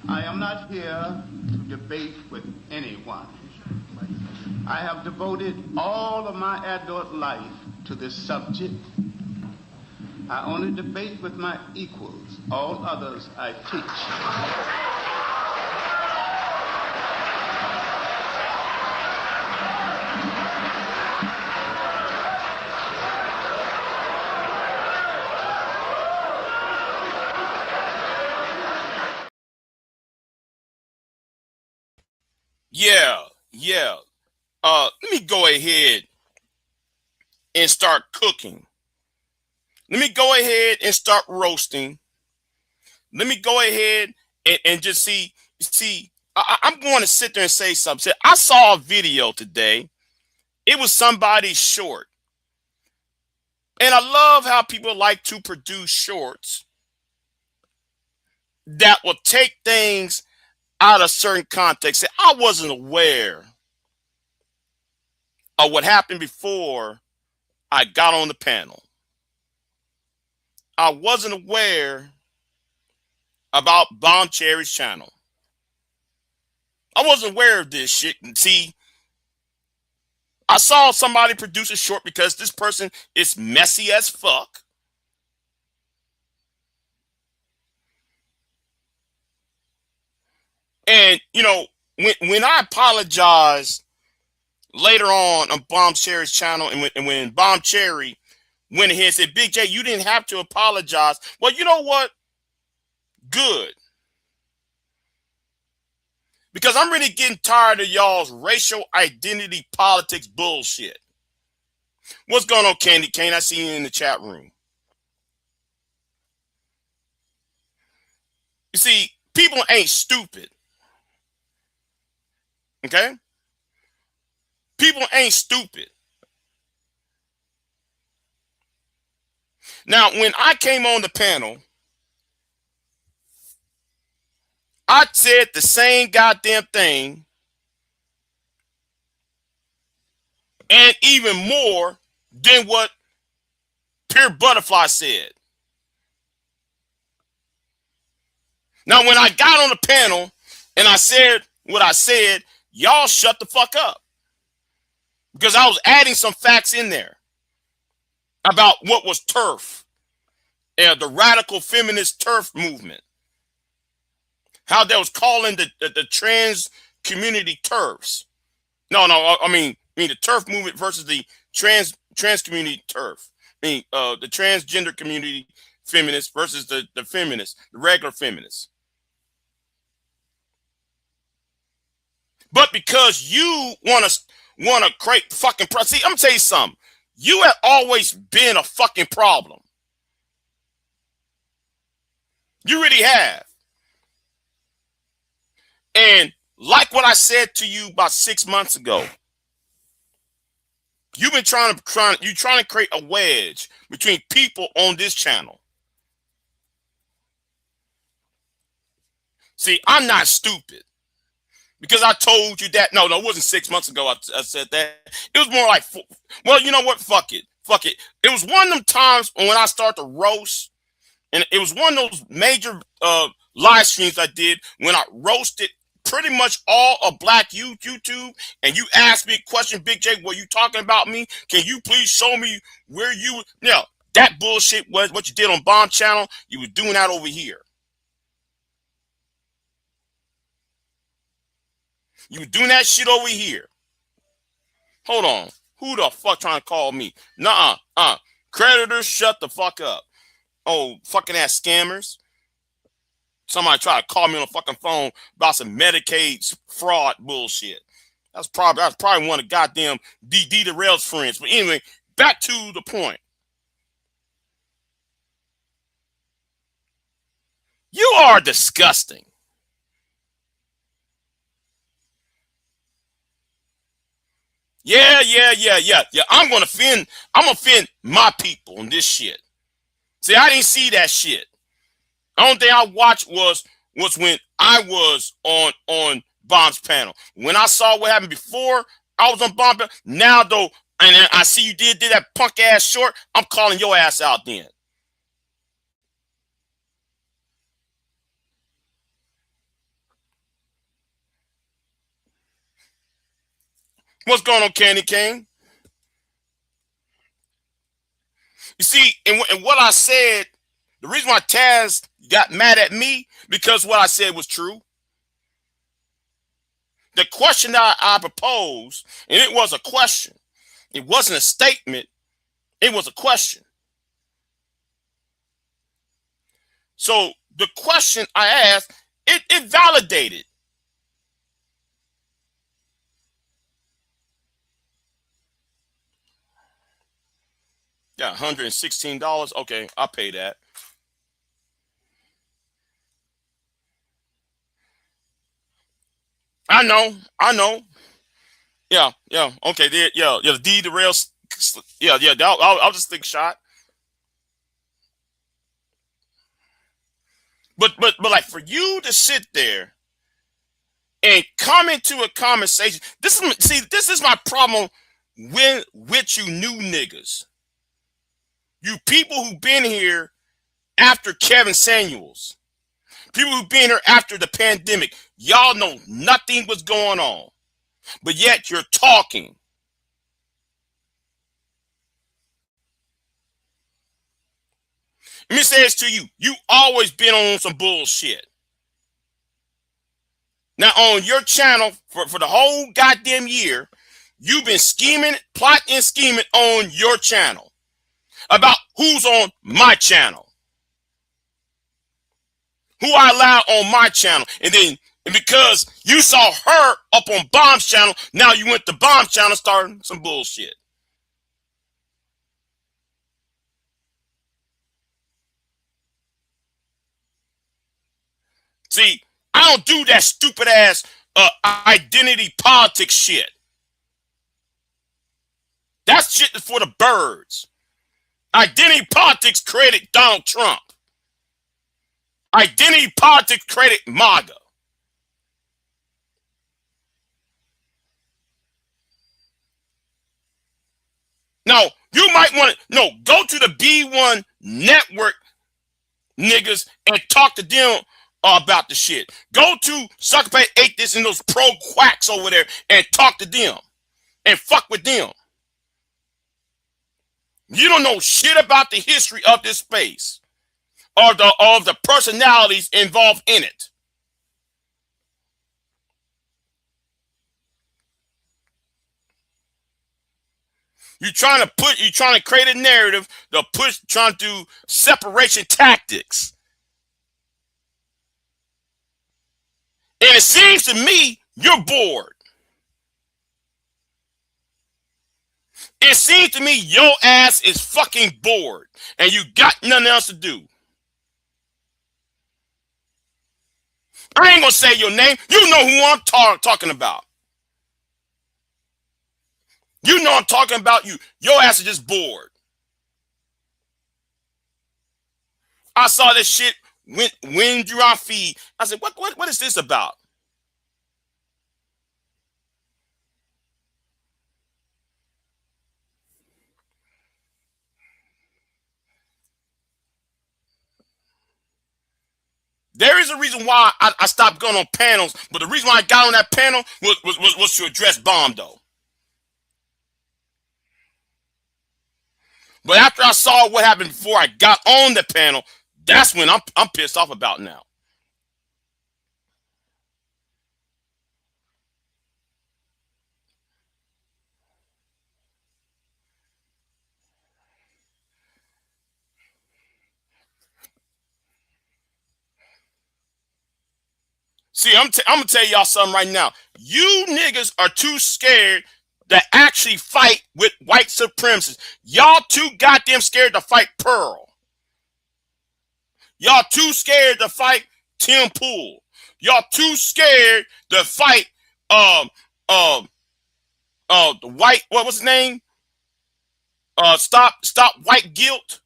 I am not here to debate with anyone. I have devoted all of my adult life to this subject. I only debate with my equals. All others I teach. Yeah, yeah. Let me go ahead and start cooking. Let me go ahead and start roasting. Let me go ahead and just see. I'm going to sit there and say something. I saw a video today. It was somebody's short. And I love how people like to produce shorts that will take things out of certain context. I wasn't aware of what happened before I got on the panel. I wasn't aware about Bomb Cherry's channel. I wasn't aware of this shit. See, I saw somebody produce a short because this person is messy as fuck. And, you know, when I apologized later on Bomb Cherry's channel, and when Bomb Cherry went ahead and said, Big J, you didn't have to apologize. Well, you know what? Good. Because I'm really getting tired of y'all's racial identity politics bullshit. What's going on, Candy Cane? I see you in the chat room. You see, people ain't stupid. Okay? People ain't stupid. Now, when I came on the panel, I said the same goddamn thing and even more than what Pure Butterfly said. Now, when I got on the panel and I said what I said, y'all shut the fuck up. Because I was adding some facts in there about what was TERF, the radical feminist TERF movement. How they was calling the trans community TERFs. No, I mean the TERF movement versus the trans community TERF. I mean the transgender community feminists versus the feminists, the regular feminists. But because you want to create fucking see, I'm gonna tell you something. You have always been a fucking problem. You really have. And like what I said to you about 6 months ago, you've been trying to create a wedge between people on this channel. See, I'm not stupid. Because I told you that. No, it wasn't 6 months ago I said that. It was more like, well, you know what? Fuck it. It was one of them times when I started to roast, and it was one of those major live streams I did when I roasted pretty much all of Black YouTube, and you asked me a question, Big J, were you talking about me? Can you please show me where you... Now, that bullshit was what you did on Bomb Channel. You were doing that over here. You were doing that shit over here. Hold on. Who the fuck trying to call me? Nuh-uh. Creditors, shut the fuck up. Oh, fucking ass scammers. Somebody try to call me on the fucking phone about some Medicaid fraud bullshit. That's probably one of goddamn D Rail's friends. But anyway, back to the point. You are disgusting. Yeah. I'm gonna offend my people on this shit. See, I didn't see that shit. The only thing I watched was when I was on Bomb's panel. When I saw what happened before I was on Bomb, now though, and I see you did that punk ass short, I'm calling your ass out then. What's going on, Candy King? You see, and what I said, the reason why Taz got mad at me, because what I said was true. The question that I proposed, and it was a question. It wasn't a statement. It was a question. So the question I asked, it validated. Yeah, $116. Okay, I'll pay that. I know. Yeah. Okay, there. Yeah. The D, the rail. Yeah. I'll just think shot. But like for you to sit there and come into a conversation, this is my problem with you new niggas. You people who've been here after Kevin Samuels. People who've been here after the pandemic. Y'all know nothing was going on. But yet you're talking. Let me say this to you. You always been on some bullshit. Now on your channel for the whole goddamn year, you've been scheming, plotting and scheming on your channel about who's on my channel. Who I allow on my channel. And because you saw her up on Bomb's channel, now you went to Bomb's channel starting some bullshit. See, I don't do that stupid ass identity politics shit. That shit is for the birds. Identity politics created Donald Trump. Identity politics created MAGA. Now, you might want to, go to the B1 network niggas and talk to them about the shit. Go to Sucker Pay 8 this and those pro quacks over there and talk to them and fuck with them. You don't know shit about the history of this space or of the personalities involved in it. You're trying to create a narrative trying to do separation tactics. And it seems to me you're bored. It seems to me your ass is fucking bored and you got nothing else to do. I ain't gonna say your name. You know who I'm talking about. You know I'm talking about you. Your ass is just bored. I saw this shit when you on feed. I said, what is this about? There is a reason why I stopped going on panels, but the reason why I got on that panel was to address Bomb, though. But after I saw what happened before I got on the panel, that's when I'm pissed off about now. See, I'm gonna tell y'all something right now. You niggas are too scared to actually fight with white supremacists. Y'all too goddamn scared to fight Pearl. Y'all too scared to fight Tim Pool. Y'all too scared to fight the white, what was his name? Stop White Guilt.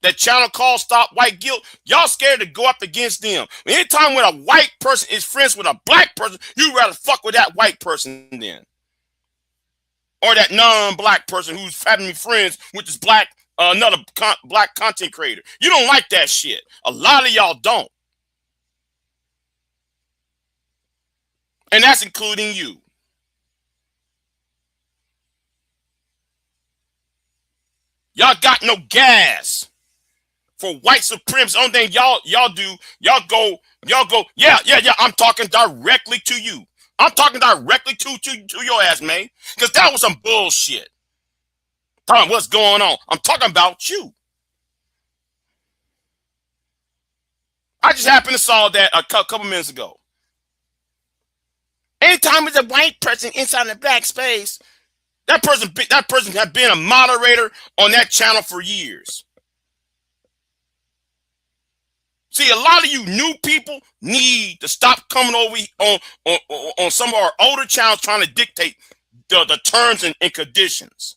That channel called Stop White Guilt. Y'all scared to go up against them. Anytime when a white person is friends with a black person, you rather fuck with that white person then. Or that non-black person who's having friends with this black, another black content creator. You don't like that shit. A lot of y'all don't. And that's including you. Y'all got no gas for white supremacy. Only thing y'all do, y'all go, yeah. I'm talking directly to you. I'm talking directly to your ass, man. Because that was some bullshit. Talking what's going on. I'm talking about you. I just happened to saw that a couple minutes ago. Anytime there's a white person inside the black space, that person has been a moderator on that channel for years. See, a lot of you new people need to stop coming over on some of our older channels trying to dictate the terms and conditions.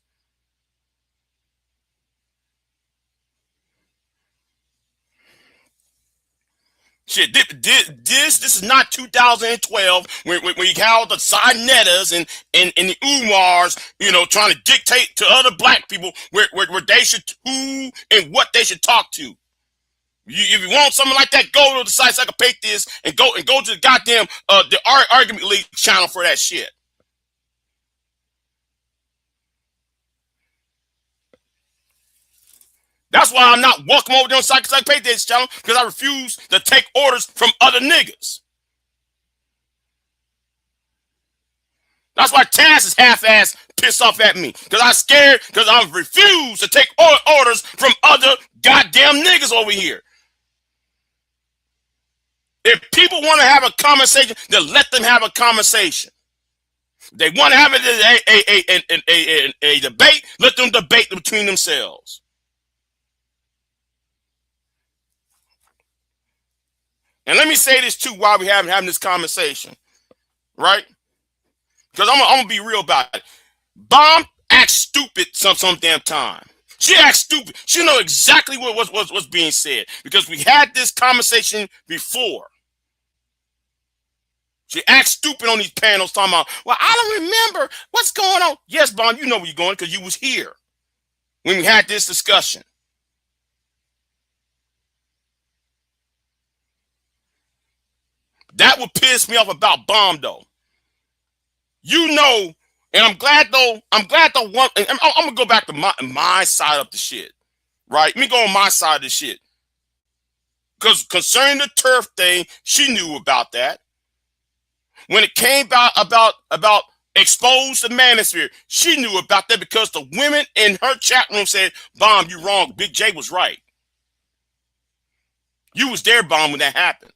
Shit, this is not 2012 when you have all the Sinettas and the Umars, trying to dictate to other black people where they should, who and what they should talk to. If you want something like that, go to the site so I can pay this and go to the goddamn the Argument League channel for that shit. That's why I'm not welcome over there on Psych Pay this channel, because I refuse to take orders from other niggas. That's why Taz is half-ass pissed off at me, because I'm scared, because I refuse to take orders from other goddamn niggas over here. If people want to have a conversation, then let them have a conversation. They want to have a debate, let them debate between themselves. And let me say this too while we having this conversation, right? Because I'm gonna be real about it. Bomb acts stupid some damn time. She acts stupid. She know exactly what's being said, because we had this conversation before. She acts stupid on these panels talking about, well, I don't remember what's going on. Yes, Bomb, you know where you're going because you was here when we had this discussion. That would piss me off about Bomb, though. And I'm glad though one, and I'm gonna go back to my side of the shit, right? Let me go on my side of the shit. Because concerning the turf thing, she knew about that. When it came about expose the manosphere, she knew about that because the women in her chat room said, Bomb, you wrong. Big J was right. You was there, Bomb, when that happened.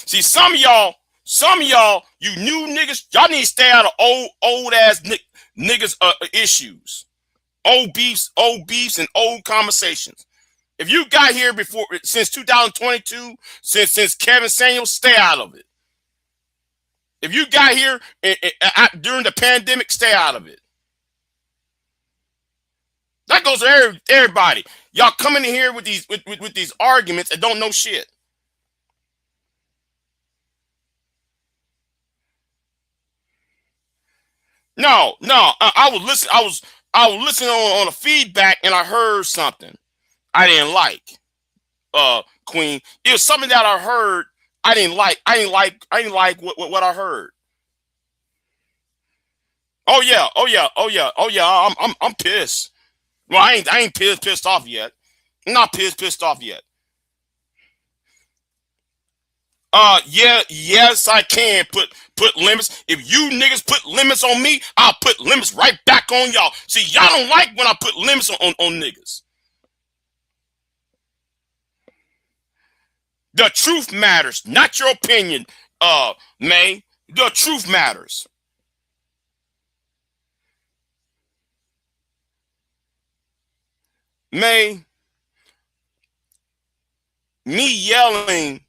See, some of y'all, you new niggas, y'all need to stay out of old ass niggas issues, old beefs, and old conversations. If you got here before since 2022, since Kevin Samuels, stay out of it. If you got here during the pandemic, stay out of it. That goes to everybody. Y'all coming in here with these arguments and don't know shit. No. I was listening on a feedback and I heard something I didn't like. Queen, it was something that I heard I didn't like. I didn't like what I heard. Oh yeah. I'm pissed. Well, I ain't pissed off yet. I'm not pissed off yet. Yes, I can put limits. If you niggas put limits on me, I'll put limits right back on y'all. See, y'all don't like when I put limits on niggas. The truth matters, not your opinion, May. The truth matters. May, me yelling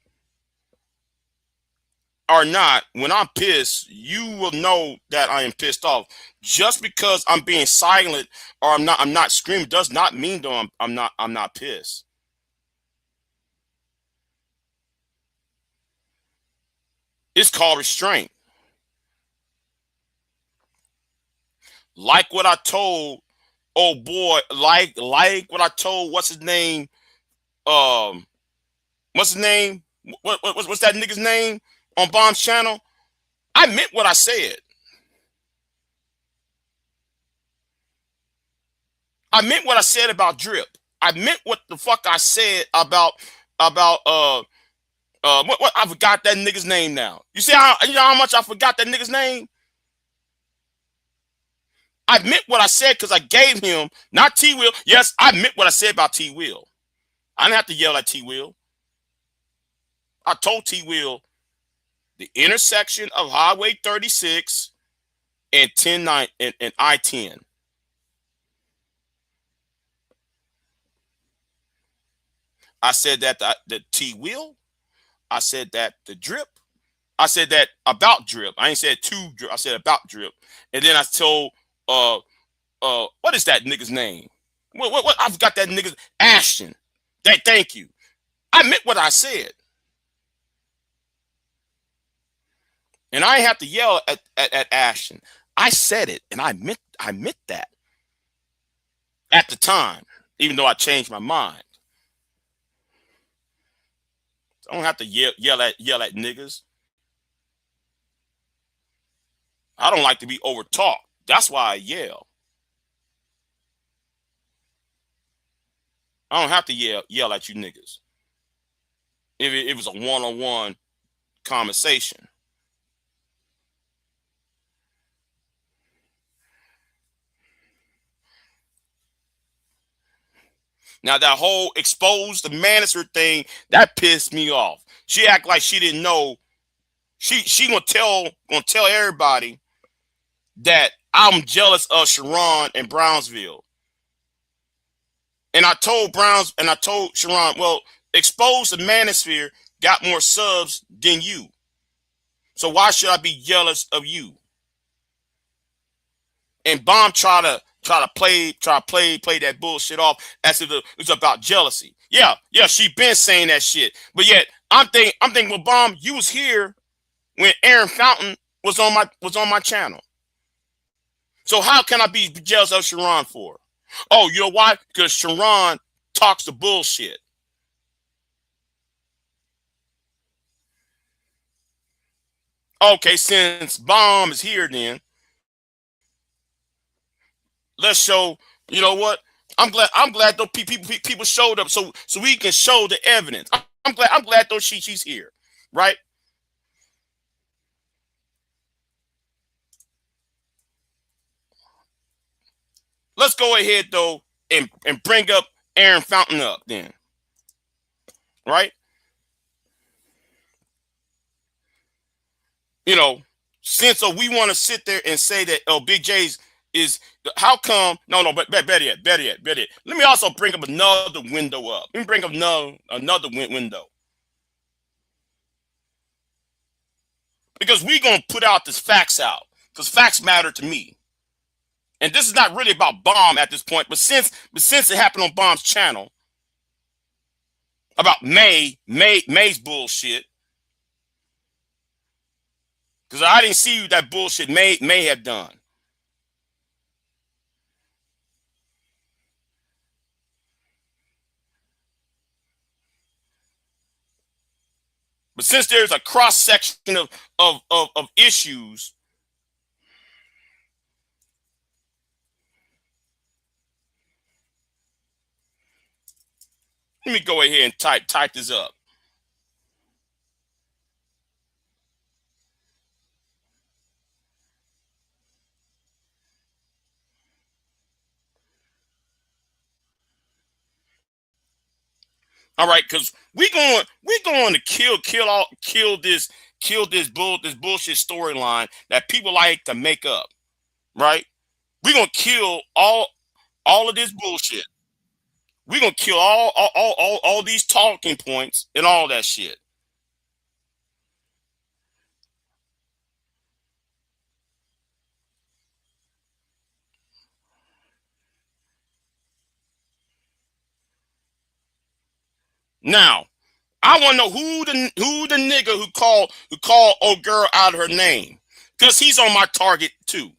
or not, when I'm pissed, you will know that I am pissed off. Just because I'm being silent or I'm not screaming does not mean though I'm not pissed. It's called restraint. Like what I told, oh boy, like what I told, what's his name? What's his name? What's that nigga's name on Bomb's channel? I meant what I said. I meant what I said about Drip. I meant what the fuck I said about what I forgot that nigga's name now. You see how you know how much I forgot that nigga's name? I meant what I said because I gave him not T Will. Yes, I meant what I said about T Will. I didn't have to yell at T Will. I told T Will the intersection of Highway 36 and 10-9 and I-10. I said that the T Will. I said that the Drip. I said that about Drip. I ain't said to Drip. I said about Drip. And then I told what is that nigga's name? What I forgot that nigga's Ashton. Thank you. I meant what I said. And I ain't have to yell at Ashton. I said it, and I meant that at the time, even though I changed my mind. I don't have to yell at niggas. I don't like to be over talked. That's why I yell. I don't have to yell at you niggas. If it was a one-on-one conversation. Now that whole expose the manager thing, that pissed me off. She act like she didn't know. She gonna tell everybody that I'm jealous of Sharon and Brownsville. And I told Sharon, well, expose the manosphere got more subs than you. So why should I be jealous of you? And Bomb try to play that bullshit off as if it's about jealousy. Yeah, she been saying that shit. But yet I'm thinking, well, Bomb, you was here when Aaron Fountain was on my channel. So how can I be jealous of Sharon for? Oh, you know why? Because Sharon talks the bullshit. Okay, since Bomb is here, then let's show. You know what? I'm glad those people showed up so we can show the evidence. I'm glad those she's here, right? Let's go ahead though and bring up Aaron Fountain up then, right? You know, since we want to sit there and say that Big J's is how come? No, but better yet. Let me also bring up another window up. Let me bring up another window. Because we're gonna put out this facts out. Because facts matter to me. And this is not really about Bomb at this point, but since it happened on Bomb's channel about May's bullshit. Because I didn't see that bullshit May have done. But since there's a cross section of issues, let me go ahead and type this up. All right, because we're going to kill this bullshit storyline that people like to make up, right? We're gonna kill all of this bullshit. We're gonna kill all these talking points and all that shit. Now, I want to know who the nigga who called old girl out of her name, because he's on my target too.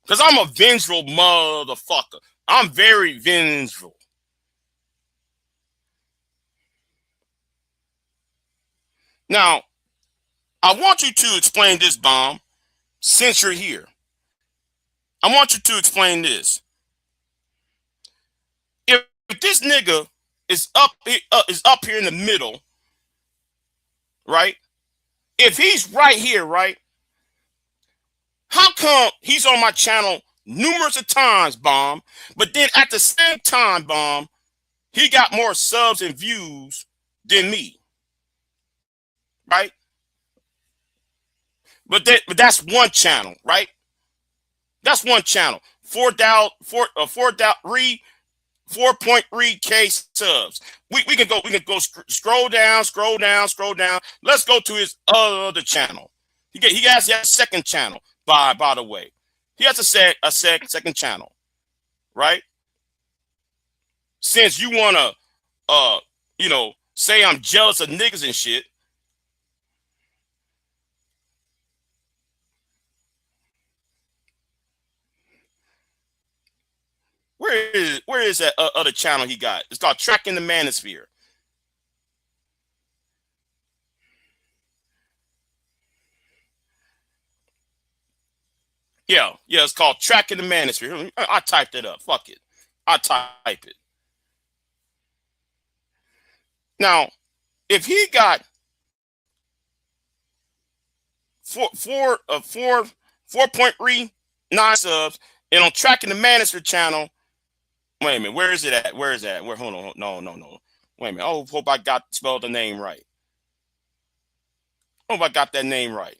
Because I'm a vengeful motherfucker. I'm very vengeful. Now, I want you to explain this, Bomb, since you're here. I want you to explain this. this nigga is up here in the middle, right? If he's right here, right? How come he's on my channel numerous of times, Bomb, but then at the same time, Bomb, he got more subs and views than me, right? But that's one channel, right? That's one channel. 4.3K subs. We can go scroll down. Let's go to his other channel. He has a second channel, by the way. He has a second channel, right? Since you wanna say I'm jealous of niggas and shit. Where is that other channel he got? It's called Tracking the Manosphere. Yeah, it's called Tracking the Manosphere. I typed it up. Fuck it. I type it. Now, if he got 4.39 subs and on Tracking the Manosphere channel, wait a minute, where is it at? Hold on, no. Wait a minute. Oh, hope I spelled the name right. Hope I got that name right.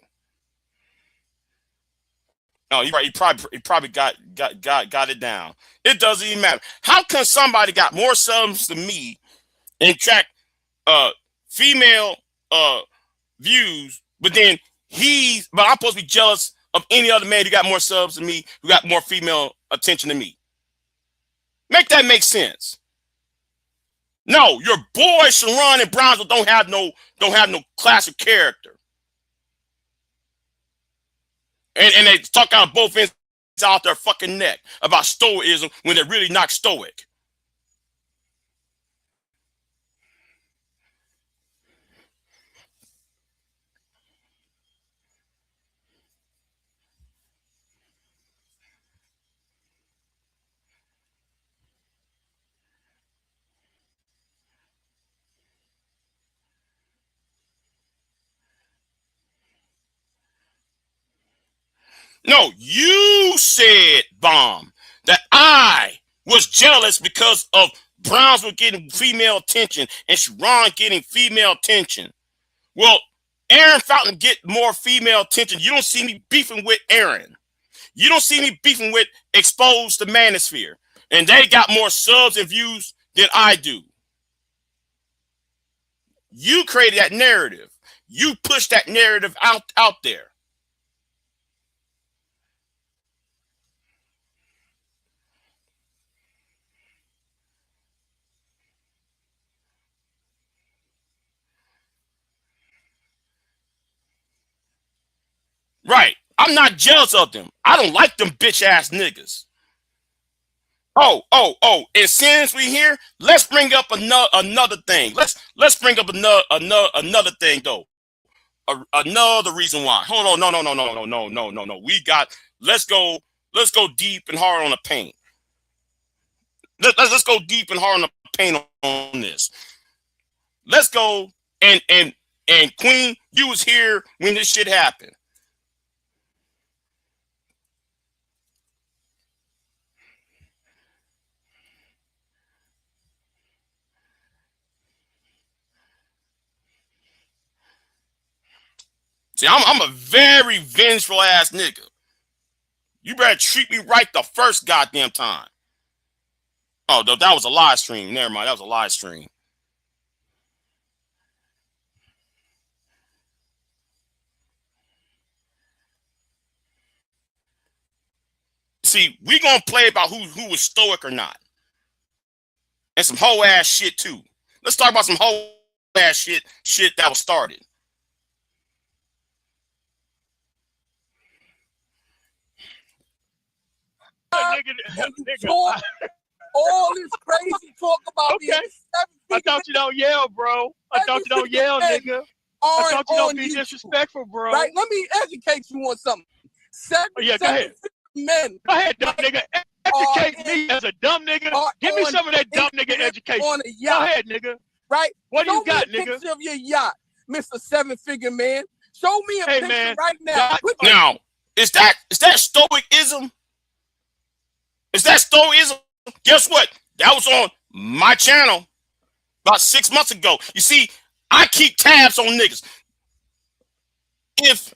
No, you're right. He probably got it down. It doesn't even matter. How come somebody got more subs than me and track female views, but then I'm supposed to be jealous of any other man who got more subs than me, who got more female attention than me? Make that make sense. No, your boy Sharon and Brownsville don't have no class of character. And they talk out of both ends out their fucking neck about stoicism when they're really not stoic. No, you said, Bomb, that I was jealous because of Brownsville getting female attention and Sharon getting female attention. Well, Aaron Fountain get more female attention. You don't see me beefing with Aaron. You don't see me beefing with Exposed to Manosphere. And they got more subs and views than I do. You created that narrative. You pushed that narrative out there. Right. I'm not jealous of them. I don't like them bitch ass niggas. Oh. And since we here, let's bring up another thing. Let's bring up another thing though. Another reason why. Hold on. No. Let's go deep and hard on the paint. Let's go deep and hard on the paint on this. Let's go and Queen, you was here when this shit happened. See, I'm a very vengeful ass nigga. You better treat me right the first goddamn time. Oh, that was a live stream. Never mind, that was a live stream. See, we gonna play about who was stoic or not. And some whole ass shit too. Let's talk about some whole ass shit that was started. Nigga. All this crazy talk about okay. I thought you don't yell, bro. I thought you don't yell, nigga. I thought you don't be disrespectful, bro. Right, let me educate you on something. Go ahead. Men. Go ahead, nigga. educate me as a dumb nigga. Give me some of that dumb nigga education. On a yacht, go ahead, nigga. Right? What do you got, me a nigga? Picture of your yacht, Mr. Seven-Figure Man. Show me a picture man, right now. Now, is that stoicism? Is that stoicism? Guess what? That was on my channel about 6 months ago. You see, I keep tabs on niggas. If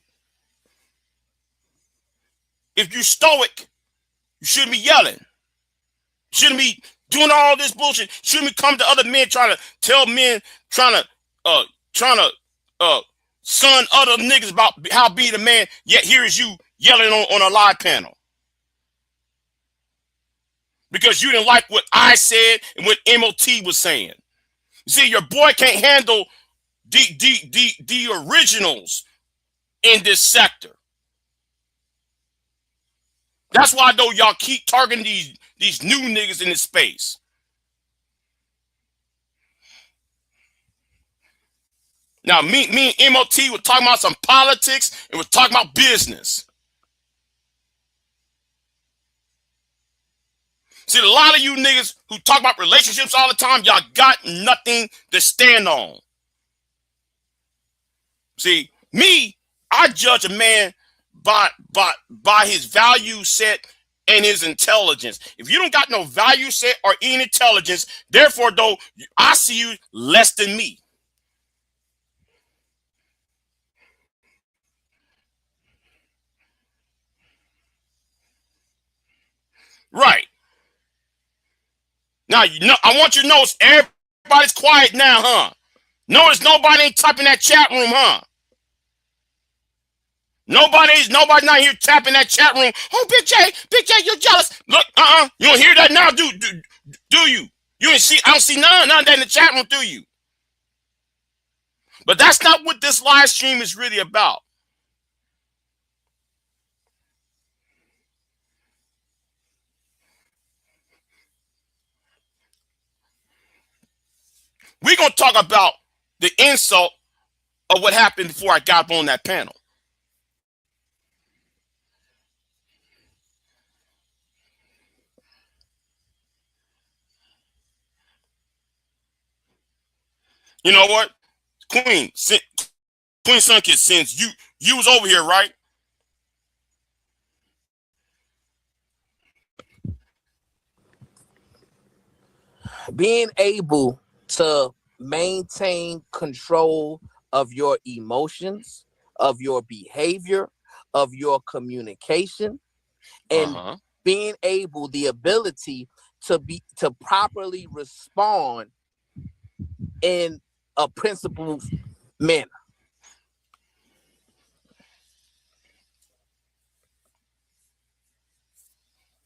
you stoic, you shouldn't be yelling. You shouldn't be doing all this bullshit. You shouldn't be coming to other men trying to tell men, trying to son other niggas about how be the man, yet here is you yelling on a live panel. Because you didn't like what I said and what MOT was saying. You see, your boy can't handle the originals in this sector. That's why I know y'all keep targeting these new niggas in this space. Now, me and MOT were talking about some politics and we're talking about business. See, a lot of you niggas who talk about relationships all the time, y'all got nothing to stand on. See, me, I judge a man by his value set and his intelligence. If you don't got no value set or any intelligence, therefore, though, I see you less than me. Right. Now, you know, I want you to know everybody's quiet now, huh? Notice nobody ain't typing that chat room, huh? Nobody's not here tapping that chat room. Oh, Big J, you're jealous. Look, you don't hear that now, do you? You ain't see, I don't see none of that in the chat room, do you? But that's not what this live stream is really about. We're going to talk about the insult of what happened before I got up on that panel. You know what? Queen Sunkist, since you was over here, right? Being able to maintain control of your emotions, of your behavior, of your communication, and being able, the ability to properly respond in a principled manner.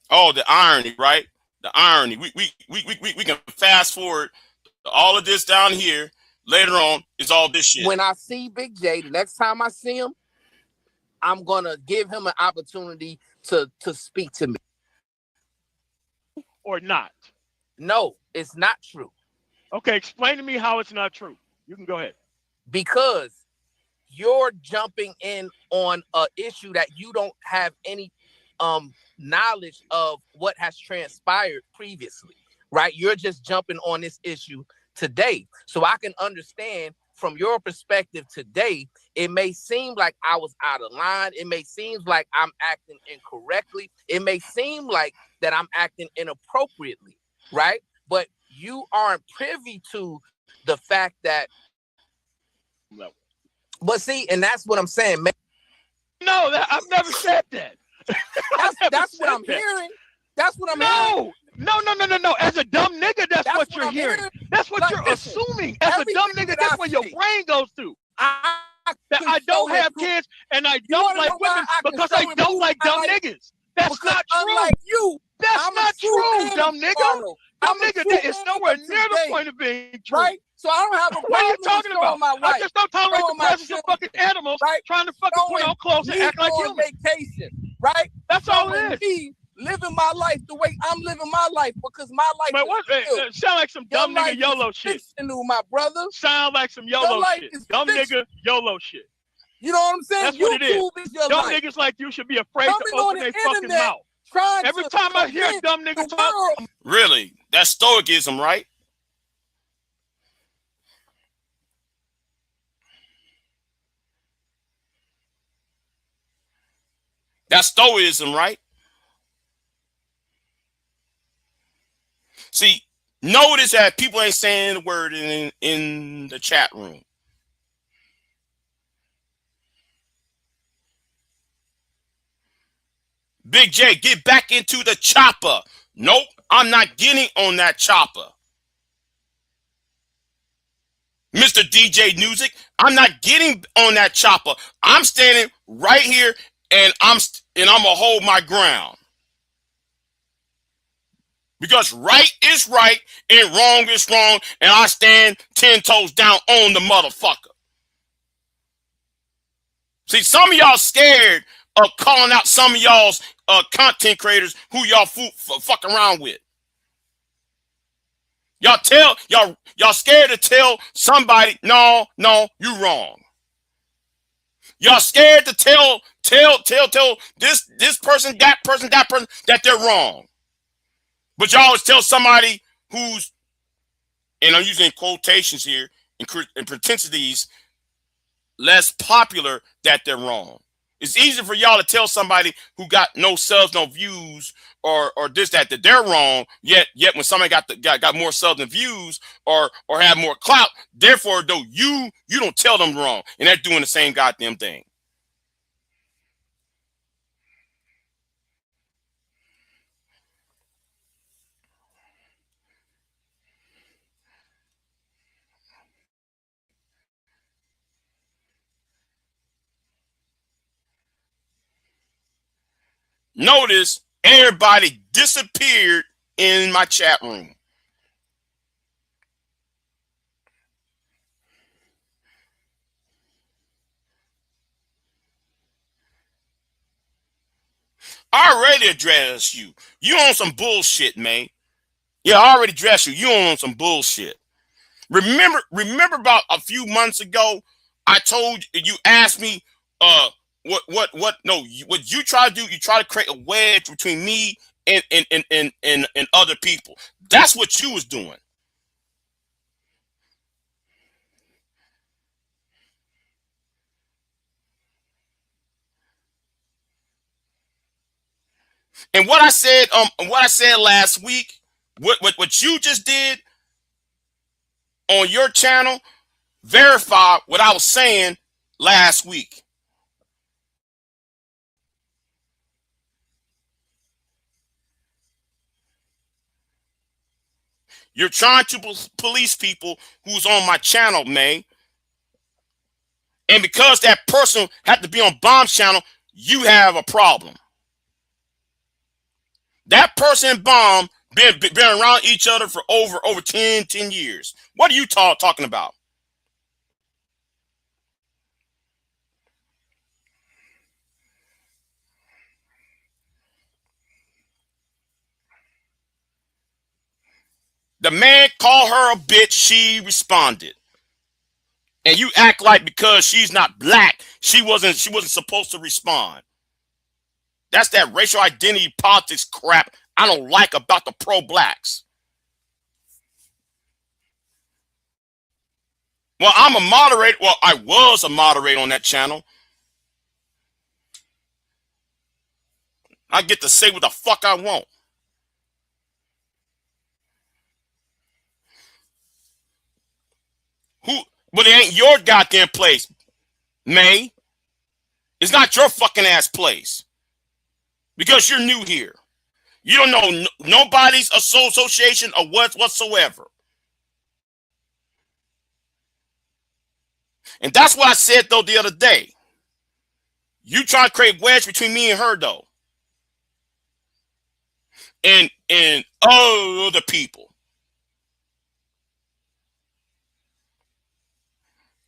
Oh, the irony, right? The irony. We can fast forward to all of this down here. Later on, is all this shit. When I see Big J, the next time I see him, I'm gonna give him an opportunity to speak to me. Or not? No, it's not true. Okay, explain to me how it's not true. You can go ahead. Because you're jumping in on an issue that you don't have any knowledge of what has transpired previously, right? You're just jumping on this issue today. So I can understand from your perspective today, it may seem like I was out of line. It may seem like I'm acting incorrectly. It may seem like that I'm acting inappropriately, right? But you aren't privy to the fact that, but see, and that's what I'm saying, man. No, I've never said that. That's what I'm hearing. That's what I'm hearing. No. As a dumb nigga, that's what you're hearing. That's what you're assuming. As a dumb nigga, that's where your brain goes to. I don't have kids and I don't like women because I don't like dumb niggas. That's not true. That's not true, dumb nigga. Dumb nigga, it's nowhere near the point of being true. Right? So I don't have a problem. What are you talking about? I just don't tolerate the presence of fucking animals trying to fucking put on clothes and act like humans. Vacation, right? That's all it is. Living my life the way I'm living my life because my life is sound like some dumb nigga YOLO shit. My brother. Sound like some YOLO shit. Dumb nigga YOLO shit. You know what I'm saying? That's what it is. Dumb niggas like you should be afraid to open their fucking mouth. Every time I hear a dumb nigga talk. Really? That's stoicism, right? That's stoicism, right? See, notice that people ain't saying the word in the chat room. Big J, get back into the chopper. Nope, I'm not getting on that chopper. Mr. DJ Music, I'm not getting on that chopper. I'm standing right here and I'm gonna hold my ground. Because right is right and wrong is wrong, and I stand 10 toes down on the motherfucker. See, some of y'all scared of calling out some of y'all's content creators who y'all fuck around with. Y'all scared to tell somebody, no, you wrong. Y'all scared to tell this person, that person, that they're wrong. But y'all always tell somebody who's, and I'm using quotations here and pretensities, less popular, that they're wrong. It's easy for y'all to tell somebody who got no subs, no views, or this, that they're wrong. Yet when somebody got more subs and views or have more clout, therefore though you don't tell them wrong, and they're doing the same goddamn thing. Notice everybody disappeared in my chat room. I already addressed you. You on some bullshit, man. Yeah, I already addressed you. You on some bullshit. Remember about a few months ago, I told you, asked me, what you try to do, you try to create a wedge between me and other people. That's what you was doing. And what I said last week, what you just did on your channel, verify what I was saying last week. You're trying to police people who's on my channel, man. And because that person had to be on Bomb's channel, you have a problem. That person and Bomb been around each other for over 10 years. What are you talking about? The man called her a bitch, she responded. And you act like because she's not black, she wasn't supposed to respond. That's that racial identity politics crap I don't like about the pro-blacks. Well, I'm a moderator. Well, I was a moderator on that channel. I get to say what the fuck I want. But it ain't your goddamn place, May. It's not your fucking ass place. Because you're new here. You don't know nobody's association or whatsoever. And that's what I said, though, the other day. You try to create wedge between me and her, though. And other people.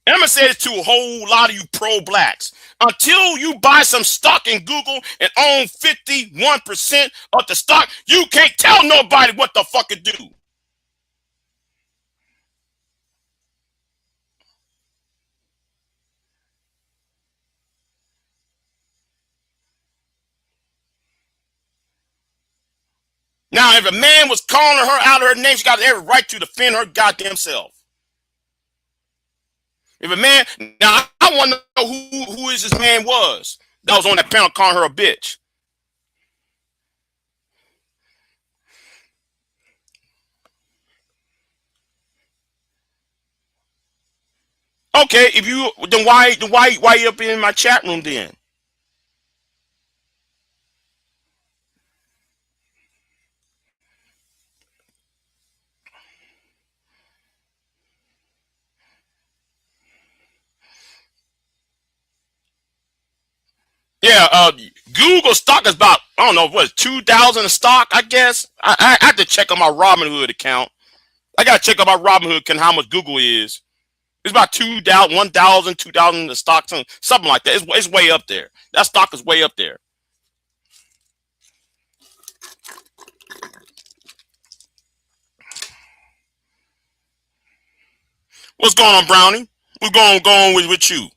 And I'm going to say this to a whole lot of you pro-blacks. Until you buy some stock in Google and own 51% of the stock, you can't tell nobody what the fuck to do. Now, if a man was calling her out of her name, she got every right to defend her goddamn self. If a man, now I want to know who this man was that was on that panel calling her a bitch. Okay, if you then why you up in my chat room then? Yeah, Google stock is about, I don't know, what, 2,000 a stock, I guess. I have to check on my Robinhood account. I got to check on my Robinhood account how much Google is. It's about 2,000, 1,000, 2,000 a stock, something like that. It's way up there. That stock is way up there. What's going on, Brownie? What's going on with you?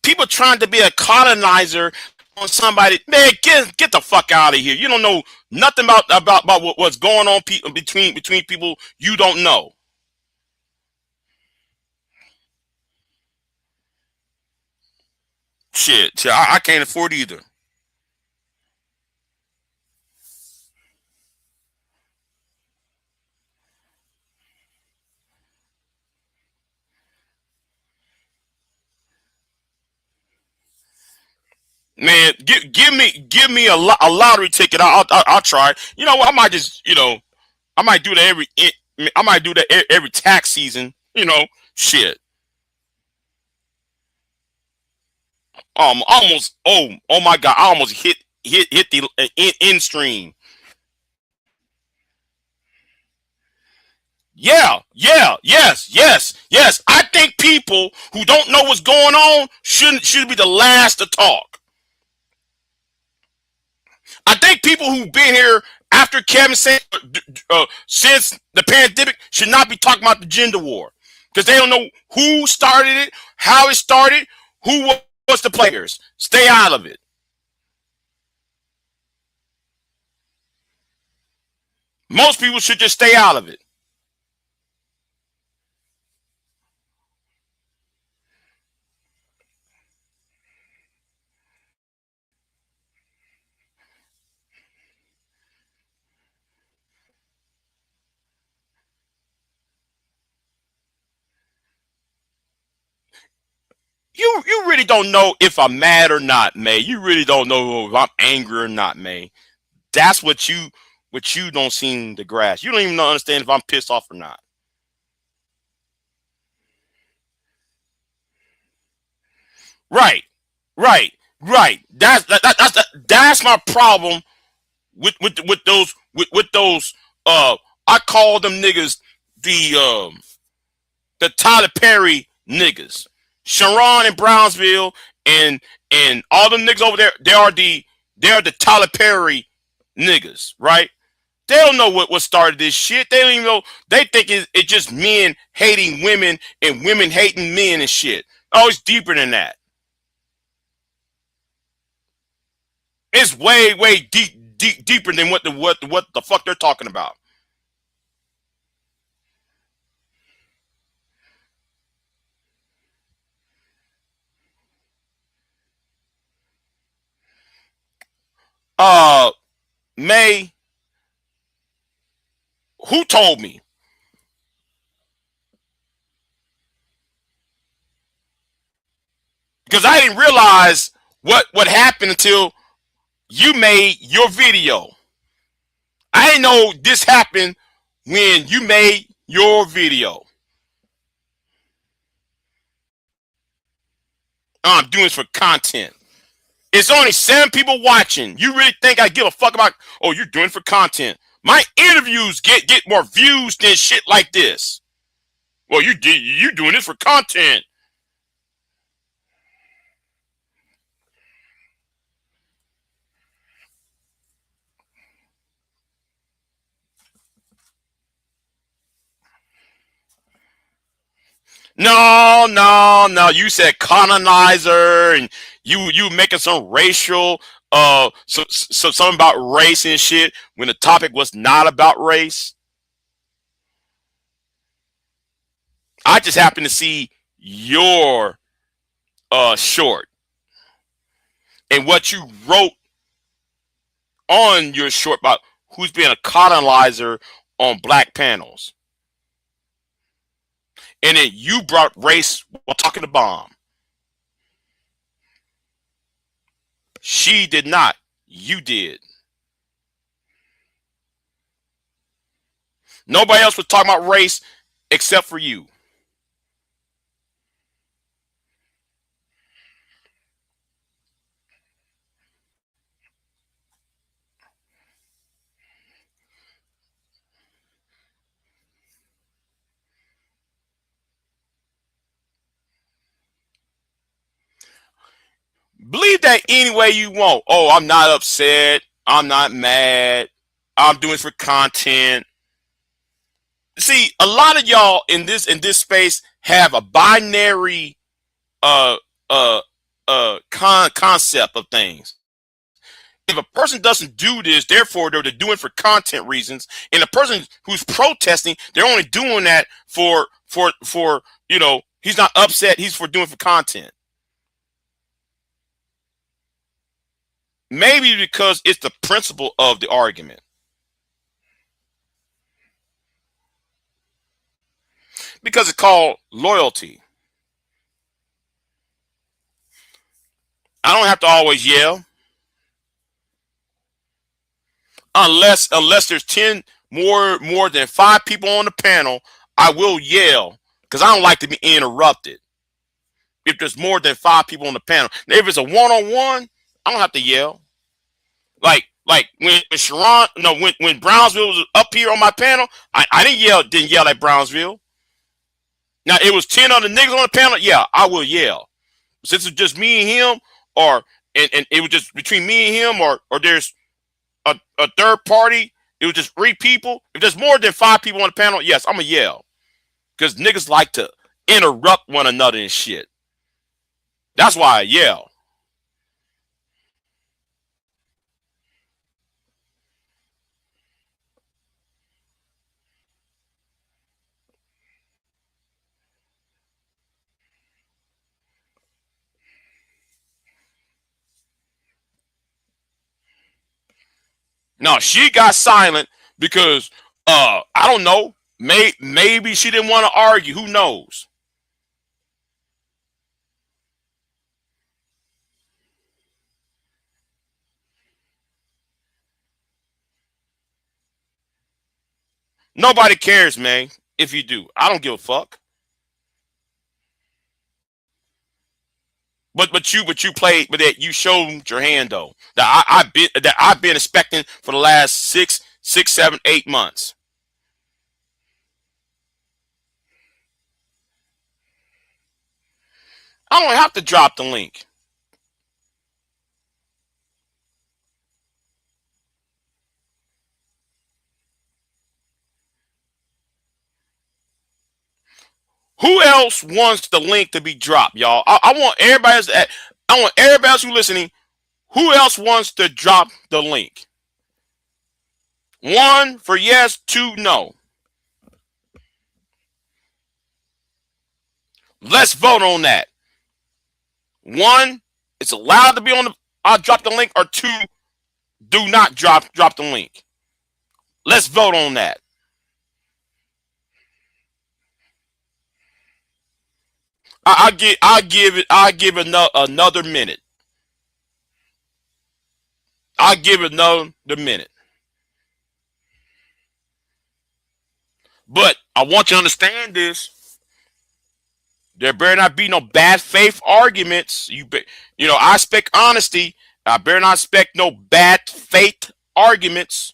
People trying to be a colonizer on somebody. Man, get the fuck out of here. You don't know nothing about what's going on between people you don't know. Shit, I can't afford either. Man, give me a lottery ticket. I'll try. You know what? I might just I might do that every tax season. Shit. Almost. Oh my God! I almost hit the end stream. Yeah, yes. I think people who don't know what's going on should be the last to talk. I think people who've been here after Kevin said since the pandemic should not be talking about the gender war because they don't know who started it, how it started, who was the players. Stay out of it. Most people should just stay out of it. You really don't know if I'm mad or not, May. You really don't know if I'm angry or not, May. That's what you don't seem to grasp. You don't even understand if I'm pissed off or not. Right. That's my problem with those I call them niggas the Tyler Perry niggas. Sharon in Brownsville and all them niggas over there, they're the Tyler Perry niggas, right? They don't know what started this shit. They don't even know. They think it's just men hating women and women hating men and shit. Oh, it's deeper than that. It's way deeper than what the fuck they're talking about. May, who told me? Because I didn't realize what happened until you made your video. I didn't know this happened when you made your video. I'm doing this for content. It's only 7 people watching. You really think I give a fuck about? Oh, you're doing it for content. My interviews get more views than shit like this. Well, you doing this for content. No. no. You said colonizer, and you making some racial so something about race and shit when the topic was not about race. I just happened to see your short and what you wrote on your short about who's being a colonizer on black panels. And then you brought race while talking to Bomb. She did not. You did. Nobody else was talking about race except for you. Believe that any way you want. Oh, I'm not upset. I'm not mad. I'm doing it for content. See, a lot of y'all in this space have a binary concept of things. If a person doesn't do this, therefore they're doing it for content reasons, and the person who's protesting, they're only doing that for he's not upset, he's for doing it for content. Maybe because it's the principle of the argument. Because it's called loyalty. I don't have to always yell. Unless there's 10 more than 5 people on the panel, I will yell because I don't like to be interrupted. If there's more than 5 people on the panel. Now, if it's a one-on-one, I don't have to yell. Like when Sharon, no, when Brownsville was up here on my panel, I didn't yell at Brownsville. Now it was 10 other niggas on the panel, yeah, I will yell. Since it's just me and him, and it was just between me and him, or there's a third party, it was just 3 people. If there's more than 5 people on the panel, yes, I'm gonna yell. Because niggas like to interrupt one another and shit. That's why I yell. No, she got silent because I don't know. Maybe she didn't want to argue. Who knows? Nobody cares, man. If you do, I don't give a fuck. But you played, but that you showed your hand though. That I've been expecting for the last 6, 7, 8 months. I don't have to drop the link. Who else wants the link to be dropped, y'all? I want everybody else. I want everybody else who's listening. Who else wants to drop the link? 1 for yes, 2 no. Let's vote on that. 1, it's allowed to be on the. I'll drop the link, or 2, do not drop the link. Let's vote on that. I'll give it another minute. I'll give it another minute. But I want you to understand this. There better not be no bad faith arguments. I expect honesty. I better not expect no bad faith arguments.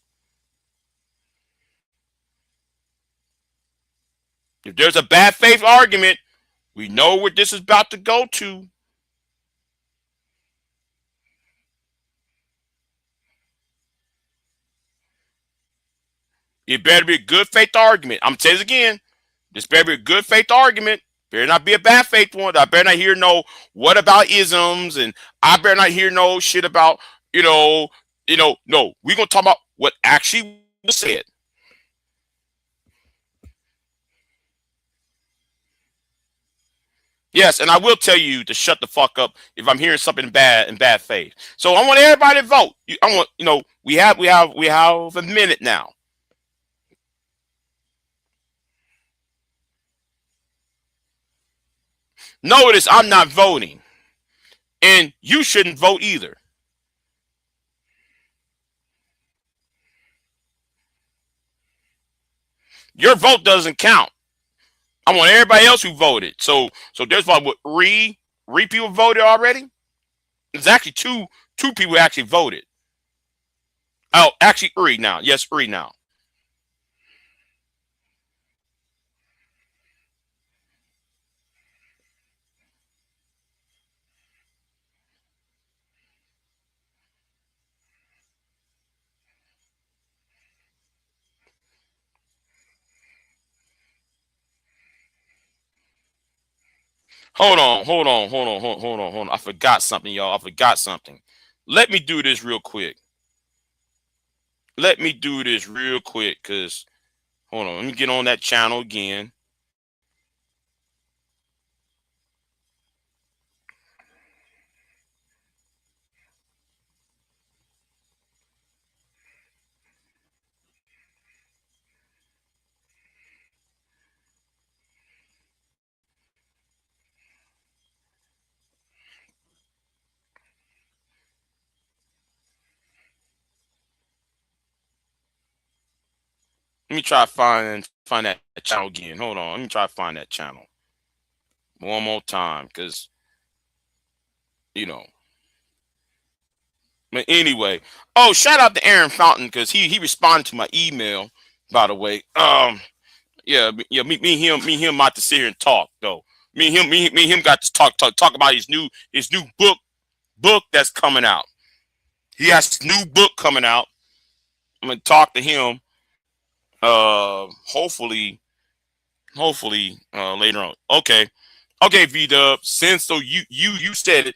If there's a bad faith argument, we know where this is about to go to. It better be a good faith argument. I'm going to say this again. This better be a good faith argument, Better not be a bad faith one. I better not hear no what about isms, and I better not hear no shit about no. We're gonna talk about what actually was said. Yes, and I will tell you to shut the fuck up if I'm hearing something bad in bad faith. So I want everybody to vote. I want we have a minute now. Notice I'm not voting, and you shouldn't vote either. Your vote doesn't count. I want everybody else who voted. So there's what people voted already. There's actually two people actually voted. Oh, actually three now. Yes, three now. Hold on. I forgot something, y'all. I forgot something. Let me do this real quick. Cause hold on. Let me get on that channel again. Let me try to find that channel again. Hold on. Let me try to find that channel one more time, cause you know. But anyway, shout out to Aaron Fountain because he responded to my email. By the way, yeah. Me and him about to sit here and talk though. Me and him got to talk about his new book that's coming out. He has his new book coming out. I'm gonna talk to him. Hopefully later on. Okay, V-Dub. Since so you said it.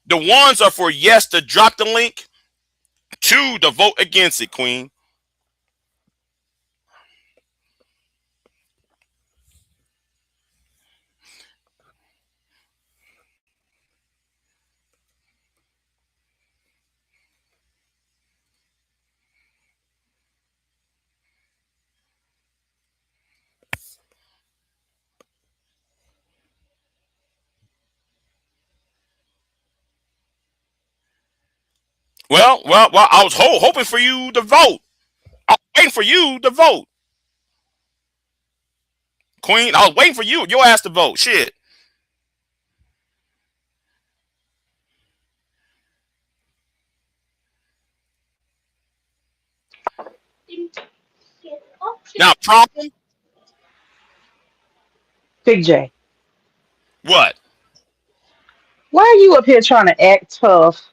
The ones are for yes to drop the link. 2 to vote against it, Queen. Well, I was hoping for you to vote. I was waiting for you to vote, Queen. I was waiting for your ass to vote. Shit. Now, problem. Big J, What? why are you up here trying to act tough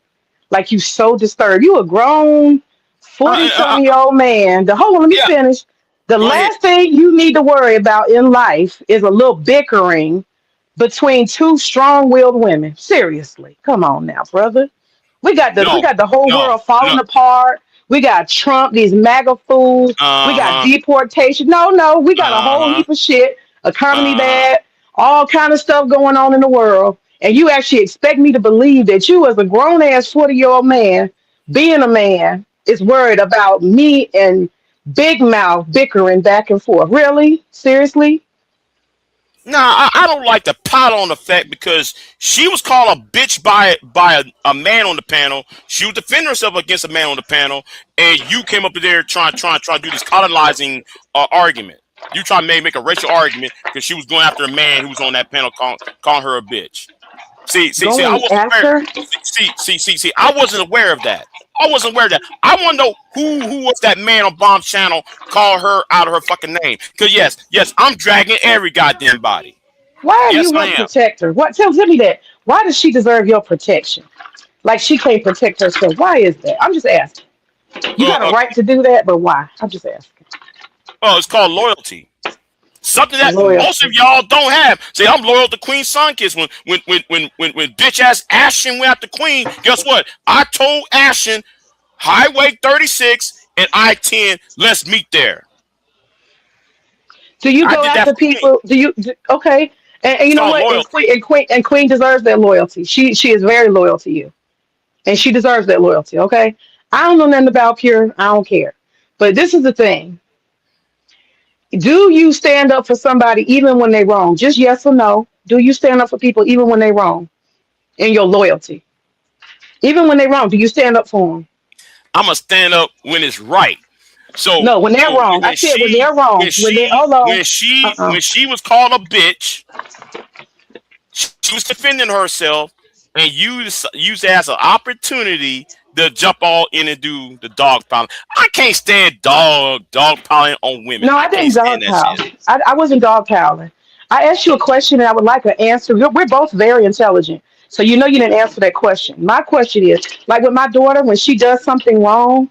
like you so disturbed? You a grown 40 something year old man. Hold on, let me Yeah. finish. The Go ahead. last thing you need to worry about in life is a little bickering between two strong willed women. Seriously. Come on now, brother. We No. got the whole No. world No. falling apart. We got Trump, these MAGA fools. We Uh got huh. deportation. No, we got a whole Uh huh. heap of shit. Economy Uh huh. bad, all kind of stuff going on in the world. And you actually expect me to believe that you, as a grown ass 40-year-old man, being a man, is worried about me and Big Mouth bickering back and forth. Really? Seriously? Nah, I don't like the pot on the fact because she was called a bitch by a man on the panel. She was defending herself against a man on the panel, and you came up there trying to do this colonizing argument. You try to make a racial argument because she was going after a man who was on that panel calling her a bitch. See, I Going wasn't aware. after? See, I wasn't aware of that. I wasn't aware of that. I want to know who was that man on Bomb's channel call her out of her fucking name. Because yes, I'm dragging every goddamn body. Why are Yes, you I her am. protector? What tell me that? Why does she deserve your protection? Like she can't protect herself. Why is that? I'm just asking. You Uh, got a uh, right to do that, but why? I'm just asking. Oh, it's called loyalty. Something that most of Loyalty. y'all don't have. Say, I'm loyal to Queen Sunkist. When bitch ass Ashton went after Queen, guess what? I told Ashton, Highway 36 and I-10, let's meet there. Do you I go did that after for Queen. people? Okay? And It's you know called what? And loyalty. Queen deserves that loyalty. She is very loyal to you, and she deserves that loyalty. Okay? I don't know nothing about Pure. I don't care. But this is the thing. Do you stand up for somebody even when they're wrong? Just yes or no. Do you stand up for people even when they're wrong in your loyalty? Even when they're wrong, do you stand up for them? I'm gonna stand up when it's right. So No, when they're so wrong. I when said when she they're wrong. when When they she hold on. when she Uh-uh. when she was called a bitch, she was defending herself and used it as an opportunity to jump all in and do the dog piling. I can't stand dog piling on women. No, I I can't didn't stand dog that pile. shit. I wasn't dog piling. I asked you a question and I would like an answer. We're both very intelligent. So you know you didn't answer that question. My question is, like with my daughter, when she does something wrong,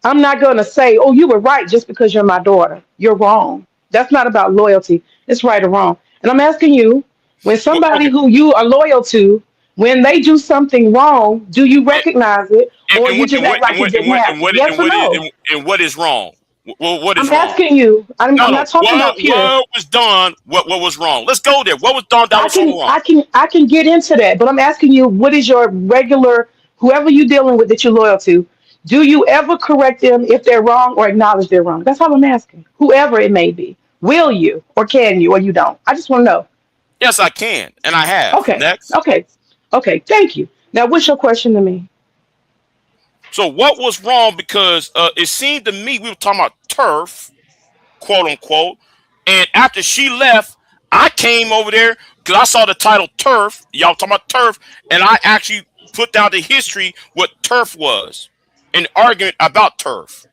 I'm not going to say, oh, you were right just because you're my daughter. You're wrong. That's not about loyalty. It's right or wrong. And I'm asking you, when somebody Okay, who you are loyal to, when they do something wrong, do you recognize it or and you what just and act what like and it what and didn't what and happen? what Yes and or what is no? and what is wrong? What is I'm wrong? asking you. I'm No. not talking about Pure. What was done? What was wrong? Let's go there. What was done that I was so can wrong? I can I can get into that, but I'm asking you, what is your regular whoever you're dealing with that you're loyal to? Do you ever correct them if they're wrong or acknowledge they're wrong? That's all I'm asking. Whoever it may be, will you or can you or you don't? I just want to know. Yes, I can, and I have. Okay, Next. okay, okay. Thank you. Now, what's your question to me? So what was wrong? Because it seemed to me we were talking about turf, quote unquote, and after she left, I came over there because I saw the title turf. Y'all talking about turf, and I actually put down the history what turf was, an argument about turf.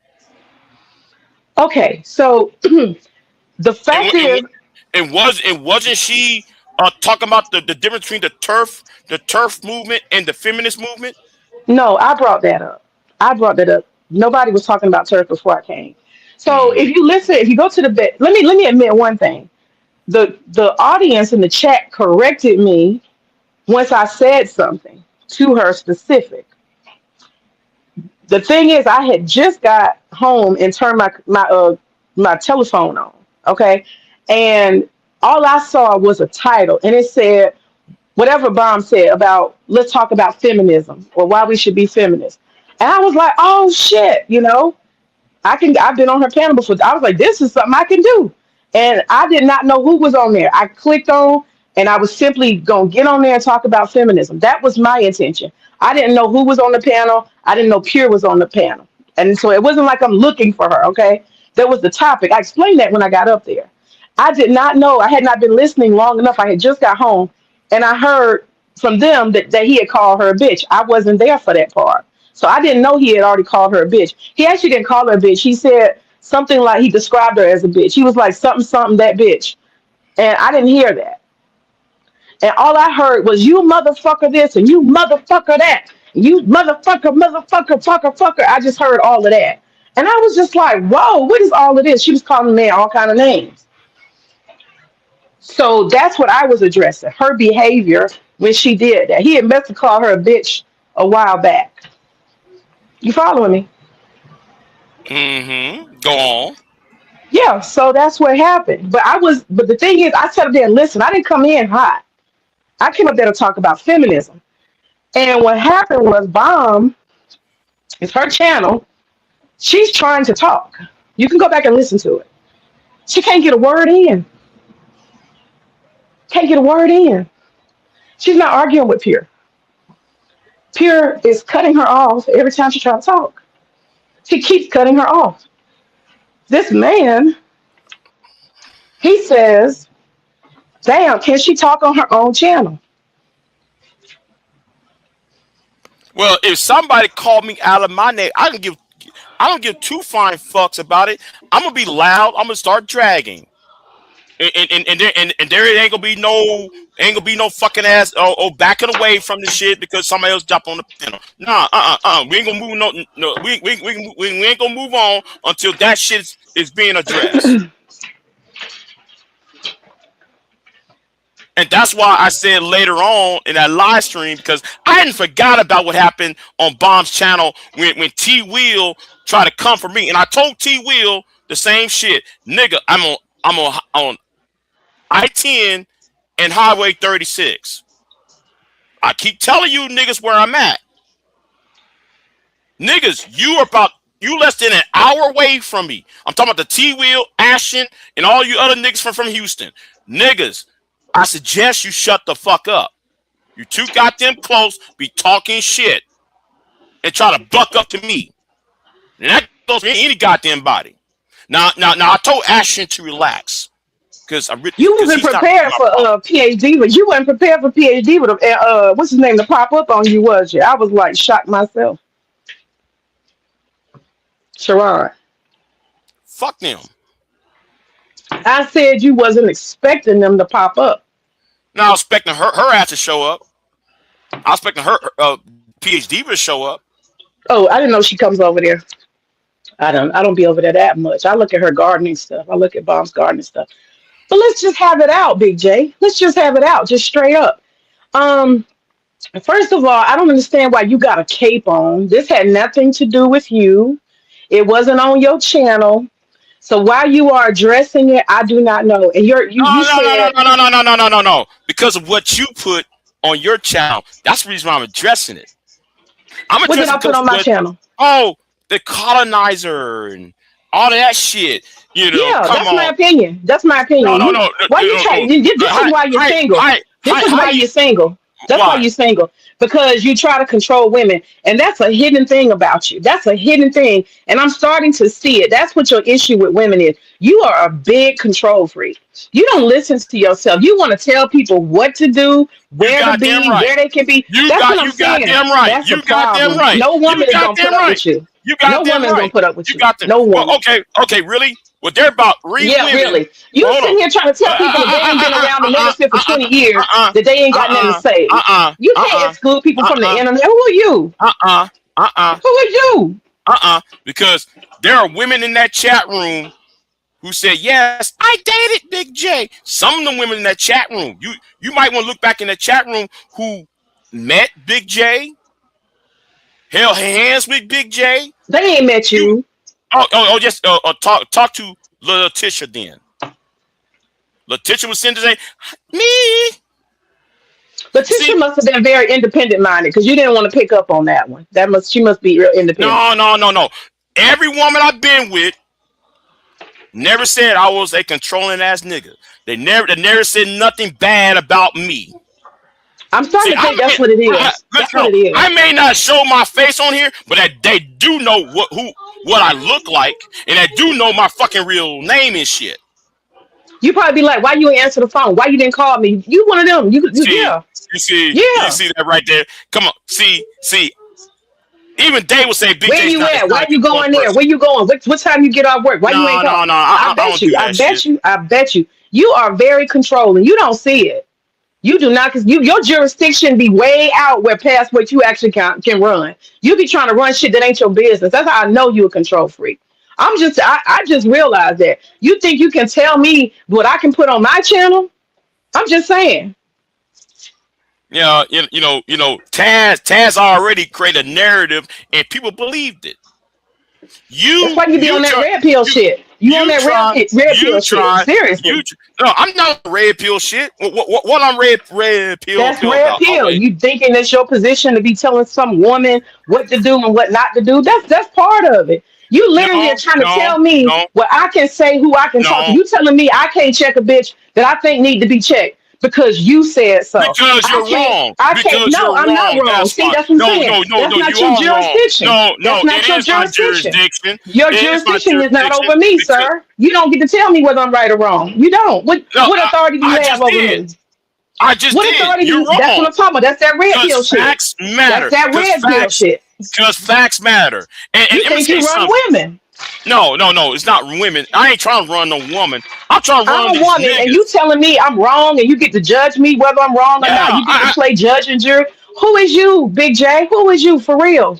Okay, so the And fact is, wasn't she talking about the difference between the turf movement and the feminist movement? no, I brought that up. I brought that up. Nobody was talking about turf before I came. So Hmm. if you listen, if you go to the bed, let me admit one thing. The audience in the chat corrected me once I said something to her specific. The thing is, I had just got home and turned my telephone on. Okay, and all I saw was a title, and it said whatever Bomb said about let's talk about feminism or why we should be feminists. And I was like, oh shit, I've been on her panel before. I was like, this is something I can do. And I did not know who was on there. I clicked on and I was simply gonna get on there and talk about feminism. That was my intention. I didn't know who was on the panel. I didn't know Pure was on the panel. And so it wasn't like I'm looking for her, okay? That was the topic. I explained that when I got up there. I did not know. I had not been listening long enough. I had just got home and I heard from them that he had called her a bitch. I wasn't there for that part. So I didn't know he had already called her a bitch. He actually didn't call her a bitch. He said something like he described her as a bitch. He was like something, something, that bitch. And I didn't hear that. And all I heard was you motherfucker this and you motherfucker that. You motherfucker, motherfucker, fucker, fucker. I just heard all of that. And I was just like, whoa, what is all of this? She was calling the man all kind of names. So that's what I was addressing. Her behavior when she did that. He had meant to call her a bitch a while back. You following me? Mm-hmm. Go on. Yeah, so that's what happened. But the thing is, I sat up there and listened. I didn't come in hot. I came up there to talk about feminism. And what happened was, Bomb is her channel. She's trying to talk. You can go back and listen to it. She can't get a word in. Can't get a word in. She's not arguing with Pure. Pure is cutting her off every time she tries to talk. She keeps cutting her off. This man, he says, damn, can she talk on her own channel? Well, if somebody called me out of my name, I don't give two fine fucks about it. I'm gonna be loud. I'm gonna start dragging. And there ain't gonna be no fucking ass or backing away from the shit because somebody else jump on the panel. Nah, we ain't gonna move no we ain't gonna move on until that shit is being addressed. And that's why I said later on in that live stream, because I hadn't forgot about what happened on Bomb's channel when T Will tried to come for me. And I told T Will the same shit. Nigga, I'm on I-10 and Highway 36. I keep telling you niggas where I'm at. Niggas, you less than an hour away from me. I'm talking about the T Will, Ashton, and all you other niggas from Houston. Niggas, I suggest you shut the fuck up. You too goddamn close, be talking shit, and try to buck up to me. And that goes for any goddamn body. Now, I told Ashton to relax. You wasn't prepared for PhD, but you wasn't prepared for PhD with what's his name to pop up on you, was you? I was like shocked myself. Sharon. Fuck them. I said you wasn't expecting them to pop up. No, I was expecting her ass to show up. I was expecting her PhD to show up. Oh, I didn't know she comes over there. I don't be over there that much. I look at her gardening stuff. I look at Bomb's gardening stuff. But let's just have it out, Big J. Let's just have it out, just straight up. First of all, I don't understand why you got a cape on. This had nothing to do with you. It wasn't on your channel. So why you are addressing it, I do not know. And No. Because of what you put on your channel. That's the reason why I'm addressing it. What did I put on my channel? Oh, the colonizer and all that shit. You know, yeah, my opinion. That's my opinion. No. Why you try? This is why you're single. This is why you're single. That's why you're single. Because you try to control women. And that's a hidden thing about you. That's a hidden thing. And I'm starting to see it. That's what your issue with women is. You are a big control freak. You don't listen to yourself. You want to tell people what to do, where to be, where they can be. That's what I'm saying. That's the problem. No woman is going to put up with you. No woman's going to put up with you. No woman. Well, okay, really? Well, they're about women. Really. You sitting here trying to tell people that they ain't been around the ministry for 20 years, that they ain't got nothing to say. You can't exclude people from the internet. Who are you? Who are you? Because there are women in that chat room who said, yes, I dated Big J. Some of the women in that chat room, you might want to look back in the chat room who met Big J, held hands with Big J. They ain't met you. Just talk to Letitia then. Letitia was sent to say, me. Letitia must have been very independent minded because you didn't want to pick up on that one. She must be real independent. No. Every woman I've been with never said I was a controlling ass nigga. They never said nothing bad about me. I'm starting to think that's what it is. That's what it is. I may not show my face on here, but they do know what I look like, and they do know my fucking real name and shit. You probably be like, why you ain't answer the phone? Why you didn't call me? You one of them. You see that right there? Come on. See. Even Dave will say, where you at? Why you going there? Where you going? What time you get off work? Why you ain't calling? No. I bet you. You are very controlling. You don't see it. You do not, because your jurisdiction be way out where past what you actually can run. You be trying to run shit that ain't your business. That's how I know you a control freak. I just realized that. You think you can tell me what I can put on my channel? I'm just saying. Yeah, you know, Taz already created a narrative and people believed it. That's why you be on that red pill shit. You on that red pill shit. Seriously. No, I'm not red pill shit. What I'm red pill. That's red pill. Okay. You thinking that's your position to be telling some woman what to do and what not to do? That's part of it. You literally are trying to tell me what I can say, who I can talk to. You telling me I can't check a bitch that I think need to be checked because you said so. Because you're wrong. I'm not wrong. See, that's what I'm saying. That's not your jurisdiction. That's not your jurisdiction. Your jurisdiction is not over me, sir. You don't get to tell me whether I'm right or wrong. You don't. What authority do you have over me? I just did. You're wrong. That's what I'm talking about. That's that red pill shit. Facts matter. That's that red pill shit. Because facts matter. And you think you run women? No. It's not women. I ain't trying to run no woman. I'm trying to run I'm a woman, niggas. and you telling me I'm wrong, and you get to judge me whether I'm wrong or not. You get to play judge and jury. Who is you, Big J? Who is you for real?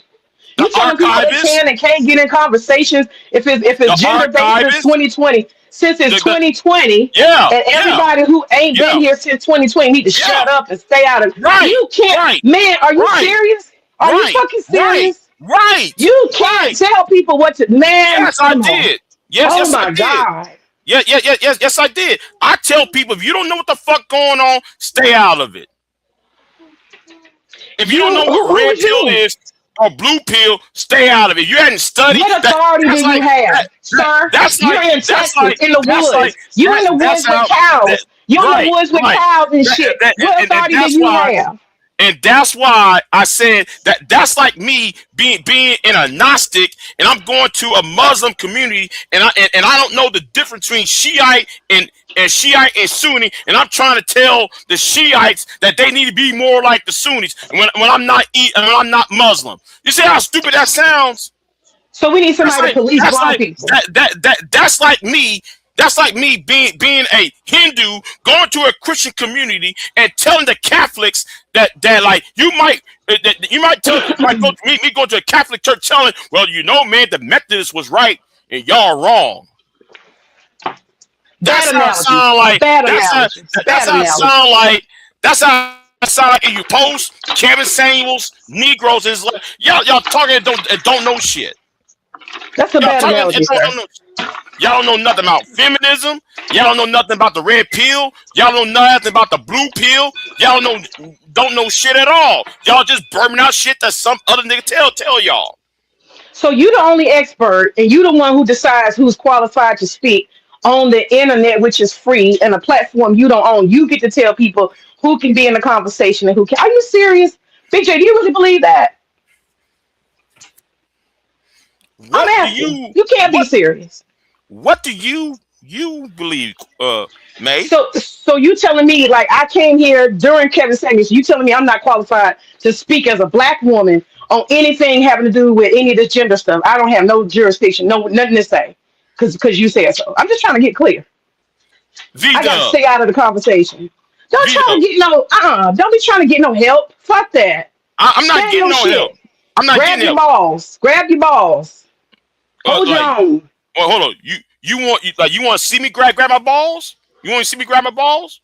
The You telling people they archivist, can and can't get in conversations if the it's gender based since archivist, 2020. Since it's the 2020, yeah, and yeah, everybody who ain't been yeah, here since 2020 need to yeah. shut up and stay out of. Right, You can't, right, man. Are you right, serious? Are you right, fucking right, serious? right, You can't right. tell people what to. Man, Yes, I come on. did. Yes, Oh yes, I my did. God. Yes, I did. I tell people if you don't know what the fuck going on, stay out of it. If you You don't know what who red was pill you? is or blue pill, stay out of it. You hadn't studied What that. authority do That's you like that, have, sir? that's You're like in that's Texas, like in the that's like woods. You in the that's woods with how that cows. You're in the right, woods with right. cows and That, shit. that, What and authority do that's you why. have? And that's why I said that that's like me being in a Gnostic and I'm going to a Muslim community and I don't know the difference between Shiite and Shiite and Sunni, and I'm trying to tell the Shiites that they need to be more like the Sunnis when I'm not Muslim. You see how stupid that sounds? So we need That's somebody to like police that's brown like people. that's like me. That's like me being a Hindu going to a Christian community and telling the Catholics that like you might tell like me go to a Catholic church telling, well, you know, man, the Methodist was right and y'all wrong. Bad That's how it analogy. sound like. Bad analogy. That's Bad how it analogy. sound like. That's how it sound like. And you post Kevin Samuels, Negroes is like y'all talking and don't know shit. That's a Y'all bad talking and analogy, sir. don't know. Y'all don't know nothing about feminism. Y'all don't know nothing about the red pill. Y'all don't know nothing about the blue pill. Y'all don't know shit at all. Y'all just burning out shit that some other nigga tell y'all. So you the only expert, and you the one who decides who's qualified to speak on the internet, which is free, and a platform you don't own. You get to tell people who can be in the conversation and who can. Are you serious, Big J? Do you really believe that? I'm What do asking. you You can't be what serious. what do you believe, May? So you telling me like I came here during Kevin Samuels? You telling me I'm not qualified to speak as a black woman on anything having to do with any of this gender stuff? I don't have no jurisdiction, no nothing to say, because you said so. I'm just trying to get clear. V I got to Dub, stay out of the conversation. Don't V try Dub. to get no. Don't be trying to get no help. Fuck that. I'm not Stand getting your no help. shit. I'm not Grab getting your help. balls. Grab your balls. Hold your Like, own. well, hold on. You want to see me grab my balls? You want to see me grab my balls?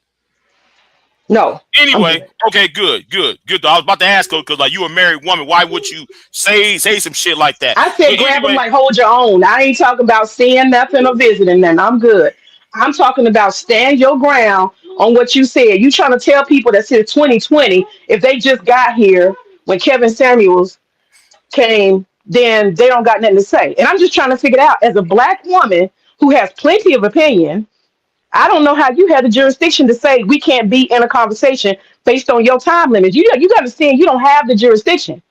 No, I'm Anyway, good. okay, good. Though. I was about to ask her because like you a married woman, why would you say some shit like that? I But said grab them anyway, like hold your own. I ain't talking about seeing nothing or visiting nothing. I'm good. I'm talking about stand your ground on what you said. You trying to tell people that since 2020, if they just got here when Kevin Samuels came, then they don't got nothing to say. And I'm just trying to figure it out. As a black woman who has plenty of opinion, I don't know how you had the jurisdiction to say we can't be in a conversation based on your time limits. You got to understand you don't have the jurisdiction.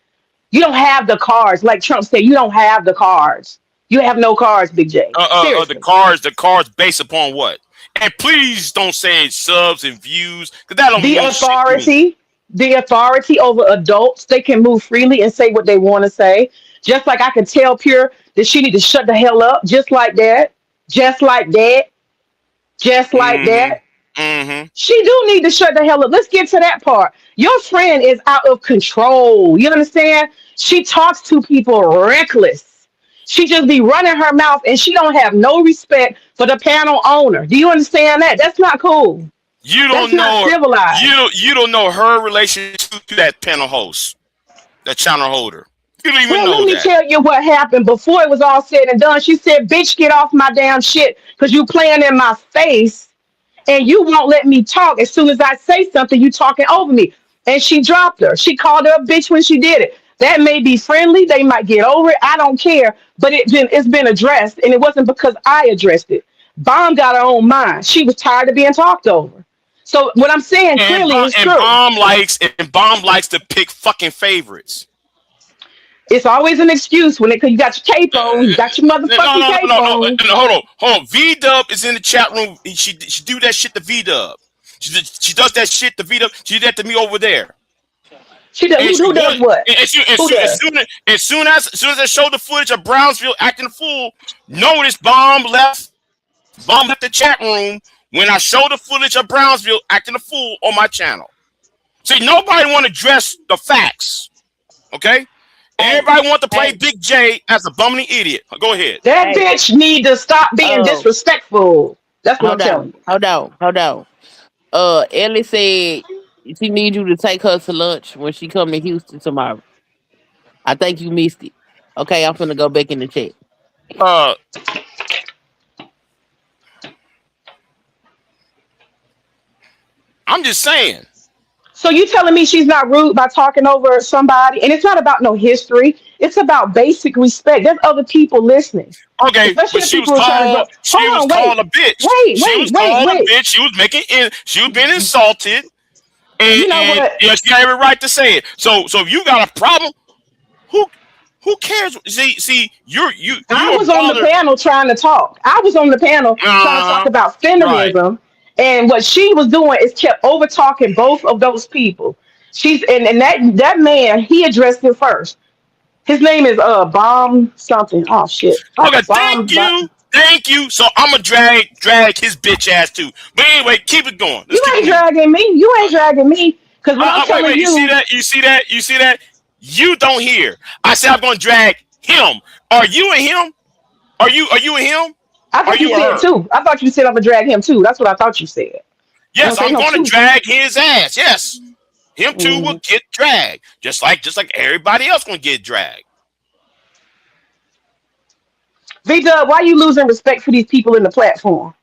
You don't have the cards. Like Trump said, you don't have the cards. You have no cards, Big J. the Seriously. cards based upon what? And please don't say subs and views because that don't The mean shit to me. authority, the authority over adults, they can move freely and say what they want to say. Just like I can tell Pure that she need to shut the hell up, just like that. Just like that. Just like Mm-hmm. that. Mm-hmm. She do need to shut the hell up. Let's get to that part. Your friend is out of control. You understand? She talks to people reckless. She just be running her mouth and she don't have no respect for the panel owner. Do you understand that? That's not cool. You That's don't not know civilized. you don't know her relationship to that panel host, that channel holder. You don't even Well, know let me that. tell you what happened before it was all said and done. She said, bitch, get off my damn shit because you playing in my face and you won't let me talk. As soon as I say something, you talking over me. And she dropped her. She called her a bitch when she did it. That may be friendly. They might get over it. I don't care. But it's been addressed, and it wasn't because I addressed it. Bomb got her own mind. She was tired of being talked over. So what I'm saying And clearly bomb, is true. Bomb likes to pick fucking favorites. It's always an excuse when you got your cape on. You got your No, motherfucking cape on. no. Hold on. V Dub is in the chat room. She do that shit to V Dub. She does that shit to V Dub. She did that to me over there. She does, And she who does wanted, what? Who does? as soon as I showed the footage of Brownsville acting a fool, notice Bomb left the chat room when I showed the footage of Brownsville acting a fool on my channel. See, nobody want to address the facts. Okay? Everybody want to play Big J as a bumming idiot. Go ahead. That bitch need to stop being disrespectful. That's what I'm telling you. Hold on. Ellie said she needs you to take her to lunch when she come to Houston tomorrow. I think you missed it. Okay, I'm finna go back in the chat. I'm just saying. So you telling me she's not rude by talking over somebody? And it's not about no history. It's about basic respect. There's other people listening. Okay, Especially but if she was people are trying to go. called. She was called a bitch. She was called a bitch. She was making. She was being insulted. And, You know what? Yeah, she got every right to say it. So if you got a problem, who cares? See, I was on the panel trying to talk. I was on the panel trying to talk about feminism. Right. And what she was doing is kept over talking both of those people. She's and that man, he addressed it first. His name is Bomb something. Oh shit. Okay, thank you. So I'm gonna drag his bitch ass too. But anyway, keep it going. You ain't dragging me. You ain't dragging me. Because what I'm telling you. You see that? You don't hear. I said I'm gonna drag him. Are you and him? Are you and him? I thought you said too. I thought you said I'm gonna drag him too. That's what I thought you said. Yes, I'm gonna drag his ass. Yes. Him too will get dragged. Just like everybody else gonna get dragged. V-Dub, why are you losing respect for these people in the platform?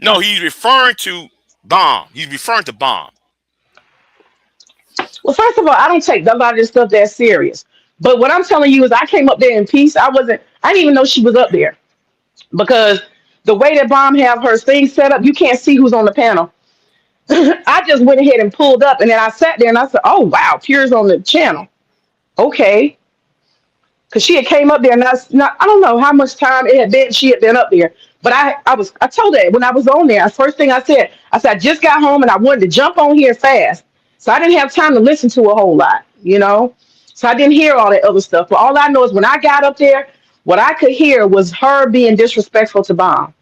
No, he's referring to Bomb. He's referring to Bomb. Well, first of all, I don't take a lot of this stuff that serious. But what I'm telling you is I came up there in peace. I didn't even know she was up there. Because the way that Bomb have her thing set up, you can't see who's on the panel. I just went ahead and pulled up, and then I sat there and I said, oh, wow, Pure's on the channel. Okay. Because she had came up there, and I don't know how much time it had been she had been up there. But I told her when I was on there, first thing I said, I just got home, and I wanted to jump on here fast. So I didn't have time to listen to a whole lot, you know? So I didn't hear all that other stuff. But all I know is when I got up there, what I could hear was her being disrespectful to Bomb.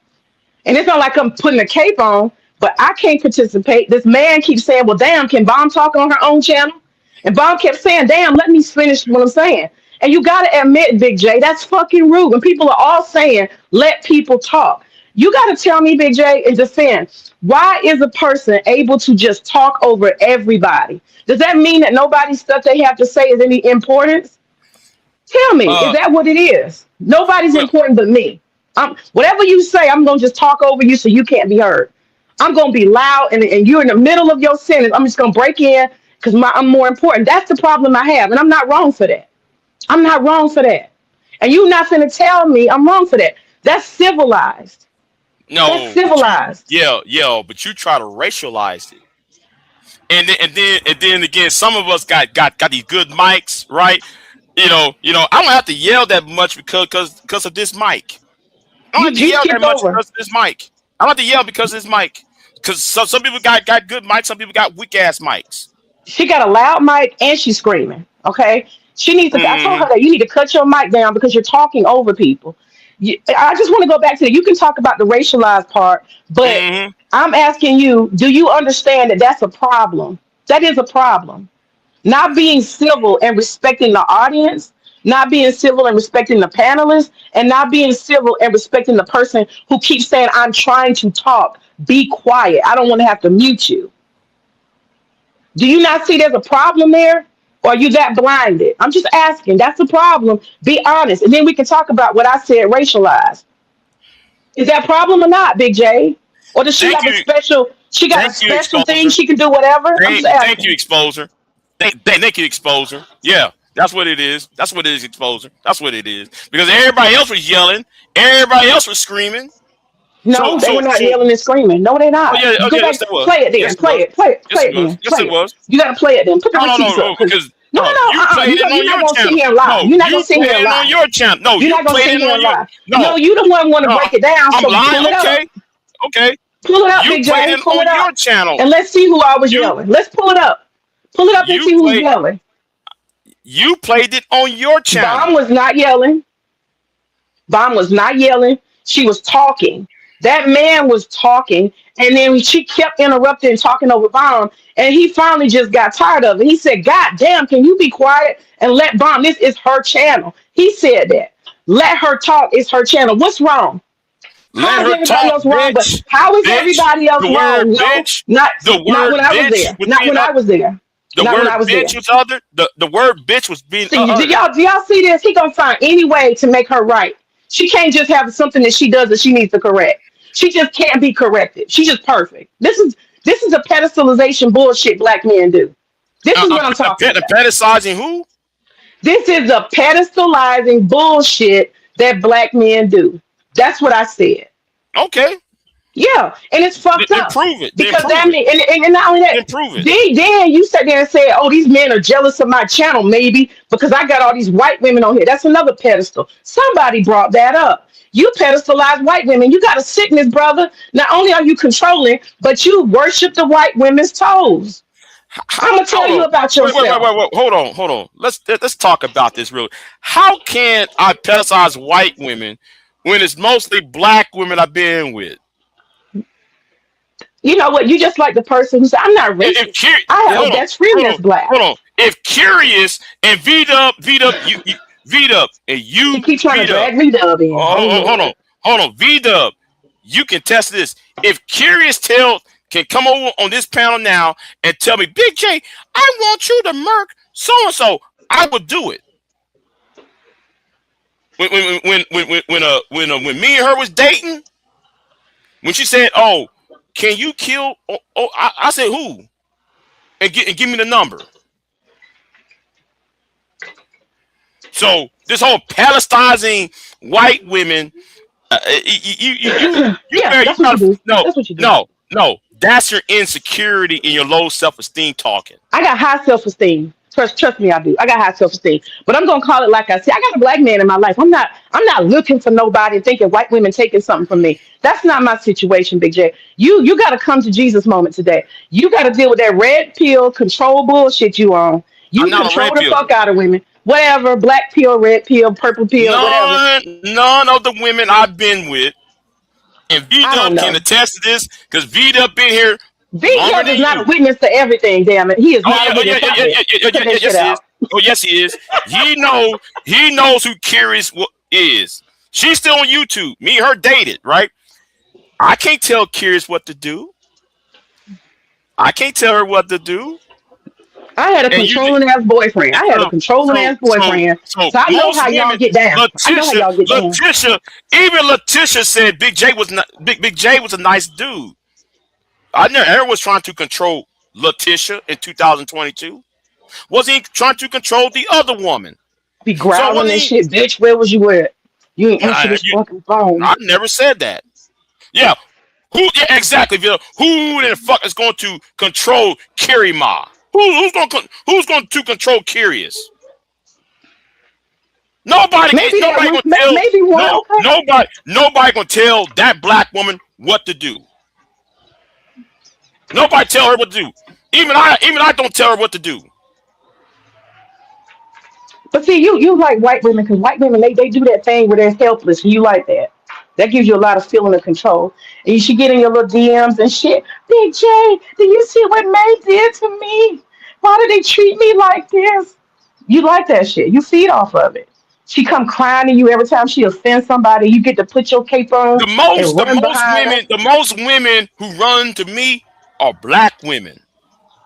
And it's not like I'm putting a cape on, but I can't participate. This man keeps saying, well, damn, can Bomb talk on her own channel? And Bomb kept saying, damn, let me finish what I'm saying. And you got to admit, Big J, that's fucking rude. When people are all saying, let people talk. You got to tell me, Big J, in defense, why is a person able to just talk over everybody? Does that mean that nobody's stuff they have to say is any importance? Tell me, is that what it is? Nobody's important but me. Whatever you say, I'm going to just talk over you so you can't be heard. I'm going to be loud, and you're in the middle of your sentence. I'm just going to break in because I'm more important. That's the problem I have, and I'm not wrong for that. I'm not wrong for that. And you're not going to tell me I'm wrong for that. That's civilized. No. That's civilized. Yeah, but you try to racialize it. And then again, some of us got these good mics, right? You know, I don't have to yell that much because of this mic. I don't have to yell that much because of this mic. I don't have to yell because of this mic. Because some people got good mics, some people got weak ass mics. She got a loud mic and she's screaming. Okay, she needs to. I told her that you need to cut your mic down because you're talking over people. I just want to go back to that. You can talk about the racialized part, but I'm asking you: do you understand that that's a problem? That is a problem. Not being civil and respecting the audience, not being civil and respecting the panelists, and not being civil and respecting the person who keeps saying, I'm trying to talk. Be quiet. I don't want to have to mute you. Do you not see there's a problem there? Or are you that blinded? I'm just asking. That's the problem. Be honest. And then we can talk about what I said, racialized. Is that a problem or not, Big J? Or does she have a special, thing she can do whatever? Thank you, Exposer. Thank you, Exposer. Yeah, that's what it is. That's what it is, Exposer. That's what it is. Because everybody else was yelling. Everybody else was screaming. No, they were not yelling and screaming. No, they're not. Oh, yeah, okay, yes, it was. Play it then. Yes, play it then. Yes, it was. You got to play it then. Put the receipts up. Because no. You're not going to sit here and lie. You're not going to sit here and lie. On your channel. No, you're not going to sit here and lie. No, you the one want to break it down. I'm lying. Okay. Pull it up, Big J. Pull it up. Your channel. And let's see who I was yelling. Let's pull it up. Pull it up and see who's yelling. You played it on your channel. Bomb was not yelling. She was talking. That man was talking, And then she kept interrupting and talking over Bomb. And he finally just got tired of it. He said, God damn, can you be quiet and let Bomb? This is her channel. He said that. Let her talk. It's her channel. What's wrong? Let How is her everybody talk, else wrong? But bitch. how is Bitch. everybody else The word wrong? No, bitch. not The not word when I was bitch there. was Not being when I was there. the Not when word I was there. bitch was uttered. The word bitch was being See, uttered. do y'all see this? He gonna find any way to make her right. She can't just have something that she does that she needs to correct. She just can't be corrected. She's just perfect. This is a pedestalization bullshit black men do. This is what I'm talking about. Pedestalizing who? This is a pedestalizing bullshit that black men do. That's what I said. Okay. Yeah, and it's fucked Then up prove it. Then because that prove it. mean, and not only that, Then prove it. then you sat there and said, "Oh, these men are jealous of my channel, maybe because I got all these white women on here." That's another pedestal. Somebody brought that up. You pedestalize white women. You got a sickness, brother. Not only are you controlling, but you worship the white women's toes. I'm gonna tell Hold you on. about Wait. yourself. Hold on. Let's talk about this real. How can I pedestalize white women when it's mostly black women I've been with? You know what? You just like the person who said, "I'm not If racist. I have a best friend that's black." hold on. If Curious and V Dub, and He you keep trying to V Dub, drag me dub in. Oh Lord. hold on, V Dub, you can test this. If Curious Tale can come over on this panel now and tell me, Big J, I want you to murk so and so, I would do it. When me and her was dating, when she said, "Oh, can you kill?" I said, "Who?" And give me the number. So this whole Palestinizing white women, Yeah, you that's what you gotta do. That's what you do. no. That's your insecurity and your low self esteem talking. I got high self esteem. Trust me, I do. I got high self esteem. But I'm gonna call it like I said. I got a black man in my life. I'm not looking for nobody and thinking white women taking something from me. That's not my situation, Big J. You gotta come to Jesus moment today. You gotta deal with that red pill control bullshit you on. I'm You not a control red the pill. fuck out of women. Whatever, black pill, red pill, purple pill, whatever. None of the women I've been with, and V I don't Dub can know. attest to this because V Dub been here Big longer Dub than is not a you. witness to everything, damn it. He is Oh not yeah, a oh yeah, witness. yeah, Stop yeah, it. yeah, yeah, Cut yeah, that shit yes he is. out. Oh yes he is. He knows who Curious is. She's still on YouTube. Me and her dated, right? I can't tell Curious what to do. I can't tell her what to do. I had a And you controlling ass boyfriend. I had a so controlling so ass so boyfriend. so So I know most how y'all women, get down. I know how y'all get down. Even Letitia said Big J was a nice dude. I never ever was trying to control Letitia in 2022. Was he trying to control the other woman? Be So was growling and he? shit. Bitch, where was you at? You ain't answer this fucking phone. I never said that. Yeah. Who? Yeah, exactly. Vito. Who in the fuck is going to control Carrie Ma? Who's going to control Curious? Maybe that Nobody one. gonna tell Maybe one. Okay. nobody gonna tell that black woman what to do. Nobody tell her what to do. Even I don't tell her what to do. But see, you like white women because white women they do that thing where they're helpless, and you like that. That gives you a lot of feeling of control. And you should get in your little DMs and shit. Big J, do you see what May did to me? Why do they treat me like this? You like that shit. You feed off of it. She come crying to you every time she offends somebody. You get to put your cape on and run behind her. The most women who run to me are black women.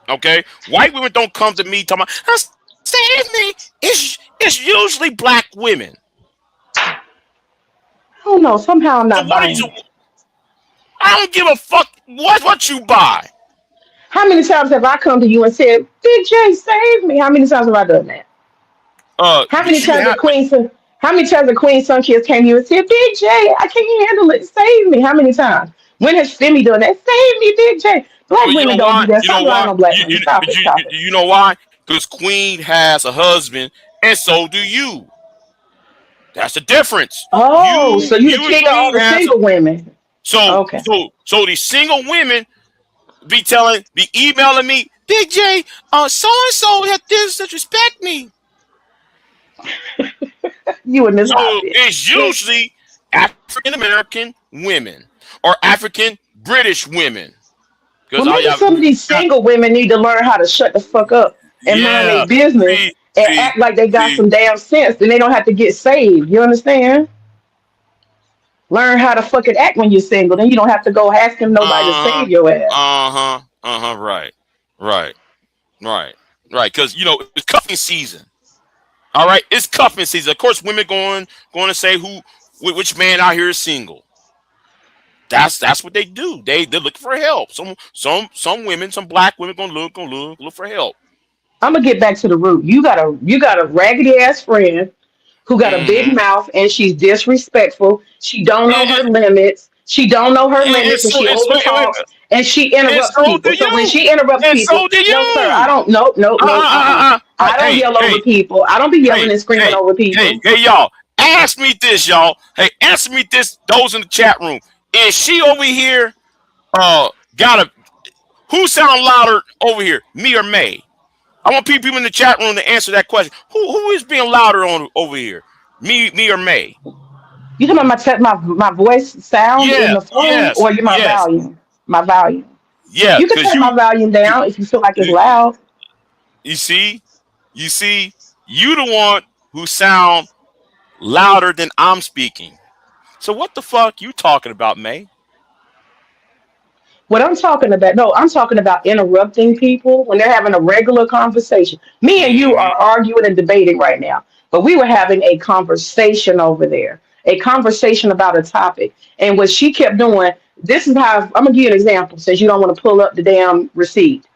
Okay, white women don't come to me talking about save me. It's usually black women. I don't know. Somehow I'm So not what are you? buying it. I don't give a fuck what you buy. How many times have I come to you and said, Big J, save me? How many times have I done that? How many But you times have. the Queen Son, how many times the Queen Son kids came to you and said, Big J, I can't handle it. Save me. How many times? When has Femi done that? Save me, Big J. Black You women know don't do why? that. You know Stop lying why? on black women. Stop it. Stop it. You know why? Because Queen has a husband, and so do you. That's the difference. Oh, so you the You and king of all Queen the has single women. so Okay. these single women be emailing me, Big J, so and so had disrespect me. You in this So outfit. it's usually African American women. or African British women. Well, Because maybe some of these single women need to learn how to shut the fuck up and mind their yeah, business see, and see, act like they got see, some damn sense. Then they don't have to get saved. You understand? Learn how to fucking act when you're single. Then you don't have to go asking nobody to uh-huh, save your ass. right, right, right, right. Because it's cuffing season. All right, it's cuffing season. Of course, women going to say which man out here is single. That's what they do. They're looking for help. Some women, some black women gonna look for help. I'm gonna get back to the root. You got a raggedy ass friend who got a big Mm-hmm. mouth and she's disrespectful. She don't know her And, limits. She don't know her and, and limits and so she and so overtalks and she and interrupts so people. do So when you. she interrupts And people, so do no sir, I you. don't nope, nope, nope, I don't Hey, yell over hey, people. I don't be yelling hey, and screaming hey, over hey, people. hey, y'all. Ask me this, y'all. Hey, answer me this. Those in the chat room. Is she over here? Got a who sound louder over here? Me or May? I want people in the chat room to answer that question. Who is being louder on over here? Me or May? You talking about my voice sound in Yeah, the phone yes, or you my yes, volume? My volume. yeah. You can Because turn my volume you, down if you feel like it's you, loud. you see, you see, you the one who sound louder than I'm speaking. So what the fuck you talking about, May? What I'm talking about, no, I'm talking about interrupting people when they're having a regular conversation. Me and you Mm-hmm. are arguing and debating right now, but we were having a conversation over there, a conversation about a topic. And what she kept doing, this is how I'm gonna give you an example since you don't want to pull up the damn receipt.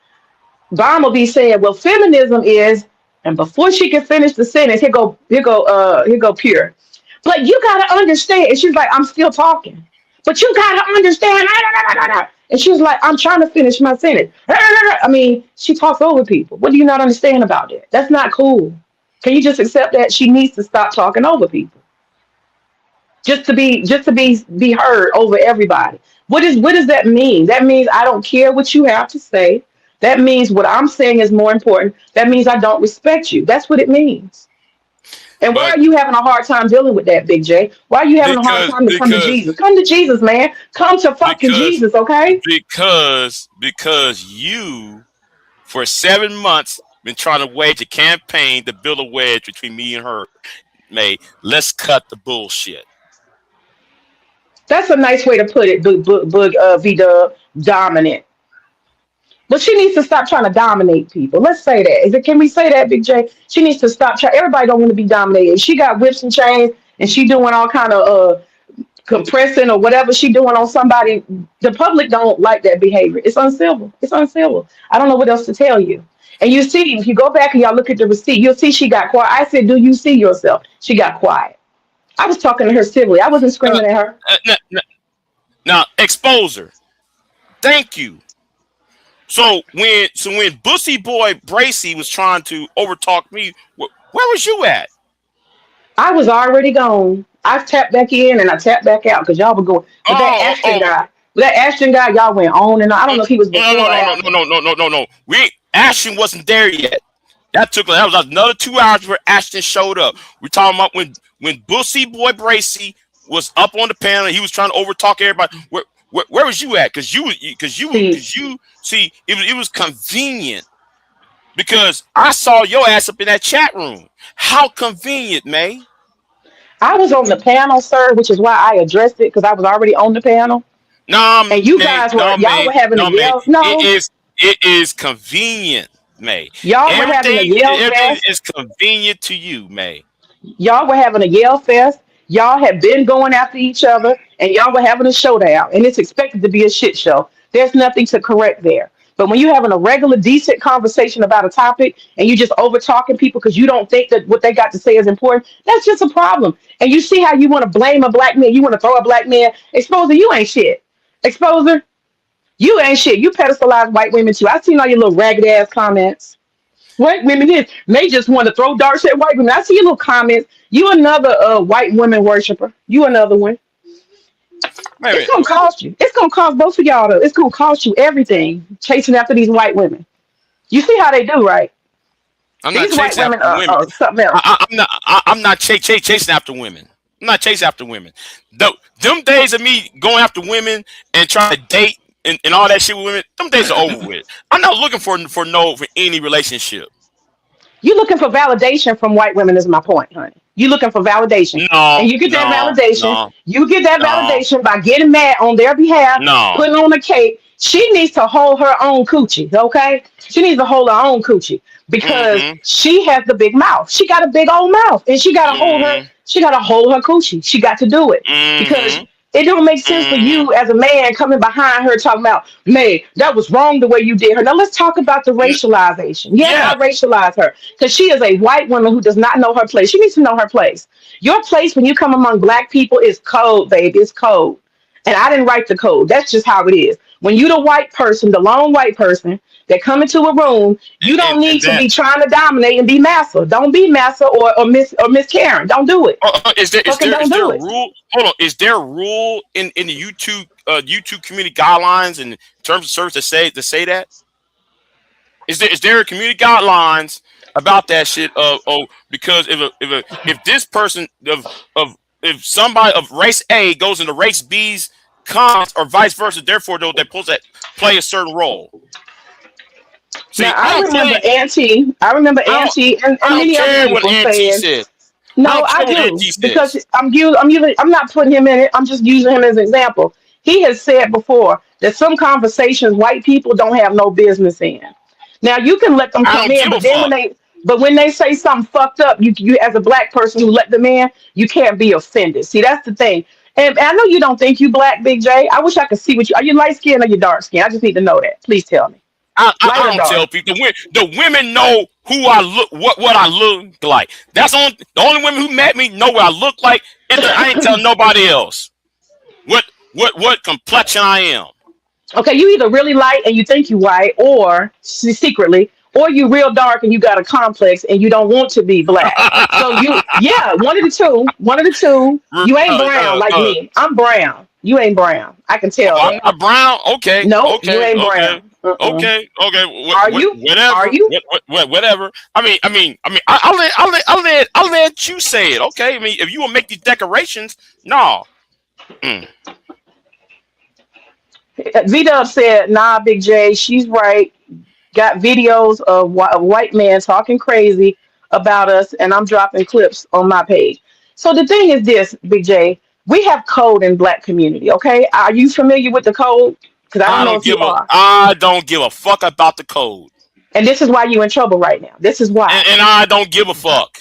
Dom will be saying, "Well, feminism is," and before she can finish the sentence, here go pure. But you gotta understand, and she's like, "I'm still talking," but you gotta understand. And she was like, "I'm trying to finish my sentence." I mean, she talks over people. What do you not understand about it? That's not cool. Can you just accept that she needs to stop talking over people? Just to be heard over everybody. What does that mean? That means I don't care what you have to say. That means what I'm saying is more important. That means I don't respect you. That's what it means. And why But are you having a hard time dealing with that, Big J? Why are you having a hard because time to come to because Jesus? Come to Jesus, man. Come to fucking because Jesus, okay? because you for 7 months been trying to wage a campaign to build a wedge between me and her. May let's cut the bullshit. That's a nice way to put it, V Dub, dominant. But she needs to stop trying to dominate people. Let's say that. Is it? Can we say that, Big J? She needs to stop trying. Everybody don't want to be dominated. She got whips and chains, and she doing all kind of compressing or whatever she doing on somebody. The public don't like that behavior. It's uncivil. It's uncivil. I don't know what else to tell you. And you see, if you go back and y'all look at the receipt, you'll see she got quiet. I said, "Do you see yourself?" She got quiet. I was talking to her civilly. I wasn't Uh, screaming at her. now, exposure. Thank you. So when Bussy Boy Bracy was trying to overtalk me, where was you at? I was already gone. I tapped back in and I tapped back out because y'all were going. But Oh, That Ashton guy, y'all went on and on. I don't know if he was no, before or after. no. Ashton wasn't there yet. That was another 2 hours before Ashton showed up. We're talking about when Bussy Boy Bracy was up on the panel. He was trying to overtalk everybody. Where was you at? See, Because you see it was convenient because I saw your ass up in that chat room. How convenient, May. I was on the panel, sir, which is why I addressed it because I was already on the panel. And you guys were y'all were having a No, May. yell. It No, is it is convenient, May. y'all were having a yell Everything fest. is convenient to you, May. Y'all were having a yell fest. Y'all had been going after each other, and y'all were having a showdown. And it's expected to be a shit show. There's nothing to correct there. But when you're having a regular, decent conversation about a topic, and you just over talking people because you don't think that what they got to say is important, that's just a problem. And you see how you want to blame a black man, you want to throw a black man. Exposer, you ain't shit. Exposer, you ain't shit. You pedestalize white women too. I seen all your little ragged ass comments. White women is they just want to throw darts at white women. I see your little comments. You another white woman worshiper. You another one. Wait a It's gonna minute. cost you. It's gonna cost both of y'all. It's gonna cost you everything chasing after these white women. You see how they do, right? I'm not These white chasing women after are, women. are something else. I'm not chasing after women. I'm not chasing after women. Them days of me going after women and trying to date and all that shit with women, them days are over with. I'm not looking for any relationship. You looking for validation from white women is my point, honey. You looking for validation. And No, you get that no, validation. no, You get that no, validation by getting mad on their behalf, no. putting on a cape. She needs to hold her own coochie, okay? She needs to hold her own coochie because Mm-hmm. she has the big mouth. She got a big old mouth. And Mm-hmm. she gotta hold her coochie. She got to do it. Because Mm-hmm. it don't make sense for Mm-hmm. you as a man coming behind her talking about, May, that was wrong the way you did her. Now let's talk about the racialization. Yes, Yeah, I racialize her because she is a white woman who does not know her place. She needs to know her place. Your place when you come among black people is code, baby. It's code. And I didn't write the code. That's just how it is. When you the white person, the lone white person that come into a room, you don't and need to that. be trying to dominate and be massa. Don't be massa or Miss Karen. Don't do it. Is there Fucking don't is there do a it. rule? Hold on. Is there a rule in the YouTube community guidelines and terms of service to say that? Is there a community guidelines about that shit? Because if this person of if somebody of race A goes into race B's cons or vice versa, therefore they're supposed to play a certain role. Now See, I don't play. I remember I don't. Auntie I and don't many other care what people Auntie saying, said. I no, don't I care what do Auntie because says. I'm not putting him in it. I'm just using him as an example. He has said before that some conversations white people don't have no business in. Now you can let them I come don't in, give a fuck. but when they say something fucked up, you as a black person who let them in, you can't be offended. See, that's the thing. And I know you don't think you black, Big J. I wish I could see what you are. You light skin or you dark skin? I just need to know that. Please tell me, light I or don't tell dark. people. The women know who I look, what I look like. The only women who met me know what I look like. I ain't telling nobody else what complexion I am. Okay, you either really light and you think you white, or secretly, or you real dark and you got a complex and you don't want to be black. So yeah, one of the two. One of the two. uh, You ain't brown uh, like uh, me. I'm brown. You ain't brown. I can tell I'm that. not brown. Okay, Nope, you okay, ain't okay, brown. Uh-uh. okay, okay. Are you? Are Whatever. you? Whatever. I'll let you say it. Okay. I mean, if you will make these decorations, no. Mm. V Dub said, "Nah, Big J, she's right. Got videos of a white man talking crazy about us, and I'm dropping clips on my page." So the thing is this, Big J, we have code in black community. Okay, are you familiar with the code? Because I don't know if you are. I don't give a fuck about the code, And this is why you're in trouble right now. This is why. and I don't give a fuck.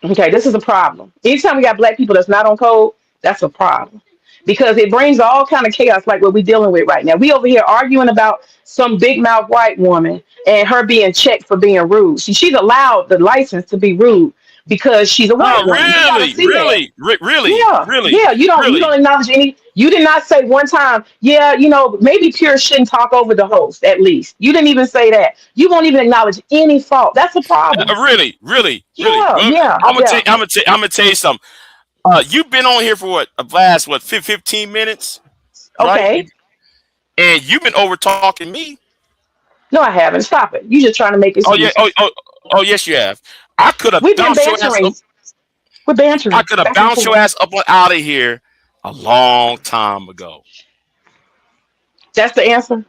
Okay, this is a problem. Anytime we got black people that's not on code, that's a problem. Because it brings all kind of chaos like what we're dealing with right now. We over here arguing about some big mouth white woman and her being checked for being rude. She's allowed the license to be rude because she's a white Oh, woman. You gotta really, see that. really, really, Yeah, really, yeah. You really. don't acknowledge any. You did not say one time. Yeah, maybe Pure shouldn't talk over the host. At least you didn't even say that. You won't even acknowledge any fault. That's a problem. Really, really, really. Yeah, Well, yeah, yeah. I'm gonna tell you something. You've been on here for last 15 minutes, right? Okay. And you've been over talking me. No, I haven't. Stop it. You just trying to make Oh yeah. excuses. Oh yes, you have. I could have We've been bounced your ass up. bantering. We're I bantering could have back and bounced your forth. ass up and out of here a long time ago. That's the answer.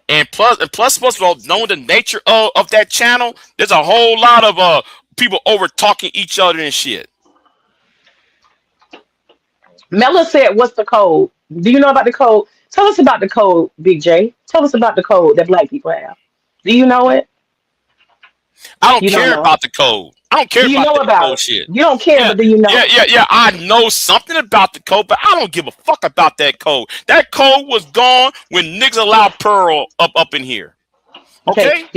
And plus, first of all, knowing the nature of that channel, there's a whole lot of people over talking each other and shit. Mela said, "What's the code? Do you know about the code? Tell us about the code, Big J. Tell us about the code that black people have. Do you know it? I don't You don't care know it. about the code. I don't care Do you about know that about code it? shit. You don't care, Yeah, but do you yeah, know? yeah, yeah. I know something about the code, but I don't give a fuck about that code. That code was gone when niggas allowed Pearl up in here. Okay, Okay?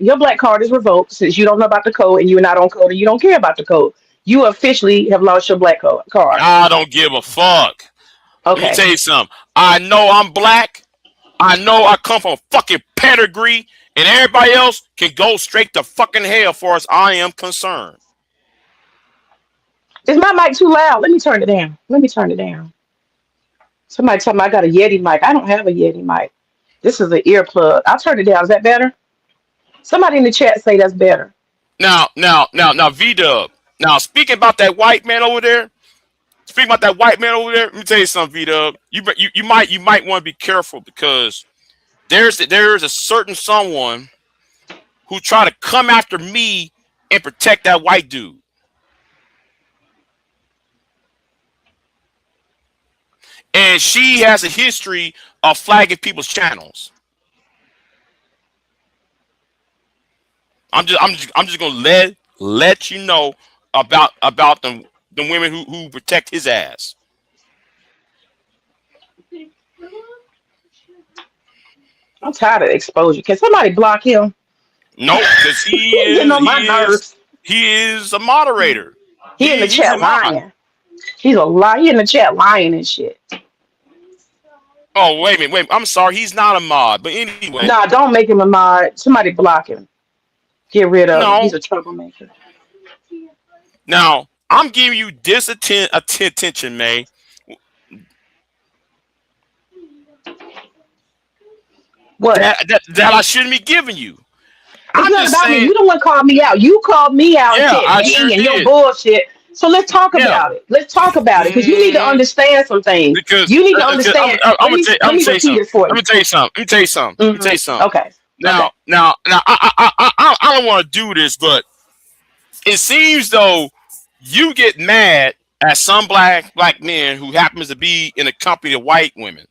your black card is revoked since you don't know about the code and you're not on code and you don't care about the code. You officially have lost your card. I don't give a fuck. Let me Okay. tell you something. I know I'm black. I know I come from fucking pedigree, and everybody else can go straight to fucking hell, far as I am concerned. Is my mic too loud? Let me turn it down. Let me turn it down. Somebody tell me I got a Yeti mic. I don't have a Yeti mic. This is an earplug. I'll turn it down. Is that better? Somebody in the chat say that's better. Now, V Dub. Now, speaking about that white man over there, let me tell you something, V-Dub. You might want to be careful because there's a certain someone who try to come after me and protect that white dude. And she has a history of flagging people's channels. I'm just gonna let you know about the women who protect his ass. I'm tired of exposure. Can somebody block him? No, because He's getting on my nerves. he is a moderator. He in the He's a chat mod. lying. He's a lie. He in the chat lying and shit. Oh, wait a minute. I'm sorry. He's not a mod. But anyway. Nah, don't make him a mod. Somebody block him. Get rid of him. He's a troublemaker. Now, I'm giving you this attention, May. What? That I shouldn't be giving you. It's not about me. You don't want to call me out. You called me out and said, and your bullshit. So let's talk about it. Let's talk about it because you need to understand some things. Because you need to understand. Let me repeat it for you. Let me tell you something. Okay. Now, I don't want to do this, but it seems though you get mad at some black men who happens to be in a company of white women.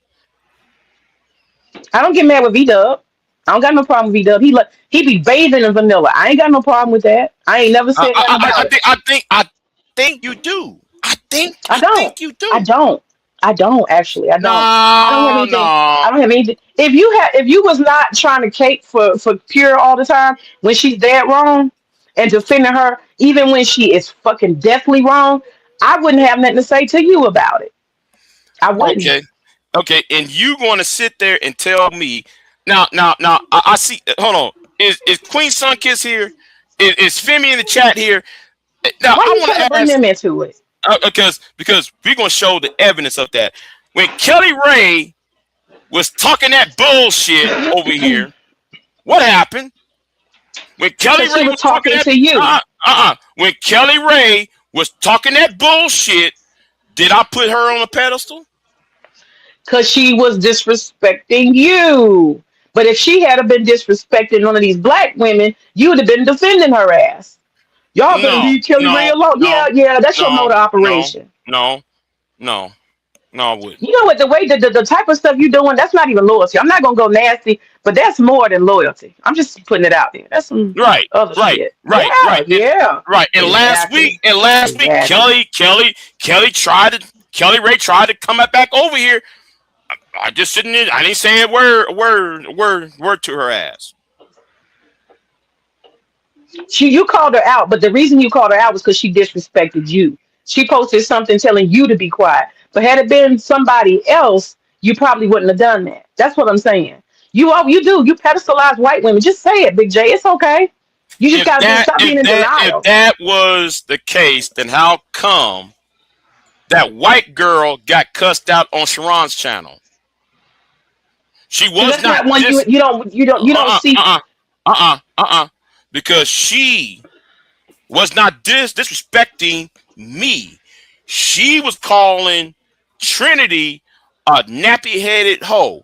I don't get mad with V-Dub. I don't got no problem with V-Dub. He be bathing in vanilla. I ain't got no problem with that. I ain't never said nothing about it. I think you do. I think you do. I don't actually. I don't. No, I don't have anything. I don't have anything. If you was not trying to cape for Pure all the time when she's dead wrong and defending her, even when she is fucking deathly wrong, I wouldn't have nothing to say to you about it. I wouldn't. Okay, and you going to sit there and tell me now? I see. Hold on. Is Queen Sunkiss here? Is Femi in the chat here? Now, why you trying to bring them into it? Because we're gonna show the evidence of that. When Kelly Ray was talking that bullshit over here, what happened? When Kelly Ray was talking to you. When Kelly Ray was talking that bullshit, did I put her on a pedestal? Because she was disrespecting you. But if she had been disrespecting one of these black women, you would have been defending her ass. Y'all better leave Kelly Ray alone. Yeah, that's your mode of operation. No, I wouldn't. You know what? The way the type of stuff you doing, that's not even loyalty. I'm not gonna go nasty, but that's more than loyalty. I'm just putting it out there. That's some other shit. Right. And last week, Kelly Ray tried to come back over here. I just sitting there. I didn't say a word to her ass. You called her out, but the reason you called her out was because she disrespected you. She posted something telling you to be quiet. But had it been somebody else, you probably wouldn't have done that. That's what I'm saying. You pedestalize white women. Just say it, Big J. It's okay. You just gotta stop being in denial. If that was the case, then how come that white girl got cussed out on Sharon's channel? She was not one. You don't see. Because she was not disrespecting me. She was calling Trinity a nappy-headed hoe.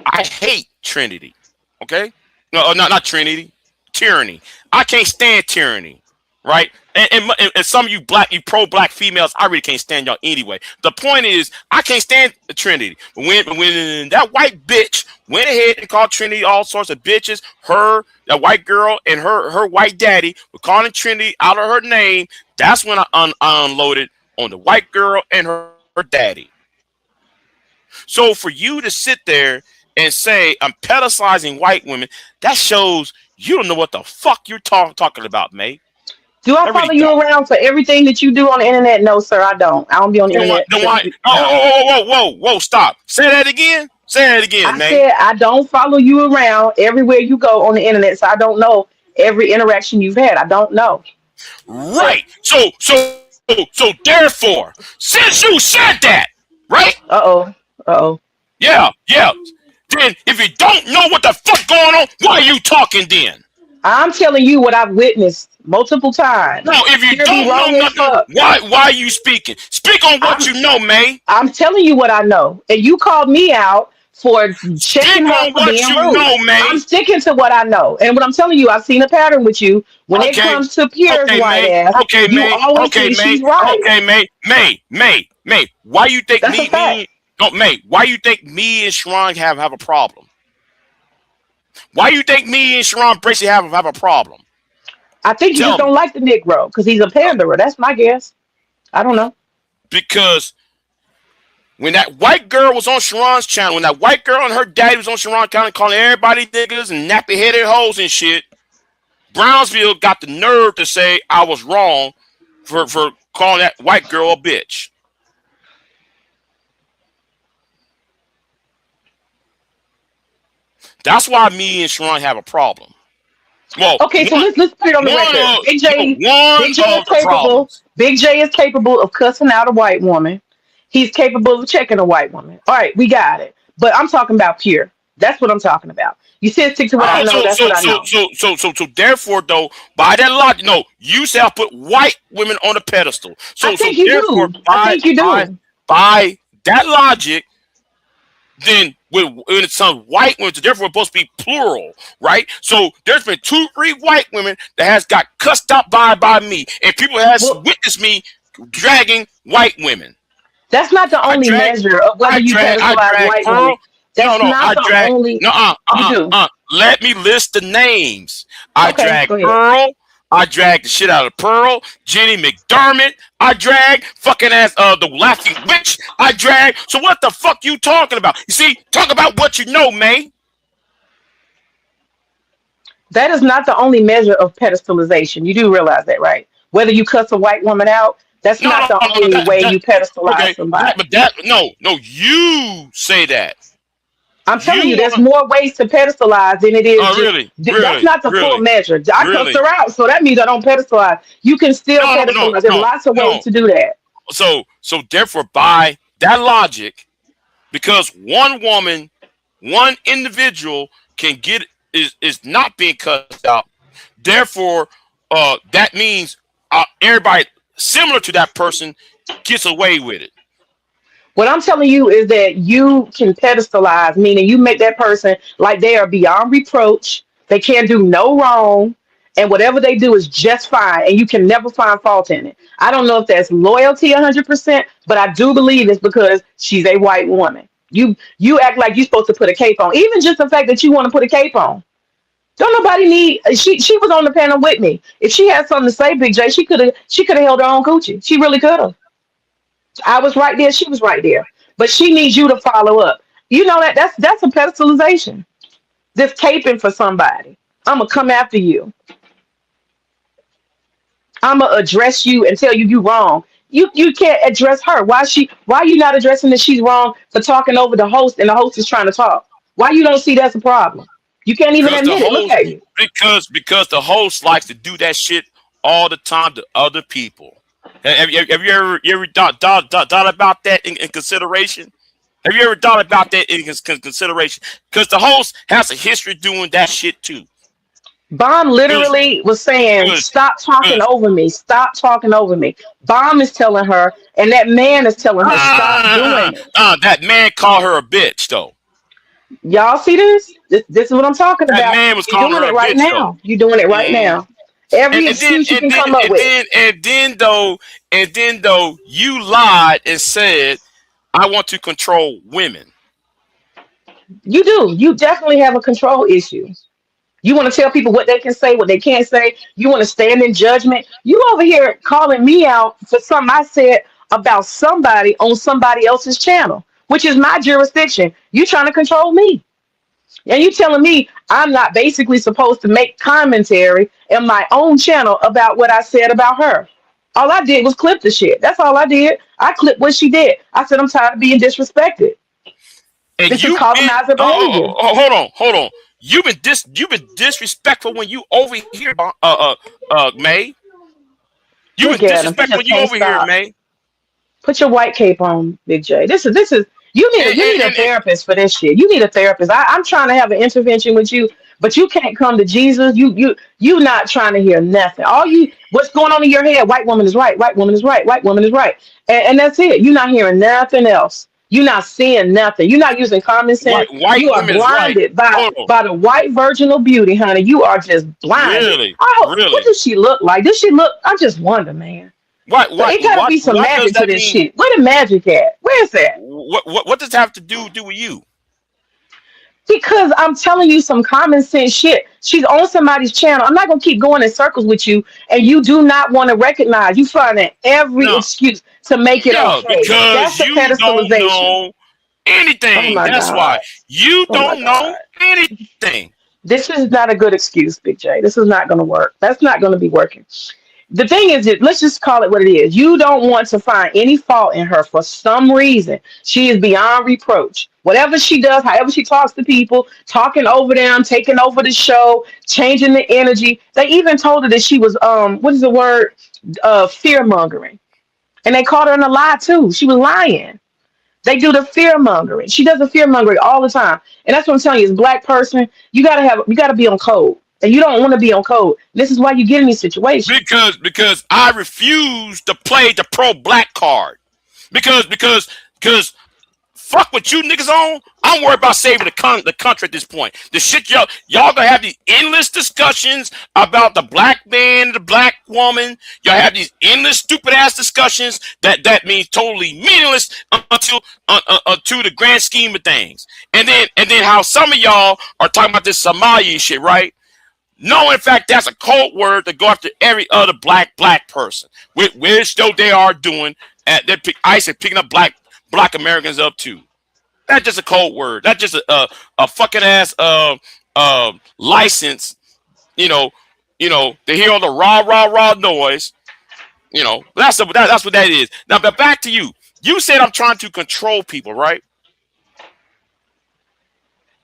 I hate Trinity. Okay? No, not Trinity. Tyranny. I can't stand tyranny. Right? And some of you pro-black females, I really can't stand y'all anyway. The point is, I can't stand the Trinity. When that white bitch went ahead and called Trinity all sorts of bitches, that white girl and her white daddy were calling Trinity out of her name, that's when I unloaded on the white girl and her daddy. So for you to sit there and say I'm pedestalizing white women, that shows you don't know what the fuck you're talking about, mate. Do I follow you around for everything that you do on the internet? No, sir, I don't. I don't be on the internet. Whoa, stop. Say that again, man. I said I don't follow you around everywhere you go on the internet, so I don't know every interaction you've had. I don't know. Right. So therefore, since you said that, right? Uh-oh. Yeah. Then if you don't know what the fuck going on, why are you talking then? I'm telling you what I've witnessed multiple times. No, if you Pure be don't wrong know as nothing, fuck. why are you speaking? Speak on what I'm you know, May. I'm telling you what I know. And you called me out for checking Speak her on for what being you rude. know, I'm May. sticking to what I know. And what I'm telling you, I've seen a pattern with you. When it Okay. comes to Pierre's Okay, white May. ass, Okay, you May. always Okay, say May. she's right. Okay, May. May. Why you think That's a fact. no, May, why you think me and Sharon have a problem? Why you think me and Sharon Bracey have a problem? I think you just Tell me. don't like the Negro because he's a panderer. That's my guess. I don't know. Because when that white girl was on Sharon's channel, when that white girl and her daddy was on Sharon's channel calling everybody niggas and nappy headed hoes and shit, Brownsville got the nerve to say I was wrong for calling that white girl a bitch. That's why me and Sharon have a problem. Well, Okay, so let's put it on the record. one Big J is of the capable. problems. Big J is capable of cussing out a white woman. He's capable of checking a white woman. All right, we got it. But I'm talking about pure. That's what I'm talking about. You said stick to what I Oh, know. That's what I know. so therefore, though, by that logic, no, you say I put white women on a pedestal. I So think you therefore, do. I think you do. by that logic, then when it's some white women, therefore it's supposed to be plural, right? So there's been 2, 3 white women that has got cussed out by me, and people has Well, witnessed me dragging white women. that's not the I only drag, measure of whether you I pedestalize drag white women. Pearl. No, That's no, not I the drag. only. No, You do. Let me list the names. I Okay, drag go ahead. Pearl. I drag the shit out of Pearl. Jenny McDermott. I drag fucking ass the laughing witch. I drag. So what the fuck you talking about? You see, talk about what you know, man. That is not the only measure of pedestalization. You do realize that, right? Whether you cuss a white woman out, that's No, not the no, only way that you pedestalize okay. somebody. But that no. You say that. I'm telling you, You there's want? more ways to pedestalize than it is Oh, just. really, That's not the full measure. I cussed really. her out, so that means I don't pedestalize. You can still pedestalize. There's lots of ways No. to do that. So therefore, by that logic, because one woman, one individual can get is not being cussed out. Therefore, that means everybody similar to that person gets away with it. What I'm telling you is that you can pedestalize, meaning you make that person like they are beyond reproach. They can't do no wrong. And whatever they do is just fine. And you can never find fault in it. I don't know if that's loyalty 100%, but I do believe it's because she's a white woman. You act like you're supposed to put a cape on. Even just the fact that you want to put a cape on. Don't nobody need she was on the panel with me. If she had something to say, Big J, she could have held her own coochie. She really could have. I was right there. She was right there. But she needs you to follow up. You know that's a pedestalization. Just caping for somebody. I'm gonna come after you. I'm gonna address you and tell you you wrong. You can't address her. Why are you not addressing that she's wrong for talking over the host and the host is trying to talk? Why you don't see that's a problem? You can't even Because the admit it. Look host, at you. because the host likes to do that shit all the time to other people. Have you ever thought about that in consideration? Have you ever thought about that in consideration? Because the host has a history doing that shit too. Bomb Good, literally was saying, good, "Stop talking good. over me. Stop talking over me." Bomb is telling her, and that man is telling her, "Stop doing it." That man called her a bitch though. Y'all see this? This is what I'm talking That about. man was You're calling doing her it a right bitch though. now. You're doing it right Mm. now. Every And then excuse you can come up with. and then though you lied and said I want to control women. You do. You definitely have a control issue. You want to tell people what they can say, what they can't say. You want to stand in judgment. You over here calling me out for something I said about somebody on somebody else's channel, which is my jurisdiction. You trying to control me. And you telling me I'm not basically supposed to make commentary in my own channel about what I said about her. All I did was clip the shit. That's all I did. I clipped what she did. I said I'm tired of being disrespected. And This is you've been colonizer behavior. hold on. You've been disrespectful when you over here, May. You've Look been at him. He disrespectful just when you can't over here, stop. May. Put your white cape on, Big J. This is you need And, you need a and therapist for this shit. You need a therapist. I'm trying to have an intervention with you, But you can't come to Jesus. You not trying to hear nothing. What's going on in your head? White woman is right. White woman is right. White woman is right. And that's it. You're not hearing nothing else. You're not seeing nothing. You're not using common sense. White You are women is right. blinded by Hold on. by the white virginal beauty, honey. You are just blinded. Really? What Really? does she look like? Does she look? I just wonder, man. So it gotta be some What does magic to that this mean? shit. Where the magic at? Where is that? What does it have to do with you? Because I'm telling you some common sense shit. She's on somebody's channel. I'm not gonna keep going in circles with you, and you do not want to recognize. You finding every No, excuse to make it yeah, okay. That's because the you don't pedestalization. know Oh anything. my That's why god. you Oh my don't know god. anything. This is not a good excuse, Big J. This is not gonna work. That's not gonna be working. The thing is that let's just call it what it is. You don't want to find any fault in her for some reason. She is beyond reproach. Whatever she does, however she talks to people, talking over them, taking over the show, changing the energy. They even told her that she was what is the word? Fear mongering. And they caught her in a lie too. She was lying. They do the fear mongering. She does the fear mongering all the time. And that's what I'm telling you, as a black person, you gotta be on code. And you don't want to be on code. This is why you get in these situations. Because I refuse to play the pro black card. Because fuck what you niggas on. I'm worried about saving the country at this point. The shit y'all gonna have these endless discussions about the black man, the black woman. Y'all have these endless stupid ass discussions that means totally meaningless until the grand scheme of things. And then how some of y'all are talking about this Somali shit, right? No, in fact, that's a code word to go after every other black person, which though they are doing. ICE are picking up black Americans up too. That's just a code word. That's just a fucking ass license. You know, to hear all the raw noise. That's what that is. Now, but back to you. You said I'm trying to control people, right?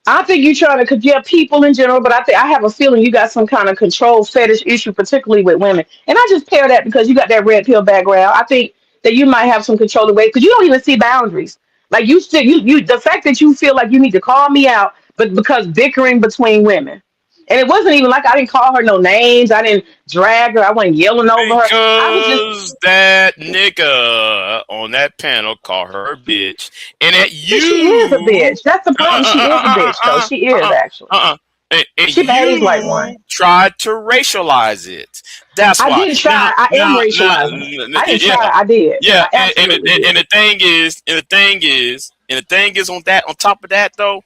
I think you're trying to, cause yeah, people in general, but I have a feeling you got some kind of control fetish issue, particularly with women. And I just pair that because you got that red pill background. I think that you might have some control of the way because you don't even see boundaries. Like you still, the fact that you feel like you need to call me out, but because bickering between women, and it wasn't even like I didn't call her no names, I didn't drag her, I wasn't yelling over her. I was just, Because that nigga on that panel called her a bitch, and that see, she is a you, bitch. That's the problem. She is a bitch, though. She is actually. and She behaves like one. you tried to racialize it. That's I why. didn't try. I am racializing it. I didn't Yeah, try. I did. yeah, I absolutely and did. the thing is on top of that though.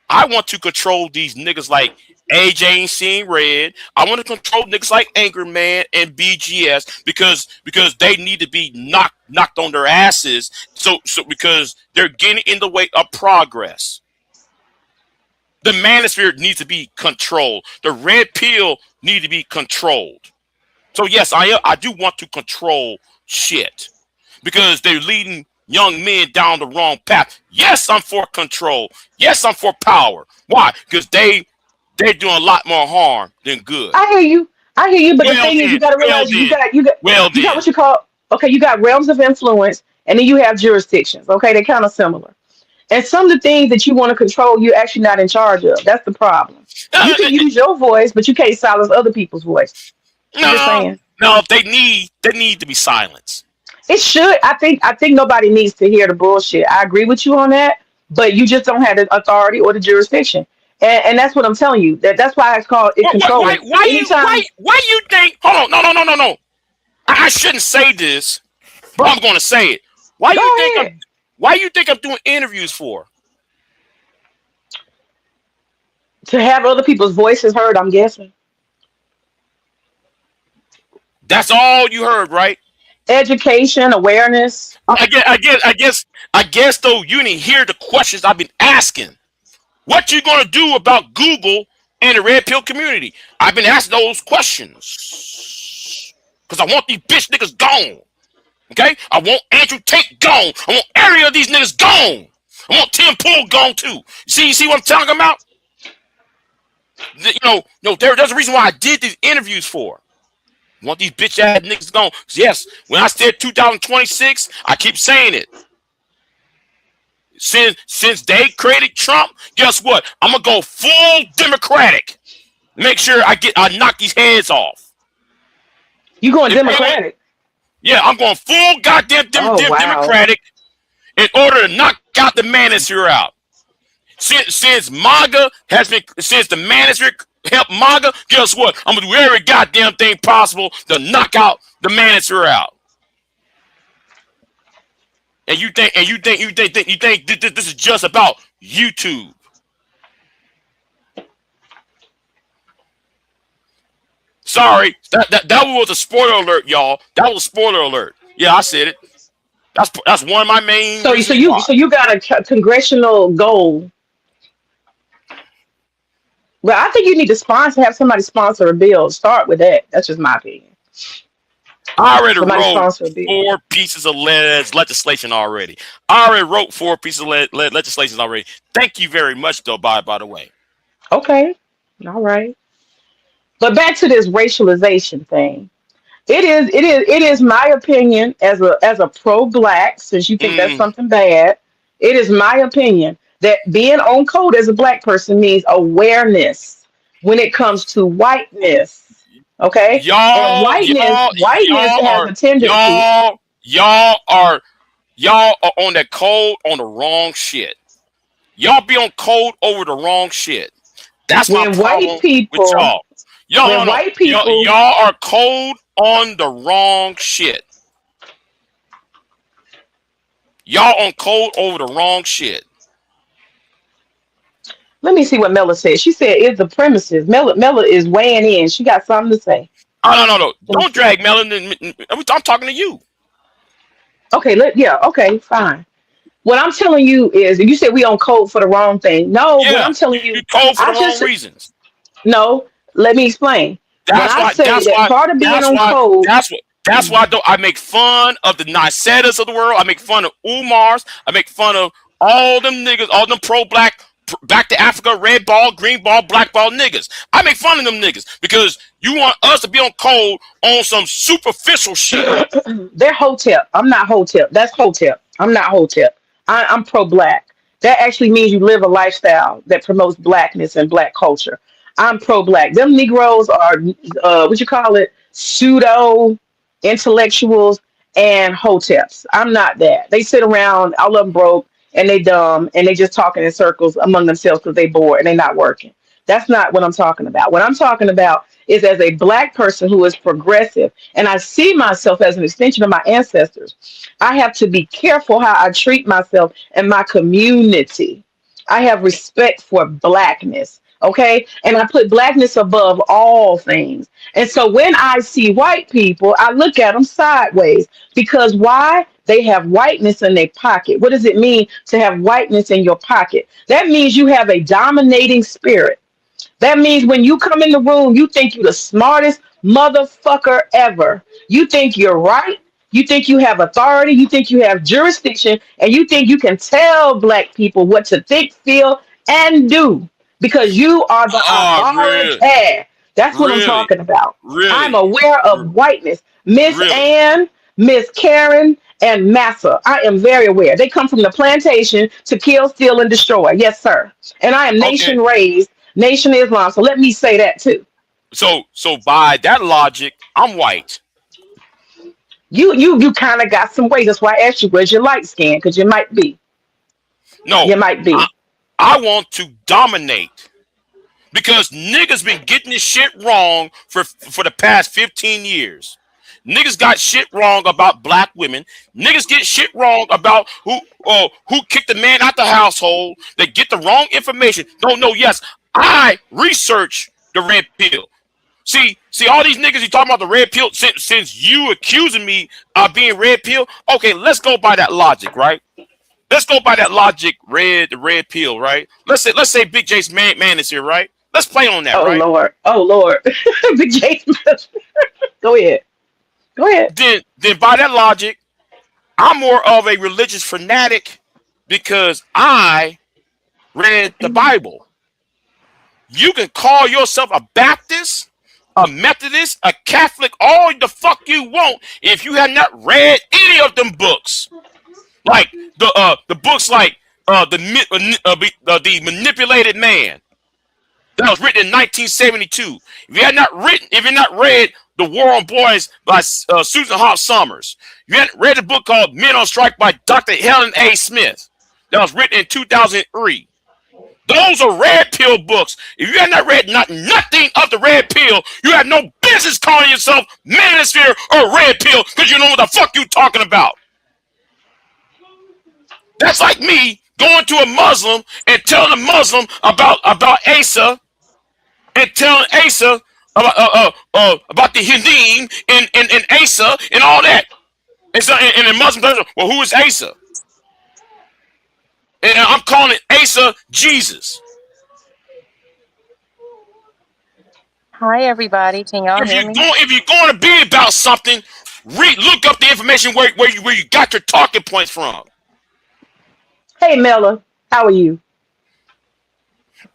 I want to control these niggas like AJ ain't seeing red. I want to control niggas like Anchorman and BGS because they need to be knocked on their asses. So because they're getting in the way of progress. The manosphere needs to be controlled. The red pill need to be controlled. So yes, I do want to control shit because they're leading young men down the wrong path. Yes, I'm for control. Yes, I'm for power. Why? Because they're doing a lot more harm than good. I hear you. I hear you. But the Well thing is, you then, got to well realize then, well you got then. what you call okay. You got realms of influence, and then you have jurisdictions. Okay, they're kind of similar. And some of the things that you want to control, you're actually not in charge of. That's the problem. You can use your voice, but you can't silence other people's voice. I'm just No, saying. no, they need to be silenced. It should. I think nobody needs to hear the bullshit. I agree with you on that, but you just don't have the authority or the jurisdiction. And that's what I'm telling you. That's why I call it controlling. Anytime, Why you think? Hold on, no. I shouldn't say this, but I'm going to say it. go ahead. Why you think I'm doing interviews for? To have other people's voices heard, I'm guessing. That's all you heard, right? Education, awareness. I guess though you didn't hear the questions I've been asking. What you gonna do about Google and the red pill community? I've been asking those questions because I want these bitch niggas gone. Okay, I want Andrew Tate gone. I want every of these niggas gone. I want Tim Pool gone too. See what I'm talking about? There's a reason why I did these interviews for. Want these bitch ass niggas gone? Yes, when I said 2026, I keep saying it. Since they created Trump, guess what? I'm gonna go full Democratic. Make sure I knock these heads off. You going Democratic? Yeah, I'm going full goddamn Oh wow. Democratic in order to knock out the manosphere out. Since MAGA has been, since the manosphere helped MAGA, guess what? I'm gonna do every goddamn thing possible to knock out the manosphere out. And you think this is just about YouTube? Sorry, that was a spoiler alert, y'all. That was a spoiler alert. Yeah, I said it. That's one of my main reasons why. So you got a congressional goal. Well, I think you need to have somebody sponsor a bill. Start with that. That's just my opinion. I already Somebody wrote sponsor a bill. 4 pieces of legislation already. I already wrote 4 pieces of legislation already. Thank you very much, though. By the way. Okay. All right. But back to this racialization thing. It is my opinion as a pro-black, since you think that's Mm, something bad. It is my opinion that being on code as a black person means awareness when it comes to whiteness. Okay? And y'all, y'all, whiteness y'all has are a tendency y'all, y'all are on that code on the wrong shit. Y'all be on code over the wrong shit. That's my when white problem with people y'all. Y'all, when no, no. white people Y'all are cold on the wrong shit. Y'all on cold over the wrong shit. let me see what Mela said. She said, "Is the premises." Mela is weighing in. She got something to say. Oh, no. Let me Don't see. drag Melon. I'm talking to you. Okay, yeah, okay, fine. What I'm telling you is, you said we on code for the wrong thing. No, what Yeah, I'm telling you you, cold for the I wrong just reasons. no. Let me explain. When That's I why. say That's that why. part of being That's on why. code, That's what. That's why I make fun of the Nicetas of the world. I make fun of Umars. I make fun of all them niggas, all them pro-black, back to Africa, red ball, green ball, black ball niggas. I make fun of them niggas because you want us to be on code on some superficial shit. they're hotep. I'm not hotep. That's hotep. I'm not hotep. I'm pro-black. That actually means you live a lifestyle that promotes blackness and black culture. I'm pro-black. Them Negroes are what you call it, pseudo intellectuals and hoteps. I'm not that. They sit around, all of them broke, and they dumb, and they just talking in circles among themselves because they bored and they not working. That's not what I'm talking about. What I'm talking about is, as a black person who is progressive, and I see myself as an extension of my ancestors, I have to be careful how I treat myself and my community. I have respect for blackness. Okay. And I put blackness above all things. And so when I see white people, I look at them sideways, because why? They have whiteness in their pocket. What does it mean to have whiteness in your pocket? That means you have a dominating spirit. That means when you come in the room, you think you're the smartest motherfucker ever. You think you're right. You think you have authority. You think you have jurisdiction. And you think you can tell black people what to think, feel, and do, because you are the Oh, authority. really, That's what I'm really, talking about. I'm really, aware of whiteness. Miss really. Ann, Miss Karen, and Massa. I am very aware. They come from the plantation to kill, steal, and destroy. Yes, sir. And I am Okay. nation raised. Nation Islam. So let me say that too. So by that logic, I'm white. You kind of got some ways. That's why I asked you, where's your light skin? Because you might be. No, You might I be. I want to dominate because niggas been getting this shit wrong for the past 15 years. Niggas got shit wrong about black women. Niggas get shit wrong about who kicked the man out the household. They get the wrong information. Don't know. Yes, I research the red pill. See all these niggas you talking about the red pill since you accusing me of being red pill. Okay, let's go by that logic, right? Let's go by that logic. The red pill, right? Let's say Big J's man is here, right? Let's play on that, Oh right? Lord. Oh Lord. Big Jason. Go ahead. Go ahead. Then by that logic, I'm more of a religious fanatic because I read the Bible. You can call yourself a Baptist, a Methodist, a Catholic, all the fuck you want if you have not read any of them books. Like the books like the manipulated man. That was written in 1972. If you not read The War on Boys by Susan Hart Summers, you hadn't read the book called Men on Strike by Dr. Helen A. Smith, that was written in 2003. Those are red pill books. If you have not read nothing of the red pill, you have no business calling yourself manosphere or red pill because you know what the fuck you talking about. That's like me going to a Muslim and telling a Muslim about Asa and telling Asa about the Hindim and Asa and all that. And so and the Muslim person, well, who is Asa? And I'm calling Asa Jesus. Hi, everybody. Can y'all hear me? If you're going to be about something, look up the information where you got your talking points from. Hey, Mella, how are you?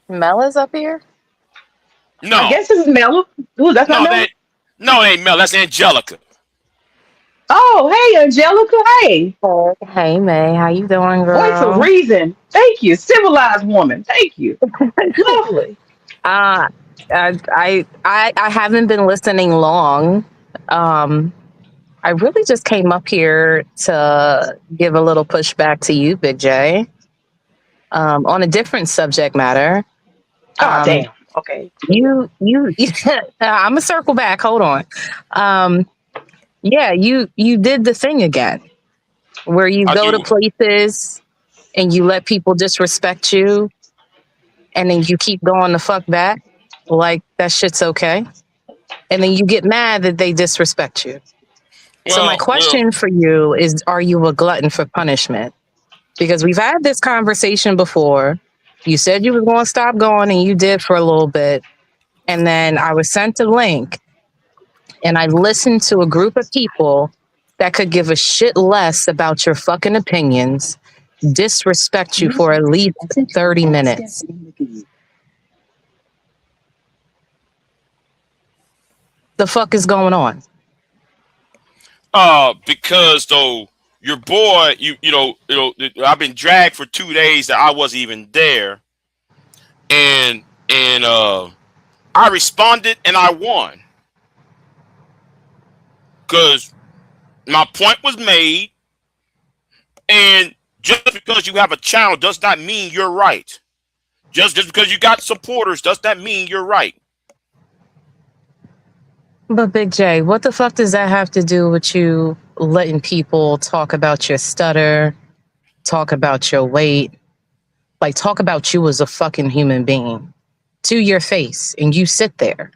Mella's up here? No. I guess this is Mella. Ooh, that's not Mella? No, it ain't Mel. That's Angelica. Oh, hey, Angelica. Hey. Hey, May. How you doing, girl? Voice of reason. Thank you. Civilized woman. Thank you. Lovely. I haven't been listening long. I really just came up here to give a little pushback to you, Big J, on a different subject matter. Oh, damn. Okay. You I'm gonna circle back. Hold on. Yeah, you did the thing again where you go to places and you let people disrespect you and then you keep going the fuck back like that shit's okay. And then you get mad that they disrespect you. So my question for you is, are you a glutton for punishment? Because we've had this conversation before. You said you were going to stop going and you did for a little bit. And then I was sent a link and I listened to a group of people that could give a shit less about your fucking opinions, disrespect you for at least 30 minutes. The fuck is going on? Because though your boy, you know, I've been dragged for 2 days that I wasn't even there, and I responded and I won because my point was made, and just because you have a channel does not mean you're right. Just because you got supporters does not mean you're right. But Big J, what the fuck does that have to do with you letting people talk about your stutter, talk about your weight, like talk about you as a fucking human being to your face, and you sit there?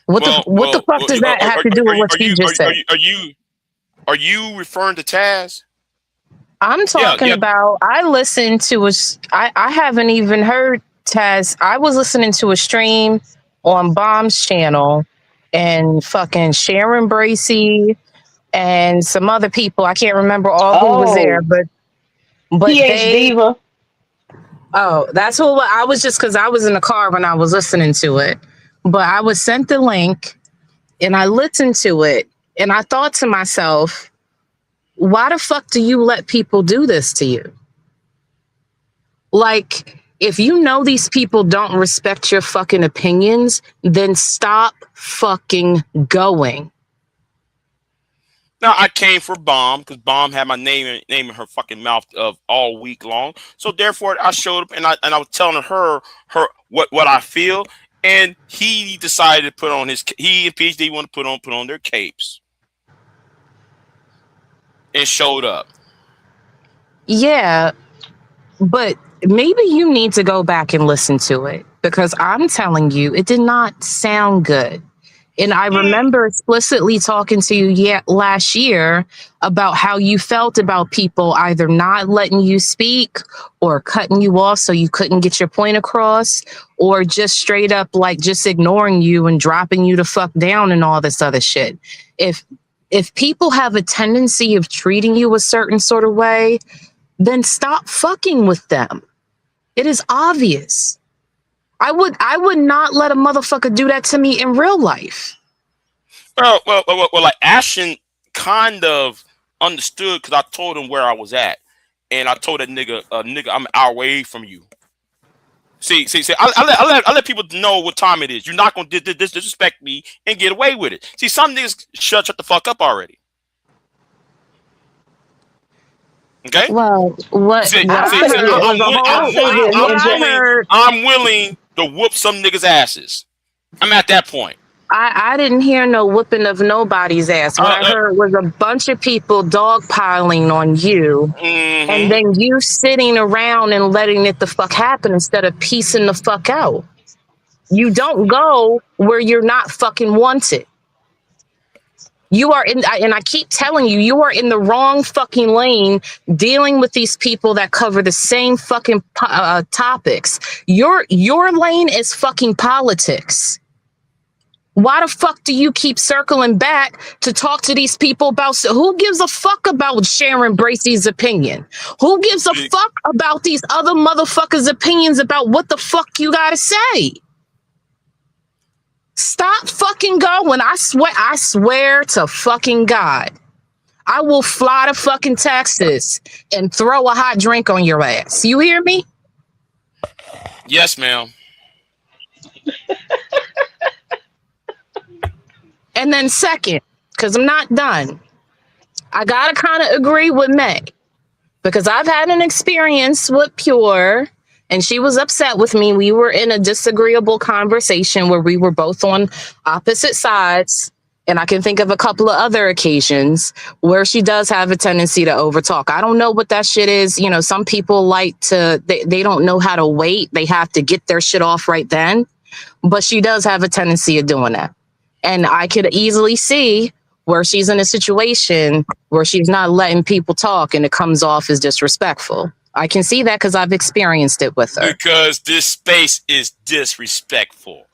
What the fuck does that have to do with what you just said? Are you referring to Taz? I'm talking about, I listened to I haven't even heard Taz. I was listening to a stream on Bomb's channel and fucking Sharon Bracey and some other people. I can't remember all who was there, but Diva. Oh, that's what I was, just because I was in the car when I was listening to it. But I was sent the link and I listened to it and I thought to myself, why the fuck do you let people do this to you? Like, if you know these people don't respect your fucking opinions, then stop fucking going. Now, I came for Bomb because Bomb had my name in her fucking mouth all week long. So therefore, I showed up and I was telling her what I feel, and he decided to put on he and PhD want to put on their capes and showed up. Yeah, but maybe you need to go back and listen to it, because I'm telling you, it did not sound good. And I remember explicitly talking to you last year about how you felt about people either not letting you speak or cutting you off so you couldn't get your point across, or just straight up like just ignoring you and dropping you the fuck down and all this other shit. If people have a tendency of treating you a certain sort of way, then stop fucking with them. It is obvious. I would not let a motherfucker do that to me in real life. Well, like Ashton kind of understood because I told him where I was at, and I told that nigga, I'm an hour away from you. See. I let people know what time it is. You're not gonna disrespect me and get away with it. See, some niggas shut the fuck up already. Okay. Well, what I heard was a whole. I'm willing to whoop some niggas' asses. I'm at that point. I didn't hear no whooping of nobody's ass. What I heard was a bunch of people dogpiling on you, and then you sitting around and letting it the fuck happen instead of piecing the fuck out. You don't go where you're not fucking wanted. You are in, and I keep telling you, you are in the wrong fucking lane dealing with these people that cover the same fucking topics. Your lane is fucking politics. Why the fuck do you keep circling back to talk to these people about who gives a fuck about Sharon Bracey's opinion? Who gives a fuck about these other motherfuckers' opinions about what the fuck you gotta say? Stop fucking going. I swear to fucking God. I will fly to fucking Texas and throw a hot drink on your ass. You hear me? Yes, ma'am. And then second, because I'm not done, I gotta kind of agree with Meg, because I've had an experience with Pure, and she was upset with me. We were in a disagreeable conversation where we were both on opposite sides, and I can think of a couple of other occasions where she does have a tendency to overtalk. I don't know what that shit is. You know, some people like to, they don't know how to wait. They have to get their shit off right then, but she does have a tendency of doing that. And I could easily see where she's in a situation where she's not letting people talk and it comes off as disrespectful. I can see that because I've experienced it with her. Because this space is disrespectful.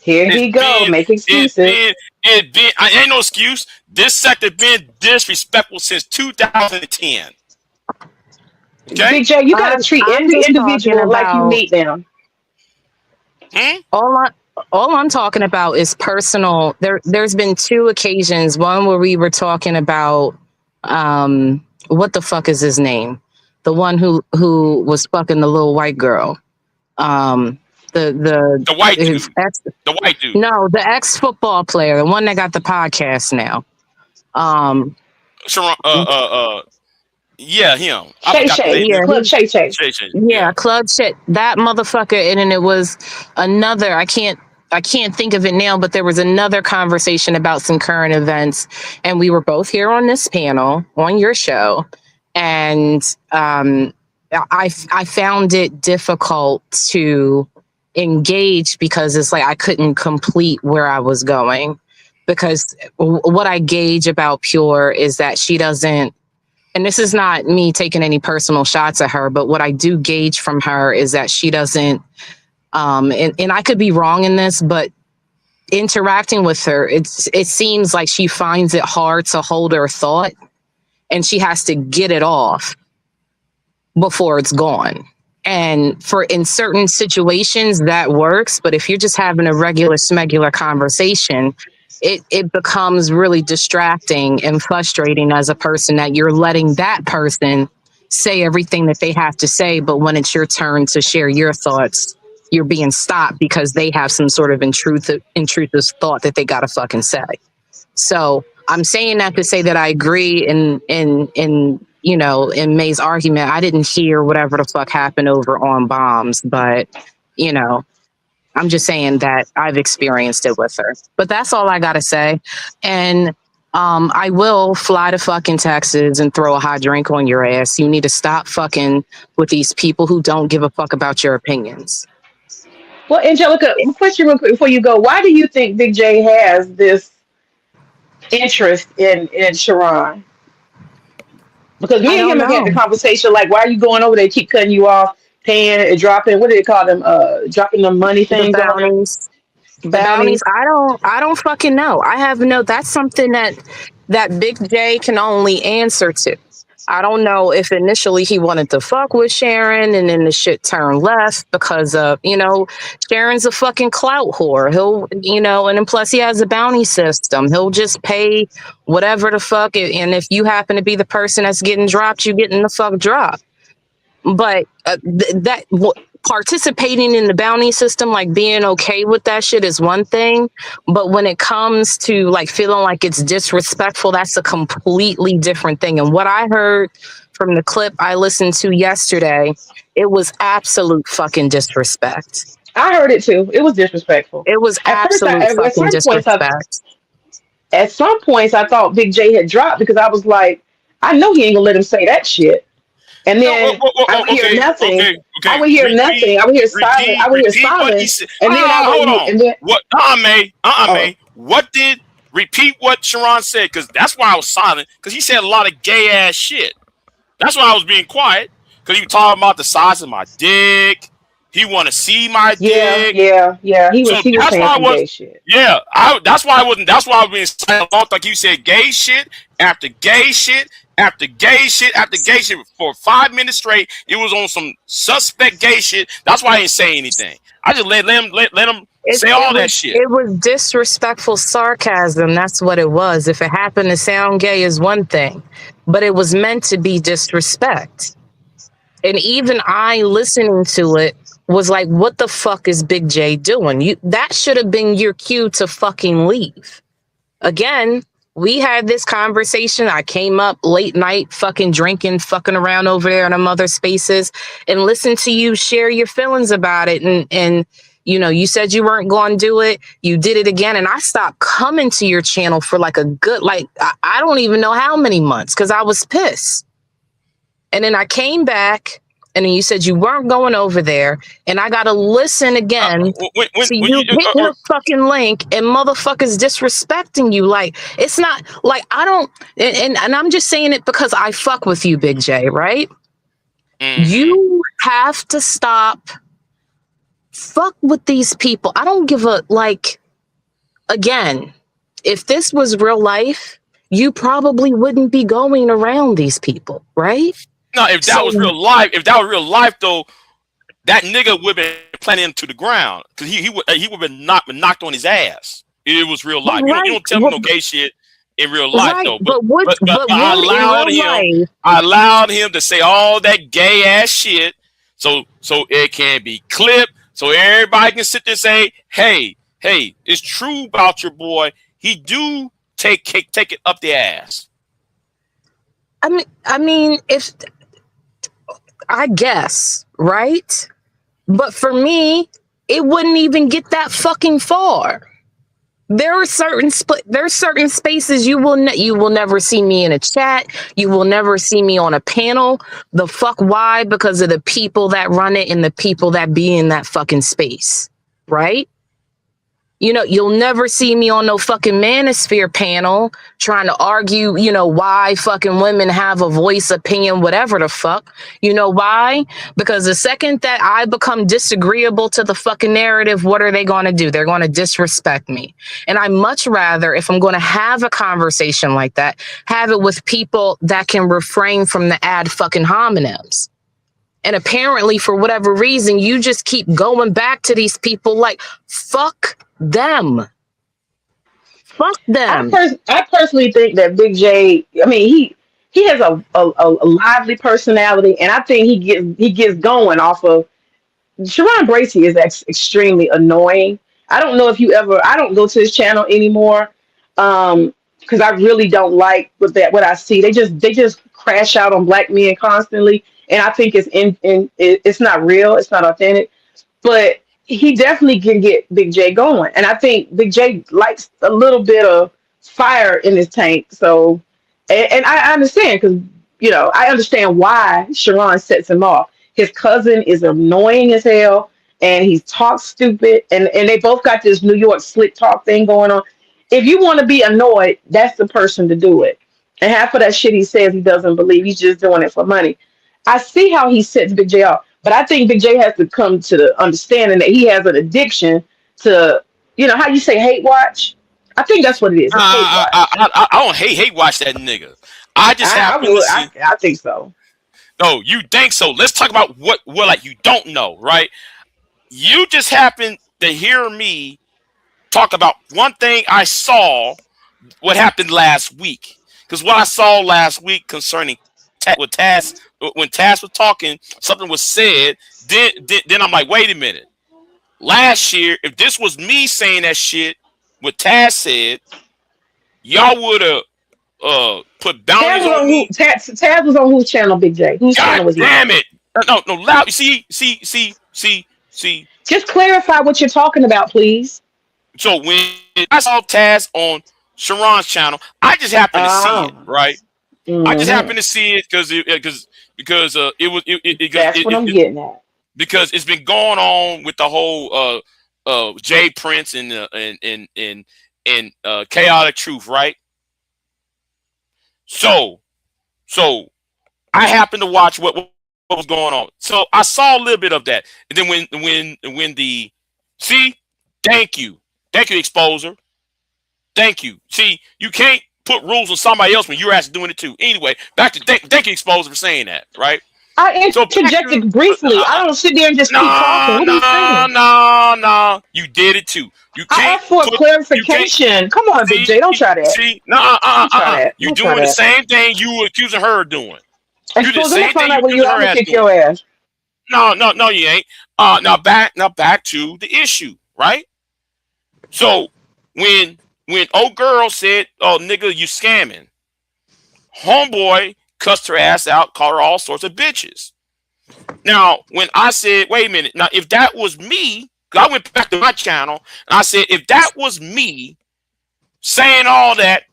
Here he go, make excuses. I ain't no excuse. This sector been disrespectful since 2010. Okay? Big J, you gotta treat every individual like you meet them. All I'm talking about is personal. There's been two occasions. One where we were talking about what the fuck is his name? The one who was fucking the little white girl. The white dude. The white dude. No, the ex-football player, the one that got the podcast now. Yeah, him. Club Shay. Yeah, Club Shay. That motherfucker. And then it was another. I can't think of it now, but there was another conversation about some current events, and we were both here on this panel on your show, and I found it difficult to engage because it's like I couldn't complete where I was going, because what I gauge about Pure is that she doesn't, and this is not me taking any personal shots at her, but what I do gauge from her is that she doesn't, and I could be wrong in this, but interacting with her, it seems like she finds it hard to hold her thought, and she has to get it off before it's gone. And in certain situations that works, but if you're just having a regular smegular conversation, it becomes really distracting and frustrating as a person that you're letting that person say everything that they have to say, but when it's your turn to share your thoughts, you're being stopped because they have some sort of intrusive thought that they gotta fucking say. So I'm saying that to say that I agree in May's argument. I didn't hear whatever the fuck happened over on bombs, but I'm just saying that I've experienced it with her. But that's all I gotta say. And I will fly to fucking Texas and throw a hot drink on your ass. You need to stop fucking with these people who don't give a fuck about your opinions. Well, Angelica, question real quick before you go. Why do you think Big J has this interest in Sharon? Because me and him have had the conversation, like, why are you going over there, keep cutting you off, paying and dropping, what do they call them, dropping the money things on them? Bounties. I don't fucking know. I have that's something that Big J can only answer to. I don't know if initially he wanted to fuck with Sharon and then the shit turned left because of, Sharon's a fucking clout whore. He'll, and then plus he has a bounty system. He'll just pay whatever the fuck. And if you happen to be the person that's getting dropped, you getting the fuck dropped. But participating in the bounty system, like being okay with that shit is one thing, but when it comes to like feeling like it's disrespectful, that's a completely different thing. And what I heard from the clip I listened to yesterday, it was absolute fucking disrespect. I heard it too. It was disrespectful. It was At first, absolute at fucking disrespect. at some points, I thought Big J had dropped because I was like, I know he ain't gonna let him say that shit. And then I would hear nothing. Okay. I would hear nothing. I would hear silence. I would hear Repeat what he silence. said. And then I Hold would, on. and then What? oh, What did repeat what Sharon said? Because that's why I was silent. Because he said a lot of gay ass shit. That's why I was being quiet. Because he was talking about the size of my dick. He want to see my dick. yeah. He was So saying that's why I some was. gay shit. Yeah, that's why I wasn't. That's why I was being silent. Like you said, gay shit after gay shit after gay shit after gay shit for 5 minutes straight. It was on some suspect gay shit. That's why I didn't say anything. I just let him say all that shit. It was disrespectful sarcasm. That's what it was. If it happened to sound gay is one thing, but it was meant to be disrespect. And even I listening to it was like, what the fuck is Big J doing? That should have been your cue to fucking leave. Again, we had this conversation. I came up late night, fucking drinking, fucking around over there in other spaces, and listened to you share your feelings about it. And you know, you said you weren't going to do it. You did it again. And I stopped coming to your channel for like a good, like, I don't even know how many months because I was pissed. And then I came back, and then you said you weren't going over there, and I got to listen again to you hitting the fucking link and motherfuckers disrespecting you. Like, it's not like I don't, and I'm just saying it because I fuck with you, Big J, right? You have to stop. Fuck with these people. I don't give a, like, again, if this was real life, you probably wouldn't be going around these people, right? No, if that was real life, though, that nigga would have been planting him to the ground because he would have been knocked on his ass. It was real life. Right. You don't tell me no gay shit in real life, right. though. But I allowed him to say all that gay ass shit, so it can be clipped, so everybody can sit there and say, hey, it's true about your boy. He do take it up the ass. I mean, if I guess, right? But for me, it wouldn't even get that fucking far. There are certain spaces you will never see me in a chat. You will never see me on a panel. The fuck why? Because of the people that run it and the people that be in that fucking space, right? You know, you'll never see me on no fucking manosphere panel trying to argue, you know, why fucking women have a voice, opinion, whatever the fuck. You know why? Because the second that I become disagreeable to the fucking narrative, what are they going to do? They're going to disrespect me. And I much rather, if I'm going to have a conversation like that, have it with people that can refrain from the ad fucking hominems. And apparently, for whatever reason, you just keep going back to these people like, fuck them. Fuck them. I personally think that Big J, I mean, he has a lively personality, and I think he gets going off of Sharon Bracey is extremely annoying. I don't know if I don't go to his channel anymore. Because I really don't like what I see. They just crash out on black men constantly, and I think it's not real. It's not authentic. But he definitely can get Big J going, and I think Big J likes a little bit of fire in his tank. So, and I understand because I understand why Sharon sets him off. His cousin is annoying as hell, and he talks stupid, and they both got this New York slick talk thing going on. If you want to be annoyed, that's the person to do it. And half of that shit he says he doesn't believe. He's just doing it for money. I see how he sets Big J off, but I think Big J has to come to the understanding that he has an addiction to, how you say hate watch. I think that's what it is. I don't hate watch that nigga. I just I think so. No, you think so. Let's talk about what like you don't know, right? You just happen to hear me talk about one thing I saw what happened last week. Because what I saw last week concerning Taz, when Taz was talking, something was said. Then I'm like, wait a minute. Last year, if this was me saying that shit, what Taz said, y'all would have put bounties on me. Taz was on whose channel, Big J? Whose God channel was he on? damn it! No, loud. See. Just clarify what you're talking about, please. So when I saw Taz on Sharon's channel, I just happened to see it, right? I just happened to see it because That's what I'm getting at. Because it's been going on with the whole Jay Prince and Chaotic Truth, right? So I happened to watch what was going on. So I saw a little bit of that, and then when the thank you exposer, thank you. See, you can't put rules on somebody else when you're actually doing it too. Anyway, back to thank you exposer for saying that, right? I interjected briefly. I don't sit there and just keep talking. What are you saying? No. You did it too. You can't. I asked for clarification. Come on, Big J. Don't try that. See, You're doing the same thing you were accusing her of doing. You did the same thing you were accusing her of doing. Your ass. No, you ain't. Now back to the issue, right? So when old girl said, "Oh nigga, you scamming," homeboy cussed her ass out, called her all sorts of bitches. Now, when I said, wait a minute, now if that was me, I went back to my channel and I said, if that was me saying all that,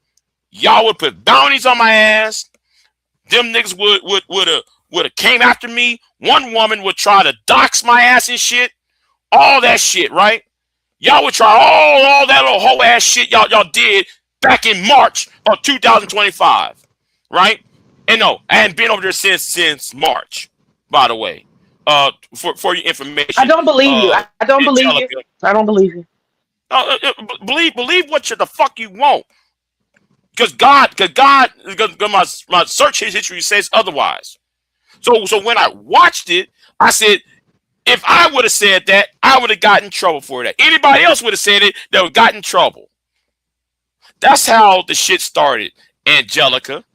y'all would put bounties on my ass. Them niggas would have came after me. One woman would try to dox my ass and shit. All that shit, right? Y'all would try all that little whole ass shit y'all did back in March of 2025, right? And no, I hadn't been over there since March, by the way. For your information. I don't believe you. I don't believe you. I don't believe you. Believe what the fuck you want. Because my search history says otherwise. So when I watched it, I said, if I would have said that, I would have gotten in trouble for that. Anybody else would have said it, they would have gotten in trouble. That's how the shit started, Angelica.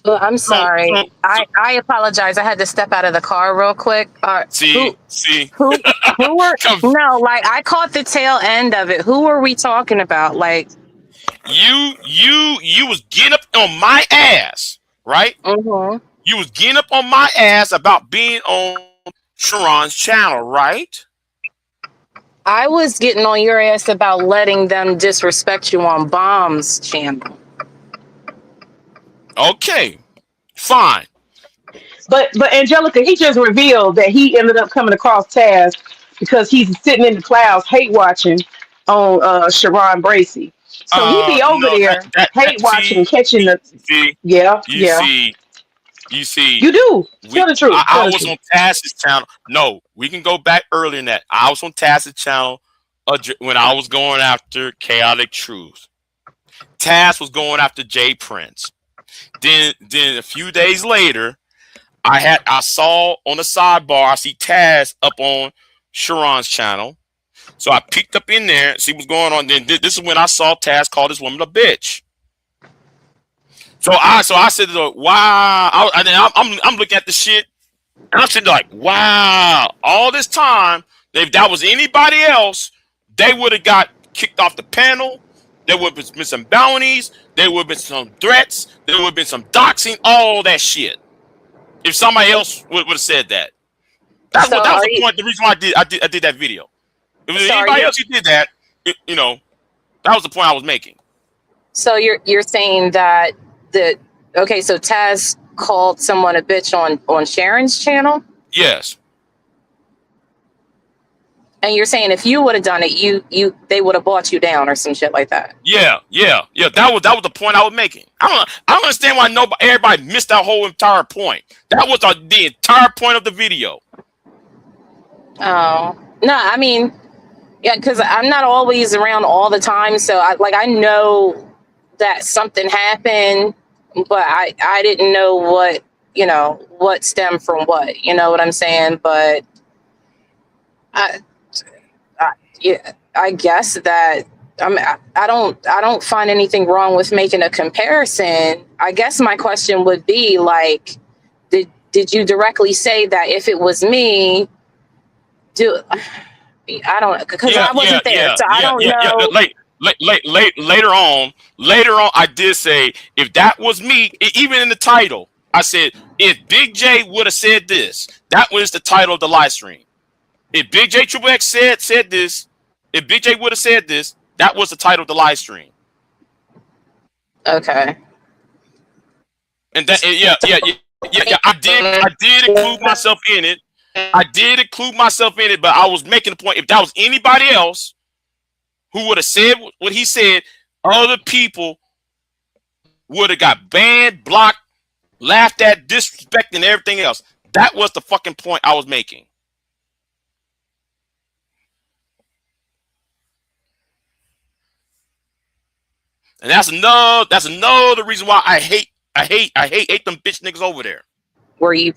Well, I'm sorry. I apologize. I had to step out of the car real quick. See. Who were? No, like I caught the tail end of it. Who were we talking about? Like you was getting up on my ass, right? Mm-hmm. You was getting up on my ass about being on Sharon's channel, right? I was getting on your ass about letting them disrespect you on Bomb's channel. Okay, fine. But Angelica, he just revealed that he ended up coming across Taz because he's sitting in the clouds hate watching on Sharon Bracey. So he be over there hate watching and catching the You see, you do. Tell the truth. I was on Taz's channel. No, we can go back earlier than that. I was on Taz's channel when I was going after Chaotic Truth. Taz was going after Jay Prince. Then a few days later, I saw on the sidebar, I see Taz up on Sharon's channel. So I peeked up in there, see what's going on. Then this is when I saw Taz call this woman a bitch. So I said, wow. I'm looking at the shit, and I'm sitting like, wow. All this time, if that was anybody else, they would have got kicked off the panel. There would have been some bounties. There would have been some threats. There would have been some doxing. All that shit. If somebody else would have said that, that was the point. The reason why I did that video. If it was anybody else who did that, that was the point I was making. So you're saying that so Taz called someone a bitch on Sharon's channel? Yes. And you're saying if you would have done it, they would have bought you down or some shit like that. Yeah. That was the point I was making. I don't understand why everybody missed that whole entire point. That was the entire point of the video. Oh no, I mean, yeah, because I'm not always around all the time, so I know that something happened, but I didn't know what stemmed from what. You know what I'm saying? But I guess that I don't find anything wrong with making a comparison. I guess my question would be like, did you directly say that if it was me, I don't, because I wasn't there, so I don't know. Later on, I did say if that was me, even in the title, I said if Big J would have said this, that was the title of the live stream. If Big J Triple X said this, if Big J would have said this, that was the title of the live stream. Okay. And that, I did include myself in it. But I was making the point, if that was anybody else who would have said what he said, other people would have got banned, blocked, laughed at, disrespected, and everything else. That was the fucking point I was making. And that's another reason why I hate them bitch niggas over there. Were you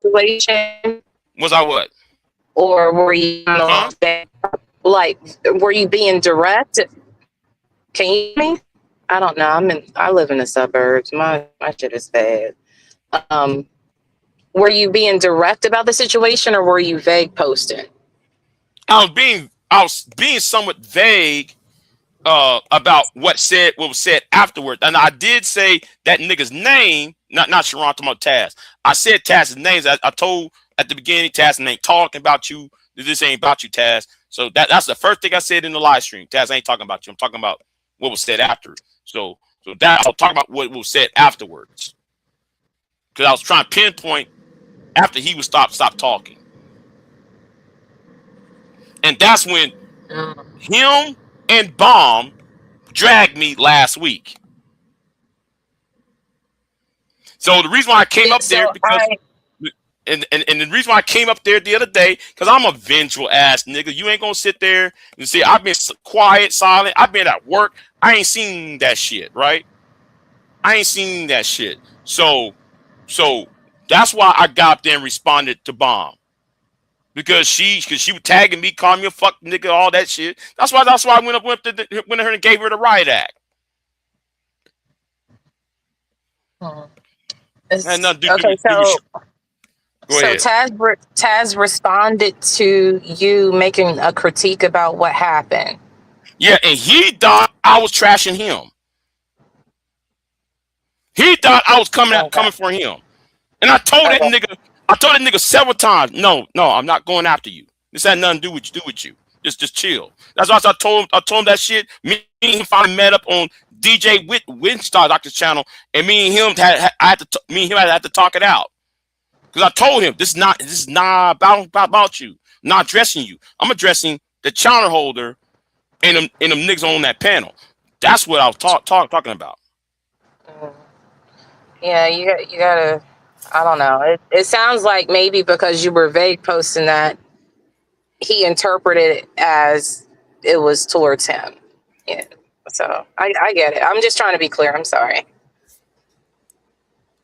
situation? Was I what? Or were you like, were you being direct? Can you hear me? I don't know. I live in the suburbs. My shit is bad. Were you being direct about the situation, or were you vague posting? I was being somewhat vague about what was said afterwards. And I did say that nigga's name, not Sharon, talking about Taz. I said Taz's names. I told at the beginning, Taz ain't talking about you. This ain't about you, Taz. So that's the first thing I said in the live stream. Taz ain't talking about you. I'm talking about what was said after. So that I'll talk about what was said afterwards. Because I was trying to pinpoint after he would stop talking. And that's when him and Bomb dragged me last week. So the reason why I came up there because and the reason why I came up there the other day, because I'm a vengeful ass nigga. You ain't gonna sit there and say I've been quiet, silent. I've been at work. I ain't seen that shit, right? I ain't seen that shit. So that's why I got up there and responded to Bomb. Because she was tagging me, calling me a fuck nigga, all that shit. That's why I went to her and gave her the riot act. Okay, so Taz responded to you making a critique about what happened. Yeah, and he thought I was trashing him. He thought I was coming for him. And I told that nigga several times, no, I'm not going after you. This had nothing to do with you. Just chill. That's why I told him that shit. Me and him finally met up on DJ Winstar Doctor's channel, and me and him had to talk it out. Because I told him this is not about you. I'm not addressing you. I'm addressing the channel holder and them niggas on that panel. That's what I was talking about. Yeah, you gotta. I don't know. It sounds like maybe because you were vague posting that, he interpreted it as it was towards him. Yeah. So I get it. I'm just trying to be clear. I'm sorry.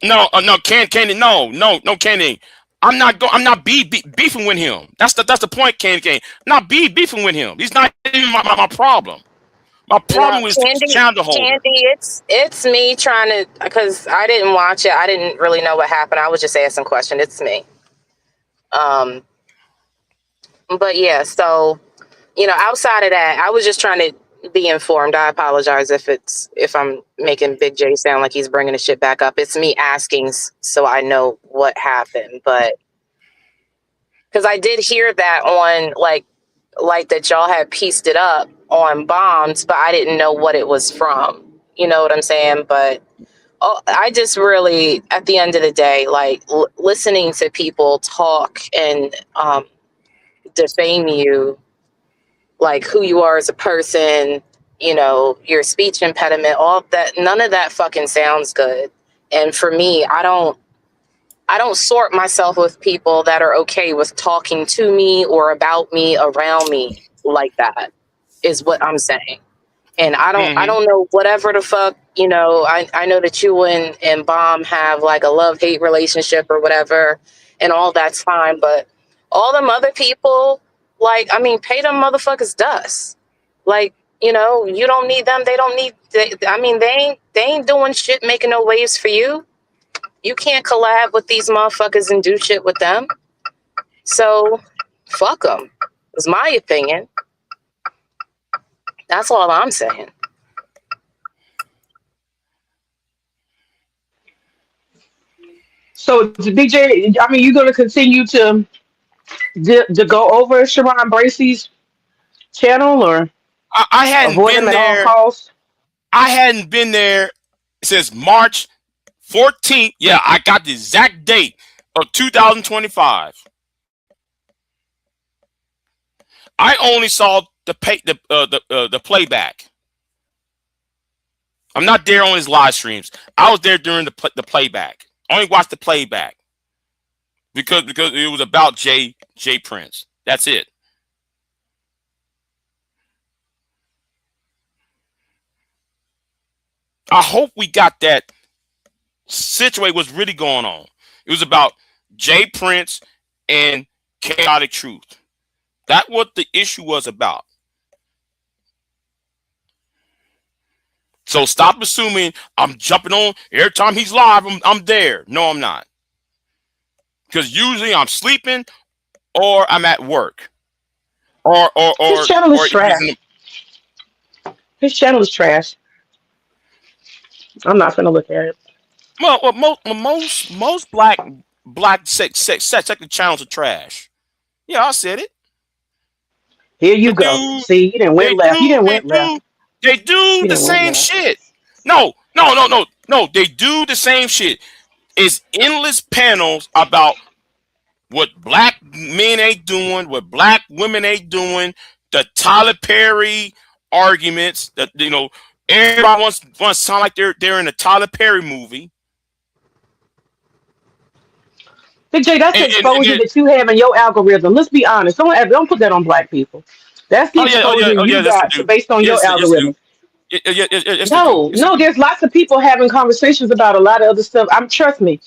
No, Candy. No, Candy. I'm not beefing with him. That's the point, Candy. I'm not beefing with him. He's not even my problem. My problem was the channel holder. Candy, it's me trying to, because I didn't watch it. I didn't really know what happened. I was just asking questions. It's me. But yeah, so, outside of that, I was just trying to be informed. I apologize if I'm making Big J sound like he's bringing the shit back up. It's me asking so I know what happened. But because I did hear that on like that y'all had pieced it up on Bombs, but I didn't know what it was from. You know what I'm saying? But I just really, at the end of the day, like listening to people talk and defame you, like who you are as a person, your speech impediment, all that, none of that fucking sounds good. And for me, I don't sort myself with people that are okay with talking to me or about me, around me like that, is what I'm saying. And I don't know, whatever the fuck, I know that you and Bomb have like a love-hate relationship or whatever, and all that's fine. But all them other people, pay them motherfuckers dust. Like, you don't need them. They don't need. They ain't doing shit, making no waves for you. You can't collab with these motherfuckers and do shit with them. So, fuck them. Is my opinion. That's all I'm saying. So, BJ, you're going to continue to go over Sharon Bracey's channel, or I hadn't avoid him been at all there. costs? I hadn't been there since March 14th. Yeah, I got the exact date of 2025. I only saw the playback. I'm not there on his live streams. I was there during the playback. I only watched the playback because it was about J Prince. That's it. I hope we got that situated what's really going on. It was about J Prince and Chaotic Truth. That's what the issue was about. So stop assuming I'm jumping on every time he's live. I'm there. No, I'm not. Because usually I'm sleeping or I'm at work. Or His channel is trash. His channel is trash. I'm not gonna look at it. Well, most black second channels are trash. Yeah, I said it. Here you go. See, he didn't went left. He didn't went left. They do the same shit. No. They do the same shit. It's endless panels about what black men ain't doing, what black women ain't doing, the Tyler Perry arguments that everybody wants to sound like they're in a Tyler Perry movie. Big J, that's the exposure that you have in your algorithm. Let's be honest. Don't put that on black people. That's the exposure you got based on your algorithm. No, there's lots of people having conversations about a lot of other stuff. Trust me,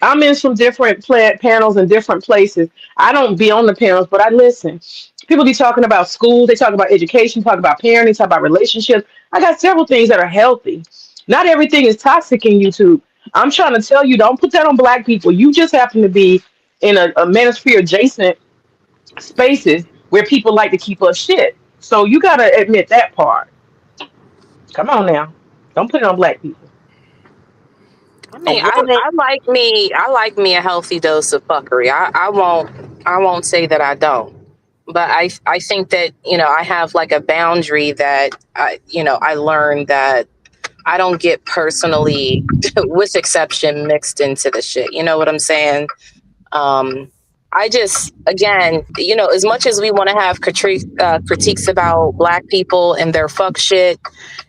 I'm in some different panels in different places. I don't be on the panels, but I listen. People be talking about schools, they talk about education, talk about parenting, talk about relationships. I got several things that are healthy. Not everything is toxic in YouTube. I'm trying to tell you, don't put that on black people. You just happen to be in a manosphere adjacent spaces where people like to keep us shit. So you gotta admit that part. Come on now. Don't put it on black people. I like me a healthy dose of fuckery. I won't say that I don't. But I think that, I have like a boundary that I learned that I don't get personally, with exception, mixed into the shit. You know what I'm saying? I just, again, as much as we want to have critiques about black people and their fuck shit,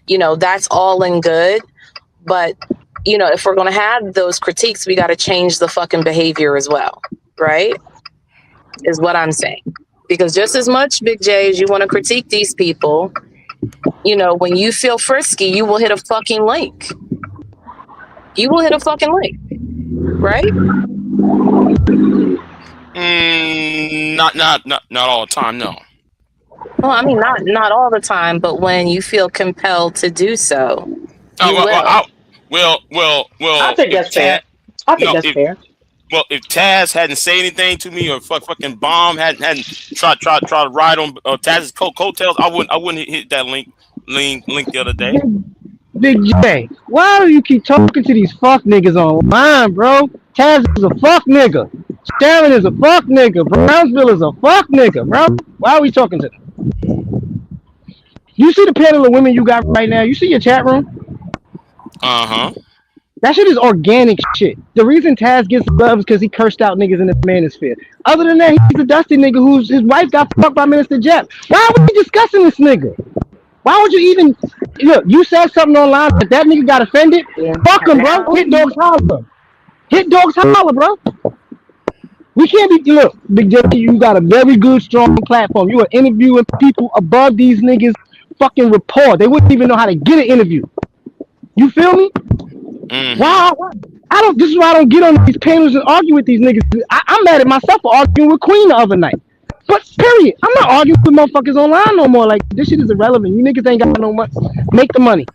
that's all in good. But, if we're going to have those critiques, we got to change the fucking behavior as well. Right? Is what I'm saying. Because just as much, Big J, as you want to critique these people, when you feel frisky, you will hit a fucking link. You will hit a fucking link. Right? Not all the time, no. Well, I mean, not all the time, but when you feel compelled to do so, Well, I think that's fair. Fair. Well, if Taz hadn't said anything to me, or fucking Bomb hadn't tried to ride on Taz's coattails, I wouldn't hit that link the other day. Big J, why do you keep talking to these fuck niggas online, bro? Taz is a fuck nigga. Sharon is a fuck nigga. Brownsville is a fuck nigga, bro. Why are we talking to them? You see the panel of women you got right now? You see your chat room? Uh-huh. That shit is organic shit. The reason Taz gets love is because he cursed out niggas in the manosphere. Other than that, he's a dusty nigga whose his wife got fucked by Minister Jeff. Why are we discussing this nigga? Why would you even look? You said something online, but that nigga got offended. Yeah. Fuck him, bro. Hit dogs holler. Hit dogs holler, bro. We can't be look, Big J. You got a very good, strong platform. You are interviewing people above these niggas' fucking rapport. They wouldn't even know how to get an interview. You feel me? Mm-hmm. Wow. This is why I don't get on these panels and argue with these niggas. I'm mad at myself for arguing with Queen the other night. But period. I'm not arguing with motherfuckers online no more. Like this shit is irrelevant. You niggas ain't got no money. Make the money.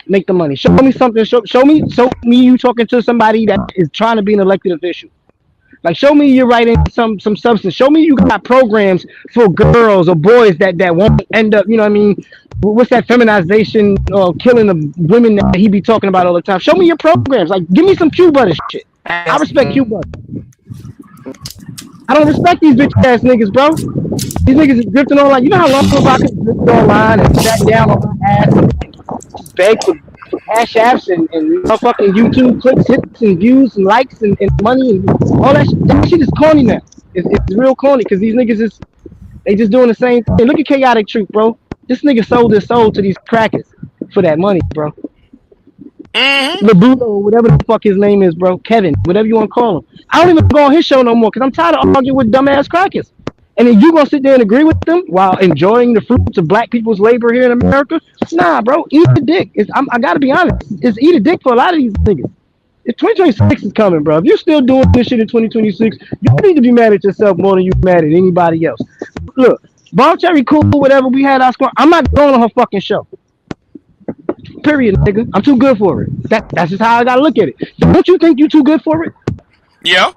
Make the money. Show me something. Show me you talking to somebody that is trying to be an elected official. Like show me you're writing some substance. Show me you got programs for girls or boys that won't end up, you know what I mean? What's that feminization or killing of women that he be talking about all the time? Show me your programs. Like give me some Q butter shit. I respect Q butter. I don't respect these bitch ass niggas, bro. These niggas is drifting online. You know how long ago I could drift online and sat down on my ass and beg for cash apps and motherfucking YouTube clicks, hits, and views, and likes, and money, and all that shit. That shit is corny now. It's real corny because these niggas they just doing the same thing. Look at Chaotic Truth, bro. This nigga sold his soul to these crackers for that money, bro. Labulo, whatever the fuck his name is, bro. Kevin, whatever you want to call him. I don't even go on his show no more because I'm tired of arguing with dumbass crackers. And then you gonna sit there and agree with them while enjoying the fruits of black people's labor here in America? Nah, bro, eat a dick. I gotta be honest. It's eat a dick for a lot of these niggas. If 2026 is coming, bro. If you're still doing this shit in 2026, you need to be mad at yourself more than you mad at anybody else. Look, Bomb Cherry cool, whatever we had our score. I'm not going on her fucking show. Period, nigga. I'm too good for it. That's just how I gotta look at it. Don't you think you too good for it? Yeah.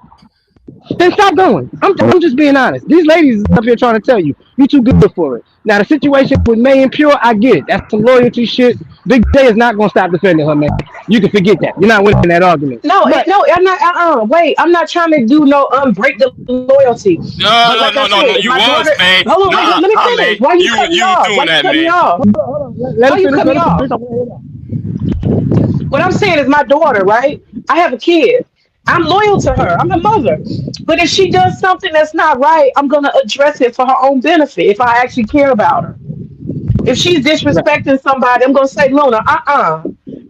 Then stop going. I'm just being honest. These ladies is up here trying to tell you too good for it. Now the situation with May and Pure, I get it. That's some loyalty shit. Big J is not gonna stop defending her, man. You can forget that. You're not winning that argument. No, But no, I'm not. Wait, I'm not trying to do no break the loyalty. No, But no, like I no, no, said, no. if You my was, daughter, man. hold on, wait, let me Nah, finish. man. Why you cut me You off? doing Why you that, cut me man. off? hold on. Let Why him you finish. cut me off? What I'm saying is my daughter, right? I have a kid. I'm loyal to her. I'm her mother. But if she does something that's not right, I'm gonna address it for her own benefit if I actually care about her. If she's Right. disrespecting somebody, I'm gonna say, Luna,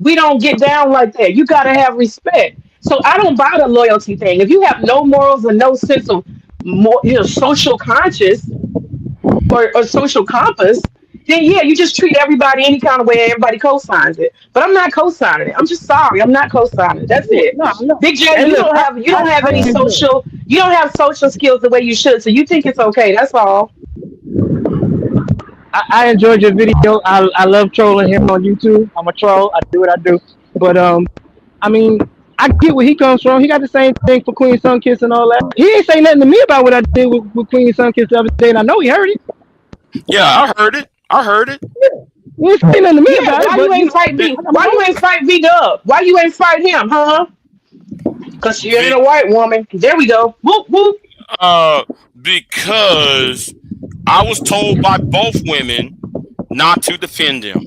we don't get down like that. You gotta have respect. So I don't buy the loyalty thing. If you have no morals and no sense of more, social conscious or social compass, then yeah, you just treat everybody any kind of way. Everybody co-signs it. But I'm not co-signing it. I'm just sorry. I'm not co-signing it. That's it. No. Big J, Hey, you look, don't have I any enjoy. social. You don't have social skills the way you should. So you think it's okay. That's all. I enjoyed your video. I love trolling him on YouTube. I'm a troll. I do what I do. But I mean, I get where he comes from. He got the same thing for Queen Sunkiss and all that. He ain't say nothing to me about what I did with Queen Sunkiss the other day, and I know he heard it. Yeah, I heard it. I heard it. He ain't say nothing to me Yeah. about it, Why you but ain't fight It- V? I got my Why you own. ain't fight V Dub? Why you ain't fight him? Huh? Cause she ain't Be, a white woman. There we go. Whoop whoop. uh, because I was told by both women not to defend them.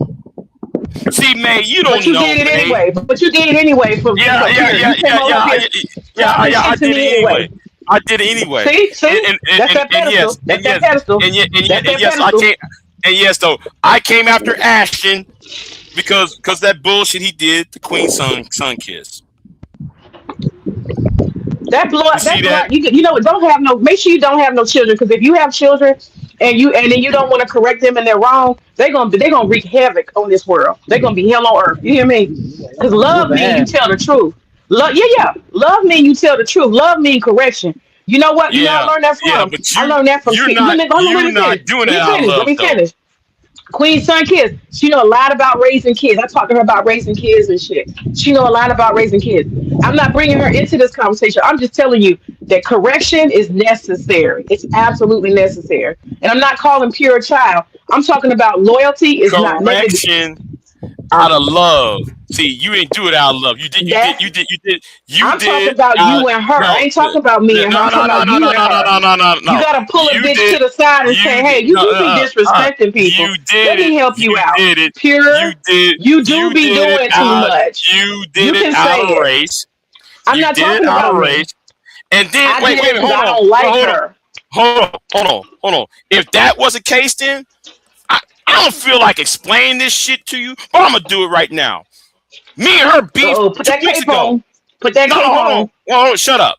See, man, you But don't you know, did it man. anyway. But you did it anyway for Yeah, yeah, period. yeah, You came yeah, over yeah, here yeah, talking yeah. I shit to did it me anyway. anyway. I did it anyway. See, see, that's that And yes, pedestal. That's that pedestal. That's and that yes, I pedestal. came. And yes, though I came after Ashton because that bullshit he did to Queen Sun Kiss. That You blood, see that that? blood. Don't have no. Make sure you don't have no children, because if you have children and then you don't want to correct them and they're wrong, they gonna wreak havoc on this world. They're gonna be hell on earth. You hear me? Because love Whoop mean you ass. tell the truth. Love, yeah, yeah. Love mean you tell the truth. Love mean correction. You know what? You know I Yeah, learned that yeah. from. But I learned that from. Hold on, let you're me not finish. doing Let that me out of finish. Let love me though. finish. Queen Son Kids. She know a lot about raising kids. I talked to her about raising kids and shit. She know a lot about raising kids. I'm not bringing her into this conversation. I'm just telling you that correction is necessary. It's absolutely necessary. And I'm not calling pure a child. I'm talking about loyalty is not nothing. Correction out of love. See, you didn't do it out of love. That's You I'm talking did about out. you and her. I No, ain't talking about me no, and her. no, I'm talking no, about no, you no, and no, no, her. no, no, no, You no. gotta pull a You bitch to did. the side and say, You "Hey, did. you No, do be disrespecting people. you did Let me it. help you You out." did it. You Pure, did. you do You be did it doing too out. much. You You did it can out say of it. race. I'm You not did it talking out about of me. race. And then I wait, did wait, it wait, because hold I on, don't like hold on, her. hold on. If that was the case, then I don't feel like explaining this shit to you, but I'm gonna do it right now. Me and her beef Oh, put that 2 weeks cape ago. on. Put that No, no, cape hold on. on. Hold on, shut up.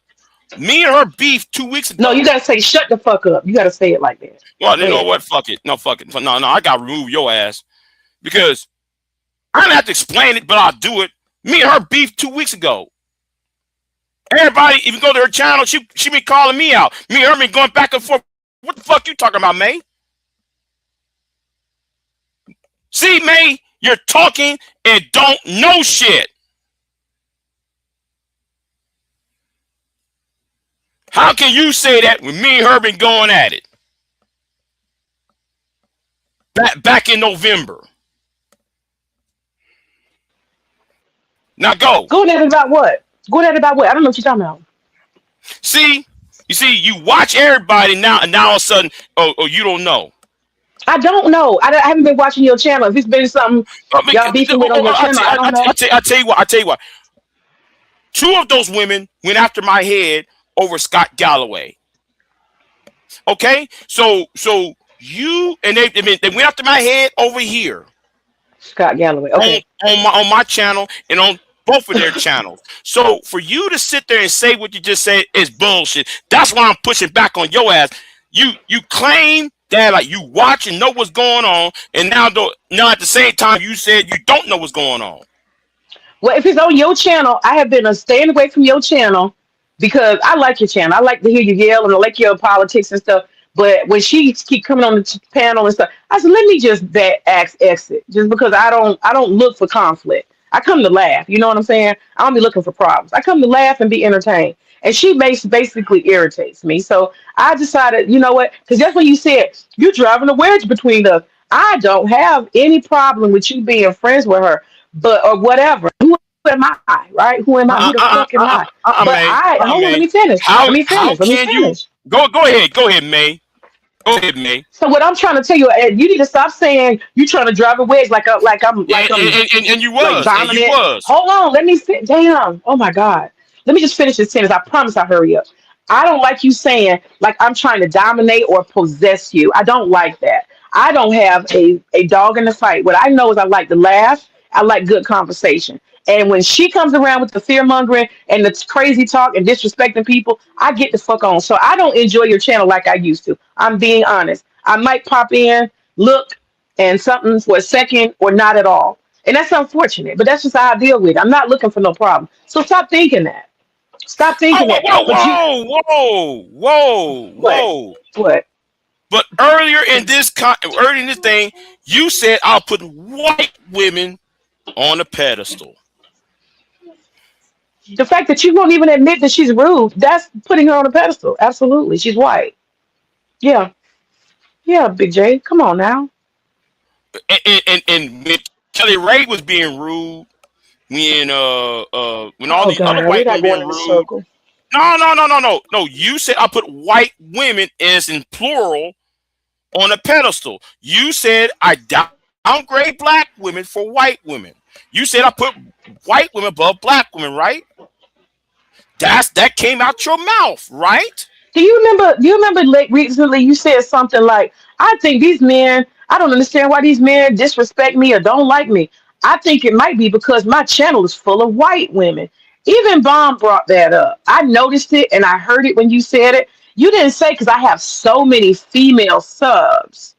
Me and her beef 2 weeks No, you ago. gotta say shut the fuck up. You gotta say it like that. Well, Go you know ahead. what? Fuck it. No, fuck it. No, no, I gotta remove your ass because I don't have to explain it, but I'll do it. Me and her beef 2 weeks ago. Everybody, if you go to her channel, she been calling me out. Me and her been going back and forth What the fuck you talking about, May? See, May, you're talking and don't know shit. How can you say that when me and her been going at it back in November? Now go. Going at it about what? Going at it about what? I don't know what you're talking about. See, you watch everybody now, and now all of a sudden, oh, you don't know. I don't know. I haven't been watching your channel. If it's been something y'all beefing with on your channel, I don't know. I tell you what. Two of those women went after my head over Scott Galloway. Okay, so you and they went after my head over here. Scott Galloway. Okay. On my channel and on both of their channels. So for you to sit there and say what you just said is bullshit. That's why I'm pushing back on your ass. You claim that like you watch and know what's going on, and now at the same time you said you don't know what's going on. Well, if it's on your channel, I have been staying away from your channel because I like your channel. I like to hear you yell and I like your politics and stuff. But when she keep coming on the panel and stuff, I said, let me just exit, just because I don't look for conflict. I come to laugh. You know what I'm saying? I don't be looking for problems. I come to laugh and be entertained. And she basically irritates me. So I decided, you know what? Because that's when you said you're driving a wedge between us. I don't have any problem with you being friends with her, but or whatever. Who am I? Right? Who am I? Who the fuck am I? But hold on. Let me finish. How Let me finish. can you go ahead, May? Go ahead, May. So what I'm trying to tell you, Ed, you need to stop saying you trying to drive a wedge like I'm and you was like and you was. Hold on, let me sit down. Oh my God. Let me just finish this sentence. I promise I'll hurry up. I don't like you saying like I'm trying to dominate or possess you. I don't like that. I don't have a dog in the fight. What I know is I like to laugh. I like good conversation. And when she comes around with the fear mongering and the crazy talk and disrespecting people, I get the fuck on. So I don't enjoy your channel like I used to. I'm being honest. I might pop in, look, and something for a second or not at all. And that's unfortunate, but that's just how I deal with it. I'm not looking for no problem. So stop thinking that. Stop thinking that. But Whoa. what? But earlier in this thing, you said I'll put white women on a pedestal. The fact that you won't even admit that she's rude, that's putting her on a pedestal. Absolutely. She's white. Yeah. Yeah, Big J. Come on now. And when Kelly Ray was being rude, when all these other We're white not women going being in a rude. circle. No. You said I put white women as in plural on a pedestal. You said I downgrade black women for white women. You said I put white women above black women, right? That came out your mouth, right? Do you remember like recently you said something like, I think these men, I don't understand why these men disrespect me or don't like me. I think it might be because my channel is full of white women. Even Bomb brought that up. I noticed it and I heard it when you said it. You didn't say because I have so many female subs.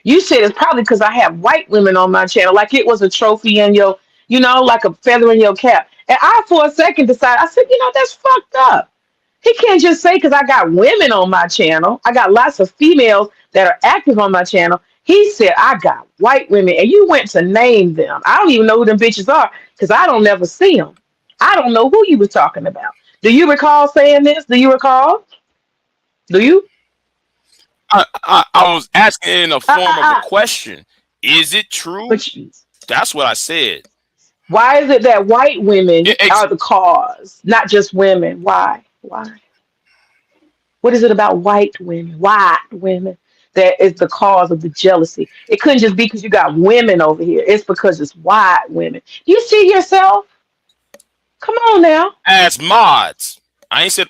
You said it's probably because I have white women on my channel, like it was a trophy in your, like a feather in your cap. And I, for a second, decided, I said, that's fucked up. He can't just say because I got women on my channel. I got lots of females that are active on my channel. He said I got white women, and you went to name them. I don't even know who them bitches are because I don't never see them. I don't know who you were talking about. Do you recall saying this? Do you recall? Do you? I was asking in a form of a question. Is it true? That's what I said. Why is it that white women are the cause, not just women? Why? What is it about white women, that is the cause of the jealousy? It couldn't just be because you got women over here. It's because it's white women. You see yourself? Come on now. As mods. I said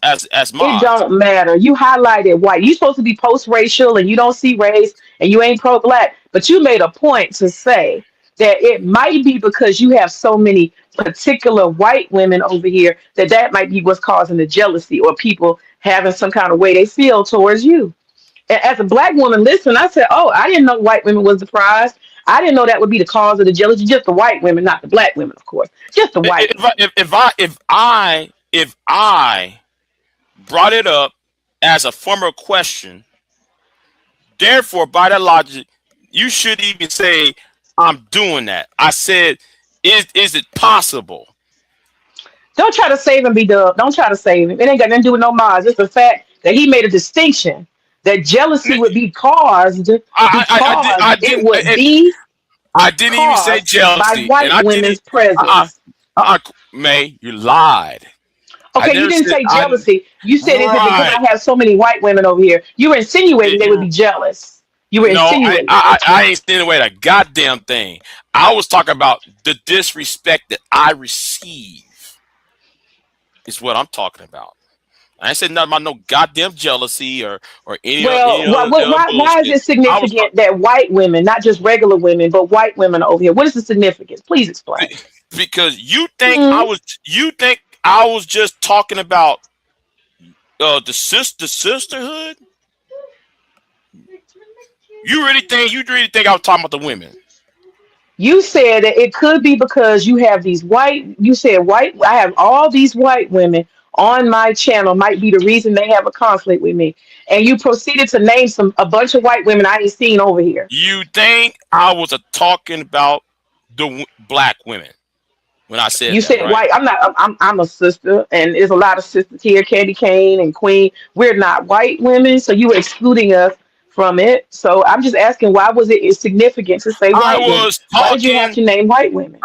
as mods. It don't matter. You highlighted white. You supposed to be post-racial and you don't see race and you ain't pro-black. But you made a point to say that it might be because you have so many particular white women over here that might be what's causing the jealousy or people having some kind of way they feel towards you. And as a black woman, listen, I said, oh, I didn't know white women was the prize. I didn't know that would be the cause of the jealousy. Just the white women, not the black women, of course. Just the white. If I brought it up as a formal question. Therefore, by that logic, you should even say, I'm doing that. I said, is it possible? Don't try to save him, B-Dub. Don't try to save him. It ain't got nothing to do with no Mars. It's the fact that he made a distinction that jealousy would be caused because I it didn't. would be I didn't even say caused by jealousy, and white I didn't. women's presence. May, you lied. I Okay, you never didn't said say I. jealousy. You said, is it because Right. I have so many white women over here? You were insinuating they would be jealous. You were No, insinuating. I ain't saying away a goddamn thing. I was talking about the disrespect that I receive. Is what I'm talking about. I ain't said nothing about no goddamn jealousy or any Well, other why is bullshit. it I was significant that white women, not just regular women, but white women are over here? What is the significance? Please explain. because Hmm. you think I was just talking about the sisterhood. You really think I was talking about the women? You said that it could be because you have these white, you said white, I have all these white women on my channel might be the reason they have a conflict with me. And you proceeded to name a bunch of white women I ain't seen over here. You think I was talking about black women when I said You that, said right? white. I'm a sister, and there's a lot of sisters here, Candy Cane and Queen. We're not white women, so you were excluding us from it. So I'm just asking, why was it significant to say I white women? was Why did you have talking to name white women?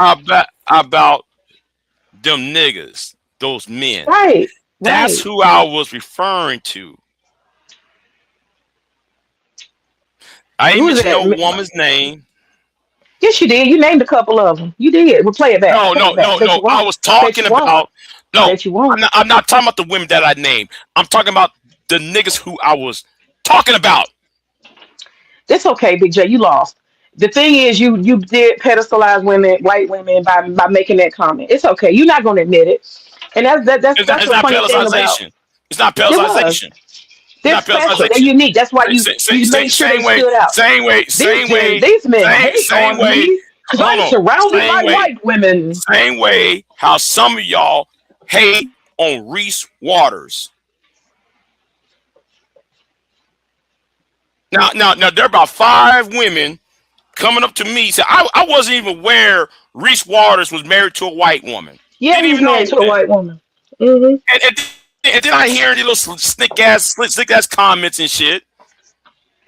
about them niggas, those men. Right, That's right. who I was referring to. I ain't Who is mention no that? woman's name. Yes, you did. You named a couple of them. You did. Well, play it back. No, Play no, it back. I no, bet no. you I won't. was I bet talking you won't. about I no. bet you won't. I'm not talking about the women that I named. I'm talking about the niggas who I was talking about. It's okay, Big J. You lost. The thing is, you did pedestalize women, white women, by making that comment. It's okay. You're not going to admit it, and that's It's the not funny thing about pedestalization. It's not it was. pedestalization. It's They're not special. They're pedestalization. unique. That's why you made sure they Same way, stood out. These men hate same on way. me because Hold I'm on. surrounded by white women. Same way. How some of y'all hate on Reese Waters. Now, there are about 5 women coming up to me. Say, I wasn't even aware Reese Waters was married to a white woman. Yeah, Didn't he's even know married to a that. white woman. Hmm. And then I hear these little slick ass comments and shit.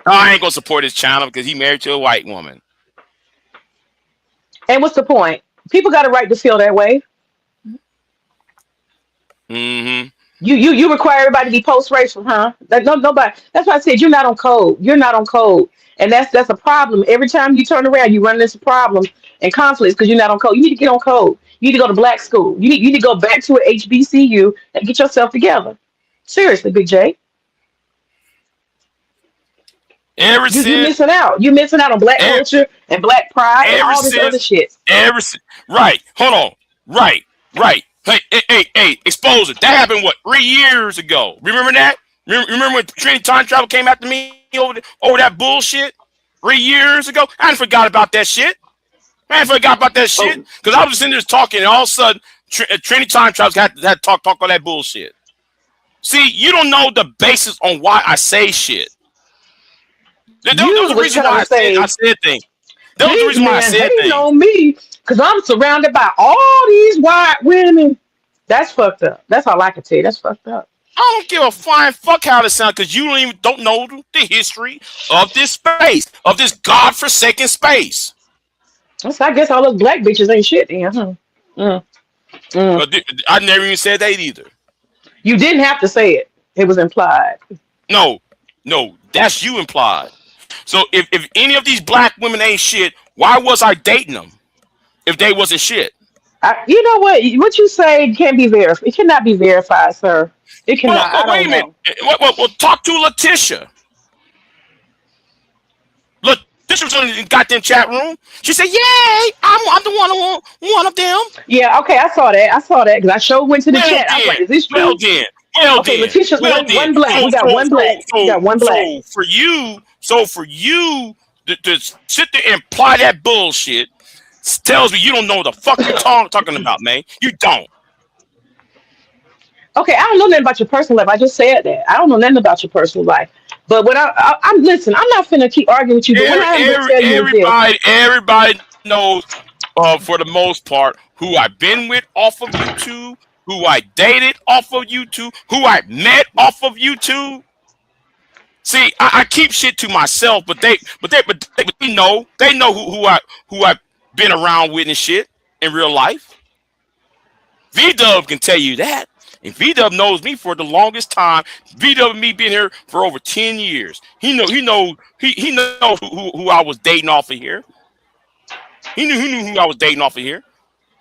Oh, I ain't gonna support his channel because he married to a white woman. And what's the point? People got a right to feel that way. Mm-hmm. You require everybody to be post racial, huh? That no nobody. That's why I said you're not on code. You're not on code, and that's a problem. Every time you turn around, you run into problems and conflicts because you're not on code. You need to get on code. You need to go to black school. You need to go back to a HBCU and get yourself together. Seriously, Big J, Ever you since, missing out. You missing out on black ever, culture and black pride and ever all this other since, shit. right. Hold on. Right. Hey, expose it. That happened, what, 3 years ago? Remember that? Remember when Trinity Time Travel came after me over that bullshit? 3 years ago? I ain't forgot about that shit. I ain't forgot about that shit. Oh, Because I was just in there talking, and all of a sudden, Trinity Time Travel had to talk all that bullshit. See, you don't know the basis on why I say shit. There was you a was reason trying why to I say said things. There was a these reason why I men said hating things. on me because I'm surrounded by all these white women. That's fucked up. That's all I can tell you. That's fucked up. I don't give a flying fuck how it sounds because you don't know the history of this space, of this godforsaken space. I guess all those black bitches ain't shit then, huh? Mm, mm. I never even said that either. You didn't have to say it. It was implied. No, that's you implied. So if any of these black women ain't shit, why was I dating them if they wasn't shit? You know what? What you say can't be verified. It cannot be verified, sir. It cannot. I Wait don't a minute. know. Talk to Letitia. Letitia was in the goddamn chat room. She said, "Yay, I'm the one of them." Yeah, okay, I saw that. I saw that because I sure went to the Well chat. I was then, like, is this well true? then, well Okay, then, Letitia's well then. one black. We got one black. We got one black. So for you to sit there and apply that bullshit tells me you don't know what the fuck you're talking about, man. You don't. Okay, I don't know nothing about your personal life. I just said that. I don't know nothing about your personal life. But what I'm listen, I'm not finna keep arguing with you. But what I am gonna tell you is this. Everybody knows, for the most part, who I've been with off of YouTube, who I dated off of YouTube, who I met off of YouTube. See, I keep shit to myself, but they know who I've been around with and shit in real life. V Dub can tell you that. And V Dub knows me for the longest time. V Dub and me been here for over 10 years. He knows who I was dating off of here. He knew who I was dating off of here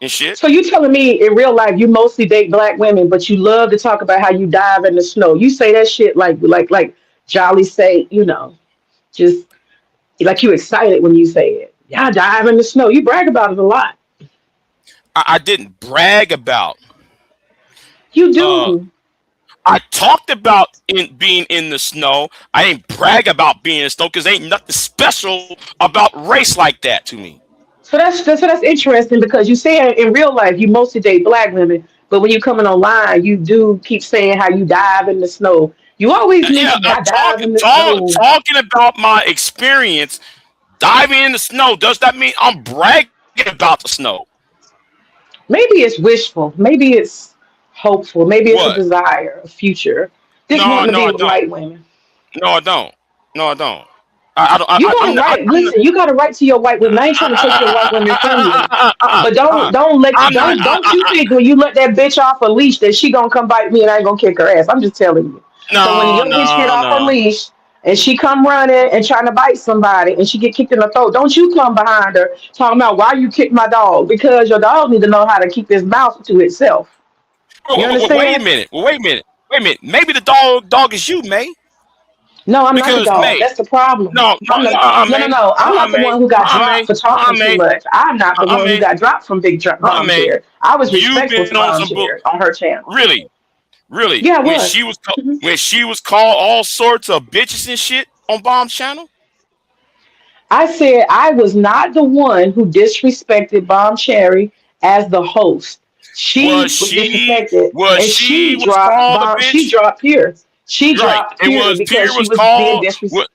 and shit. So you telling me in real life you mostly date black women, but you love to talk about how you dive in the snow. You say that shit like Jolly say, just like you excited when you say it. Yeah, I dive in the snow. You brag about it a lot. I didn't brag about. You Uh, do. I talked about being in the snow. I ain't brag about being in the snow because ain't nothing special about race like that to me. So that's interesting because you say in real life you mostly date black women, but when you coming online, you do keep saying how you dive in the snow. You always Yeah, mention I dive in the snow. talking about my experience diving in the snow. Does that mean I'm bragging about the snow? Maybe it's wishful. Maybe it's hopeful. Maybe it's a What? desire, a future. Just No, wanting to no, be I with don't. white women. No, I don't. No, I don't. I don't. You got a right. Listen, you got a right to your white women. I ain't trying to take your white women from you. But I'm not. don't you think when you let that bitch off a leash that she gonna come bite me and I ain't gonna kick her ass. I'm just telling you. So when No, your bitch get no, off her no. leash and she come running and trying to bite somebody and she get kicked in the throat, don't you come behind her talking about why you kicked my dog? Because your dog need to know how to keep his mouth to itself. You Wait a understand? minute. Wait a minute. Wait a minute. Maybe the dog is you, May. No, I'm not the Because dog. May. That's the problem. No, no, I'm not. No, no, May. no. I'm not the May. one who got dropped May. for talking too May. much. I'm not the one who May. got dropped from Bomb May. Cherry. I was You've respectful been to on Bomb some book. Cherry on her channel. Really, really. Yeah, I was. Mhm. When she was called all sorts of bitches and shit on Bomb's channel. I said I was not the one who disrespected Bomb Cherry as the host. Was She was she disrespected, and she was dropped called a Bomb. She bitch? dropped Pure. She Right. dropped Pure because Pierre she was was being called disrespected. what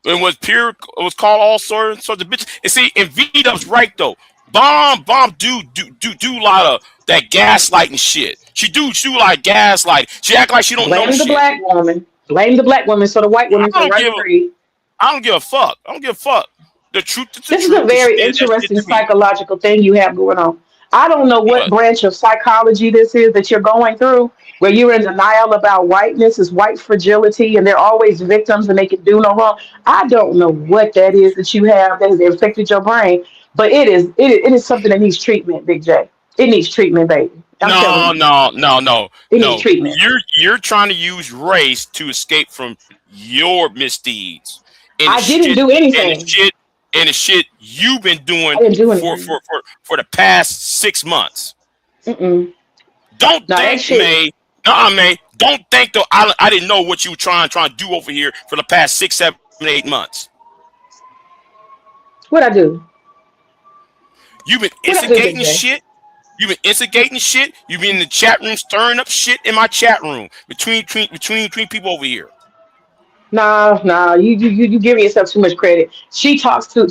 and was Pierre was called all sorts of bitches. And see, and V Dub's right though. Bomb do a lot of that gaslighting shit. She do like gaslight. She act like she don't know Blame the shit. black woman. Blame the black woman so the white I women can don't run give free. I don't give a fuck. I don't give a fuck. The truth is the This is a truth, and she very did that shit interesting to me. psychological thing you have going on. I don't know what What? branch of psychology this is that you're going through, where you're in denial about whiteness, is white fragility, and they're always victims and they can do no wrong. I don't know what that is that you have that has affected your brain, but it is something that needs treatment, Big J. It needs treatment, baby. I'm telling No, you, no, no, no, it needs no. treatment. You're trying to use race to escape from your misdeeds and the I didn't shit do and the anything. shit and the shit you've been I doing didn't do anything. for the past 6 months. Mm-mm. Don't Now that think, shit. May. May. Don't think though. I didn't know what you were trying to do over here for the past 6, 7, 8 months. What I do? You've been What I do, Big instigating J? shit. You've been instigating shit. You've been in the chat room stirring up shit in my chat room between people over here. Nah, nah, you giving yourself too much credit. She talks too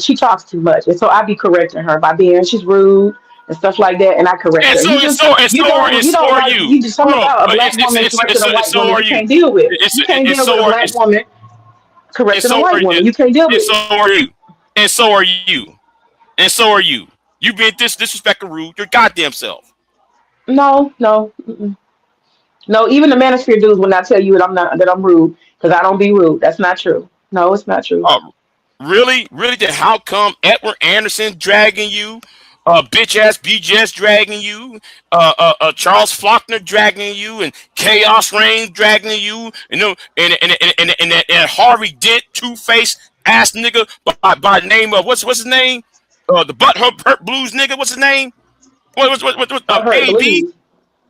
much, and so I be correcting her by being she's rude and stuff like that, and I correct And her. so You and just so and you so are don't and you so don't are like you. you just something Hold on, about a black woman correcting a and white so woman are you you. can't deal with. It's You can't and deal with so a are black it's, woman and correcting a so are white woman. You can't deal and with so it. are you. And so are you. And so are you. You being disrespectful, rude, your goddamn self. No, no, mm-mm. No. Even the manosphere dudes will not tell you that I'm rude because I don't be rude. That's not true. No, it's not true. Really, really? Then how come Edward Anderson dragging you, bitch ass BJ's dragging you, Charles Faulkner dragging you, and Chaos Reign dragging you, and Harvey Dent, Two Face ass nigga by the name of what's his name? The Butt Hurt Blues nigga. What's his name? What But hurt AB? blues.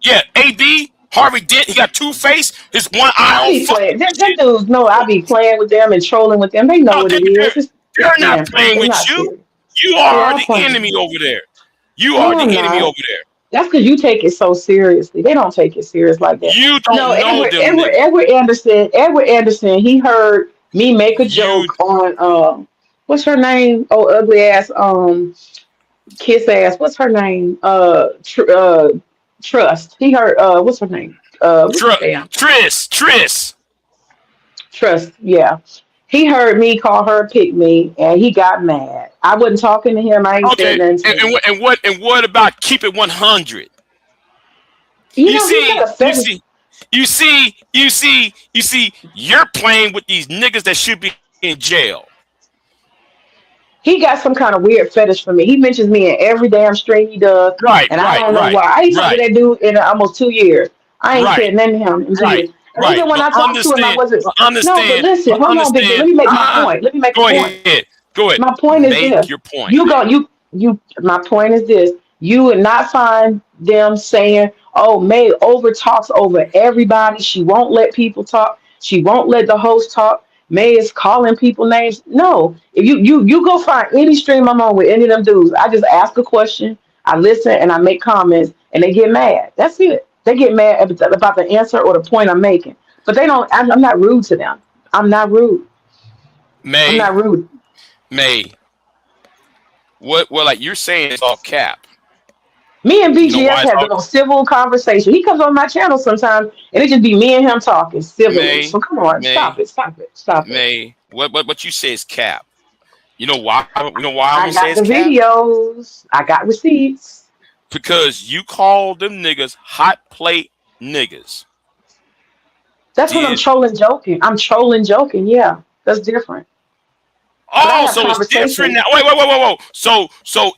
Yeah, AB. Harvey Dent. He got Two Face. His one eye I on be fucking playing. Them shit. dudes know I be playing with them and trolling with them. They know No, what it is. they're It's not banter. playing They're with not you. serious. You They are are the playing. enemy over there. You No, are I'm the enemy not. over there. That's because you take it so seriously. They don't take it serious like that. You No, don't know them niggas. Edward Anderson, he heard me make a You joke on what's her name? Oh, ugly ass, kiss ass. What's her name? Trust. He heard what's her name? What's tr her damn Tris. Trust? Yeah. He heard me call her pick me, and he got mad. I wasn't talking to him. I ain't said Okay, nothing to him. and what about keep it 100? You You know, he see, got a you fetish. see, you see, you're playing with these niggas that should be in jail. He got some kind of weird fetish for me. He mentions me in every damn stream he does, Right, and I right, don't know right, why. I ain't talked to right, that dude in almost 2 years. I ain't right, said nothing to him in 2 years. right, And right. even when But I talked to him, I understand, wasn't. but No, but understand, listen, but hold on, Big J. Let understand. me make my point. Let me make a Go point. ahead, go ahead. My point is Make this. your point. You go you my point is this. You would not find them saying, "Oh, May over talks over everybody. She won't let people talk. She won't let the host talk. May is calling people names." No. If you go find any stream I'm on with any of them dudes, I just ask a question, I listen and I make comments and they get mad. That's it. They get mad about the answer or the point I'm making. But they don't I'm not rude to them. I'm not rude. I'm May, not rude. May. What? Well, like you're saying, it's all cap. Me and You know BGS why it's have all the most civil conversation. He comes on my channel sometimes, and it just be me and him talking civilly. May, So come on, May, stop it, stop it, stop it. May. What you say is cap. You know why? You know why I'm I gonna say got it's the cap? videos. I got receipts. Because you call them niggas hot plate niggas. That's when I'm Did trolling, joking. I'm trolling, joking. Yeah, that's different. But I oh, have so it's different conversations. now. Wait. So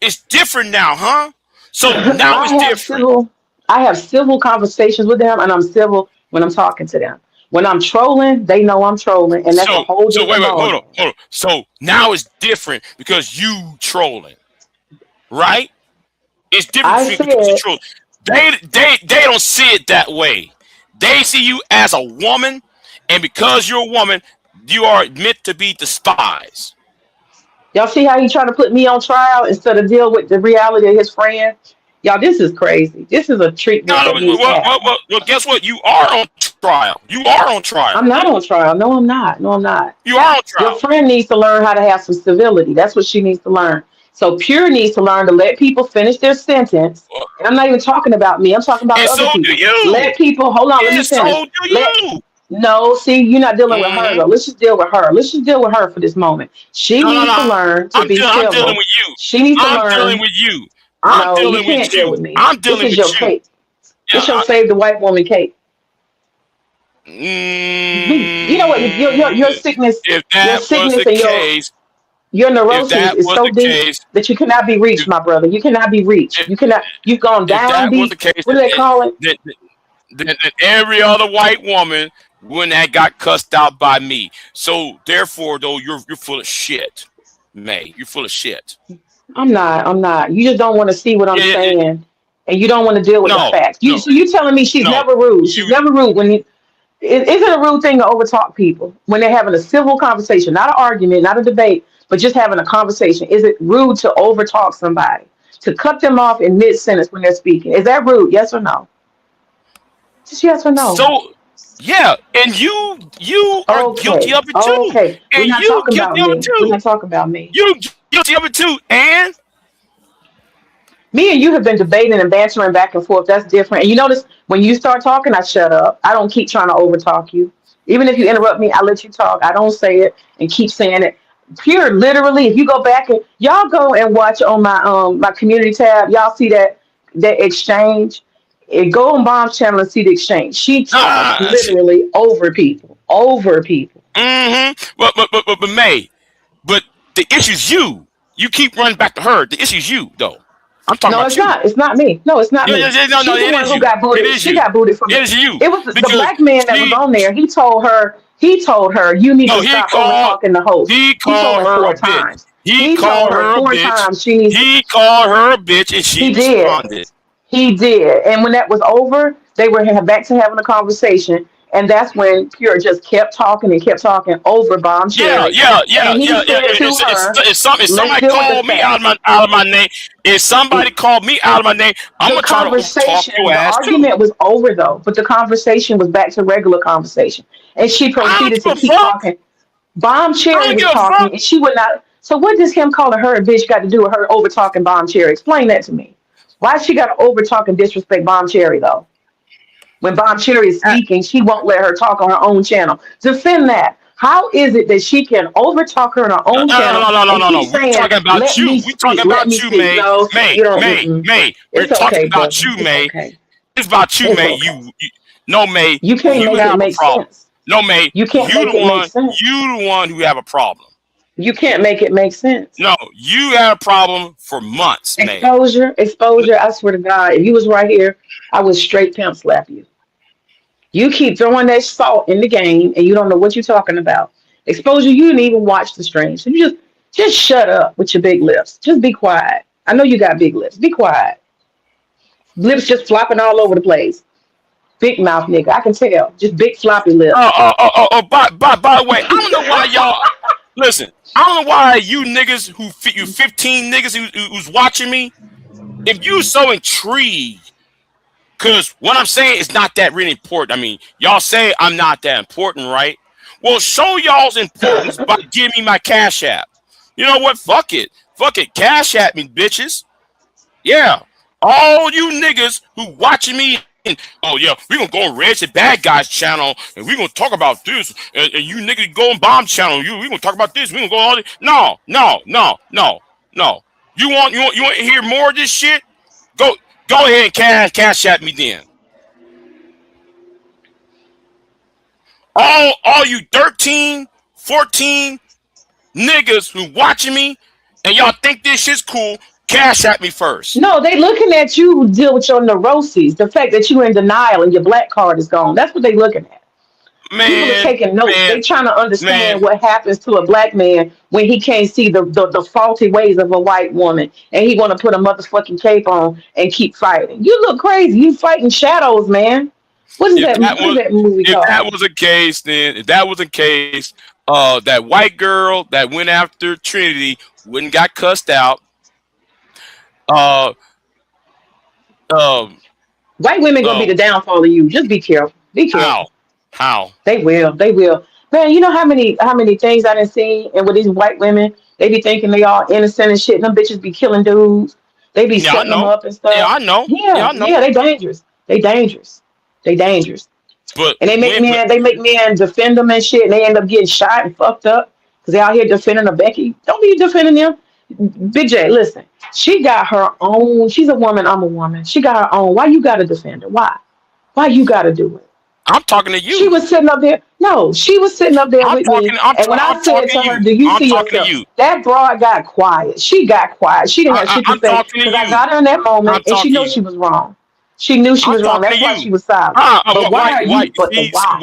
it's different now, huh? So now I it's have different. civil. I have civil conversations with them, and I'm civil when I'm talking to them. When I'm trolling, they know I'm trolling, and that's a whole So different wait, hold on, ballgame. hold on. So now it's different because you trolling, right? It's different I because you said trolling. They don't see it that way. They see you as a woman, and because you're a woman, you are meant to be despised. y'all see how he trying to put me on trial instead of deal with the reality of his friend? Y'all, this is crazy. This is a treatment No, no, that needs to happen. guess what? You are on trial. You are on trial. I'm not on trial. No, I'm not. No, I'm not. You are on Your trial. friend needs to learn how to have some civility. That's what she needs to learn. So Pure needs to learn to let people finish their sentence. And I'm not even talking about me. I'm talking about And the other so do people. you. Let people hold on. Let me And finish. so do Let you. no, see, you're not dealing with her Hmm. though. Let's just deal with her. Let's just deal with her for this moment. She No, no, needs to no. learn to be I'm dealing civil. with you. She needs to I'm dealing learn. with you. I'm No, you dealing with can't deal you. with me. I'm This dealing is with your you. cake. Yeah. This your save the white woman cake. You know what? Your Mm, sickness, if your that was sickness, the and case, your if neuroses that is was so the deep case, that you cannot be reached, if my brother. You cannot be reached. if, You cannot. You've gone if down that was the deep. case, What do they call it? then, then every other white woman wouldn't have got cussed out by me. So therefore, though, you're full of shit, May. You're full of shit. I'm not. I'm not. You just don't want to see what I'm Yeah, saying, and you don't want to deal with the no, facts. You no, so you telling me she's no. never rude. She's You never rude when you. Is it a rude thing to overtalk people when they're having a civil conversation, not an argument, not a debate, but just having a conversation? Is it rude to overtalk somebody, to cut them off in mid sentence when they're speaking? Is that rude? Yes or no? Just yes or no. so yeah, and you are guilty Okay. of it too, Okay. We're and not you talking about guilty of it me. We're too. not talking about me. You guilty of it too, and Me and you have been debating and bantering back and forth. That's different. And you notice when you start talking, I shut up. I don't keep trying to overtalk you. Even if you interrupt me, I let you talk. I don't say it and keep saying it. Pure, literally. If you go back and y'all go and watch on my community tab, y'all see that exchange. Go on Bomb's channel and see the exchange. She talks ah, literally over people, over people. but May, but the issue's you. You keep running back to her. The issue's you, though. I'm talking No, about it's you. not. It's not me. No, it's not Yeah, yeah, me. yeah, no, She's the it one is who you. got It booted. is She you. got booted from It it. is you It was the because black man that was she. on there. He told her. He told her you need No, to stop over talking the host. he He told called her her four a bitch. times. He He told called her her a four bitch. times she needs. He called her a bitch, and she He did. responded. He did. And when that was over, they were back to having a conversation. And that's when Pure just kept talking and kept talking over Bomb Yeah, Cherry. yeah, yeah, And he yeah, yeah. said to her, If let's somebody deal with the called me facts. out of my name, if somebody called me out of my name, I'm The gonna try to talk your conversation, the ass too. argument was over though, but the conversation was back to regular conversation. And she I don't proceeded to give a keep fuck. talking. Bomb I Cherry don't was give a talking fuck. and she would not. So what does him calling her a bitch got to do with her over talking Bomb Cherry? Explain that to me. Why she got to over talk and disrespect Bomb Cherry though? When Bomb Cherry is Uh, speaking, she won't let her talk on her own channel. Defend that. How is it that she can overtalk her on her No, own no, channel no, no, no, and no, keep no. We saying, talking about let you. me We talking speak, let me about you, speak? May. No, May, you don't. May, Mm-mm. May. We're It's talking okay, about brother. you, It's May. okay. It's about you, It's May. okay. No, May. You can't You make it have a make problem. sense. No, May. You can't make it make sense. You the one who have a problem. You can't make it make sense. No, you had a problem for months, May. Exposure, exposure. I swear to God, if you was right here, I would straight pimp slap you. You keep throwing that salt in the game, and you don't know what you're talking about. Exposure. You didn't even watch the stream, so you just shut up with your big lips. Just be quiet. I know you got big lips. Be quiet. Lips just flopping all over the place. Big mouth nigga. I can tell. Just big floppy lips. By the way, I don't know why y'all listen. I don't know why you niggas you 15 niggas who's watching me. If you so intrigued, cause what I'm saying is not that really important. I mean, y'all say I'm not that important, right? Well, show y'all's importance by giving me my cash app. You know what? Fuck it. Fuck it. Cash at me, bitches. Yeah. All you niggas who watching me and oh yeah, we gonna go on Reds and Bad Guys channel and we gonna talk about this and you niggas go on Bomb channel. We gonna talk about this. We gonna go all this. No, no, no, no, no. You want to hear more of this shit? Go go ahead and cash at me then. All you 13, 14 niggas who watching me and y'all think this shit's cool, cash at me first. No, they looking at you deal with your neuroses. The fact that you're in denial and your black card is gone. That's what they looking at. People are Man, taking notes. man, They trying to man. understand what happens to a black man when he can't see the faulty ways of a white woman and he want to put a motherfucking cape on and keep fighting. You look crazy. You fighting shadows, man. What is If that? that What is was that movie if that called? was a case, then if that was a case, that white girl that went after Trinity wouldn't got cussed out. Uh, um, White women gonna be the downfall of you. Just be careful. Be how? careful. How? They will. They will. Man, you know how many things I done seen and with these white women, they be thinking they all innocent and shit. Them bitches be killing dudes. They be Yeah, I setting them know. up and Yeah, stuff. I know. Yeah, Yeah, I know. yeah, they dangerous. They dangerous. They dangerous. But And when, but they make men defend them and shit, and they end up getting shot and fucked up because they out here defending a Becky. Don't be defending them. Big J, listen. She got her own. She's a woman. I'm a woman. She got her own. Why you got to defend her? Why? Why you got to do it? I'm talking to She you. was sitting up there. No, she was sitting up there I'm with talking. me. And when I I'm said talking to to her, you. "Do you I'm see talking to yourself?" you. That broad got quiet. She got quiet. She didn't have shit to I'm say talking to because I you. got her in that I'm moment, and she talking to knew you. she was wrong. She knew she I'm was wrong. talking to That's why you. she was silent. But why are Why? you? But the See, why?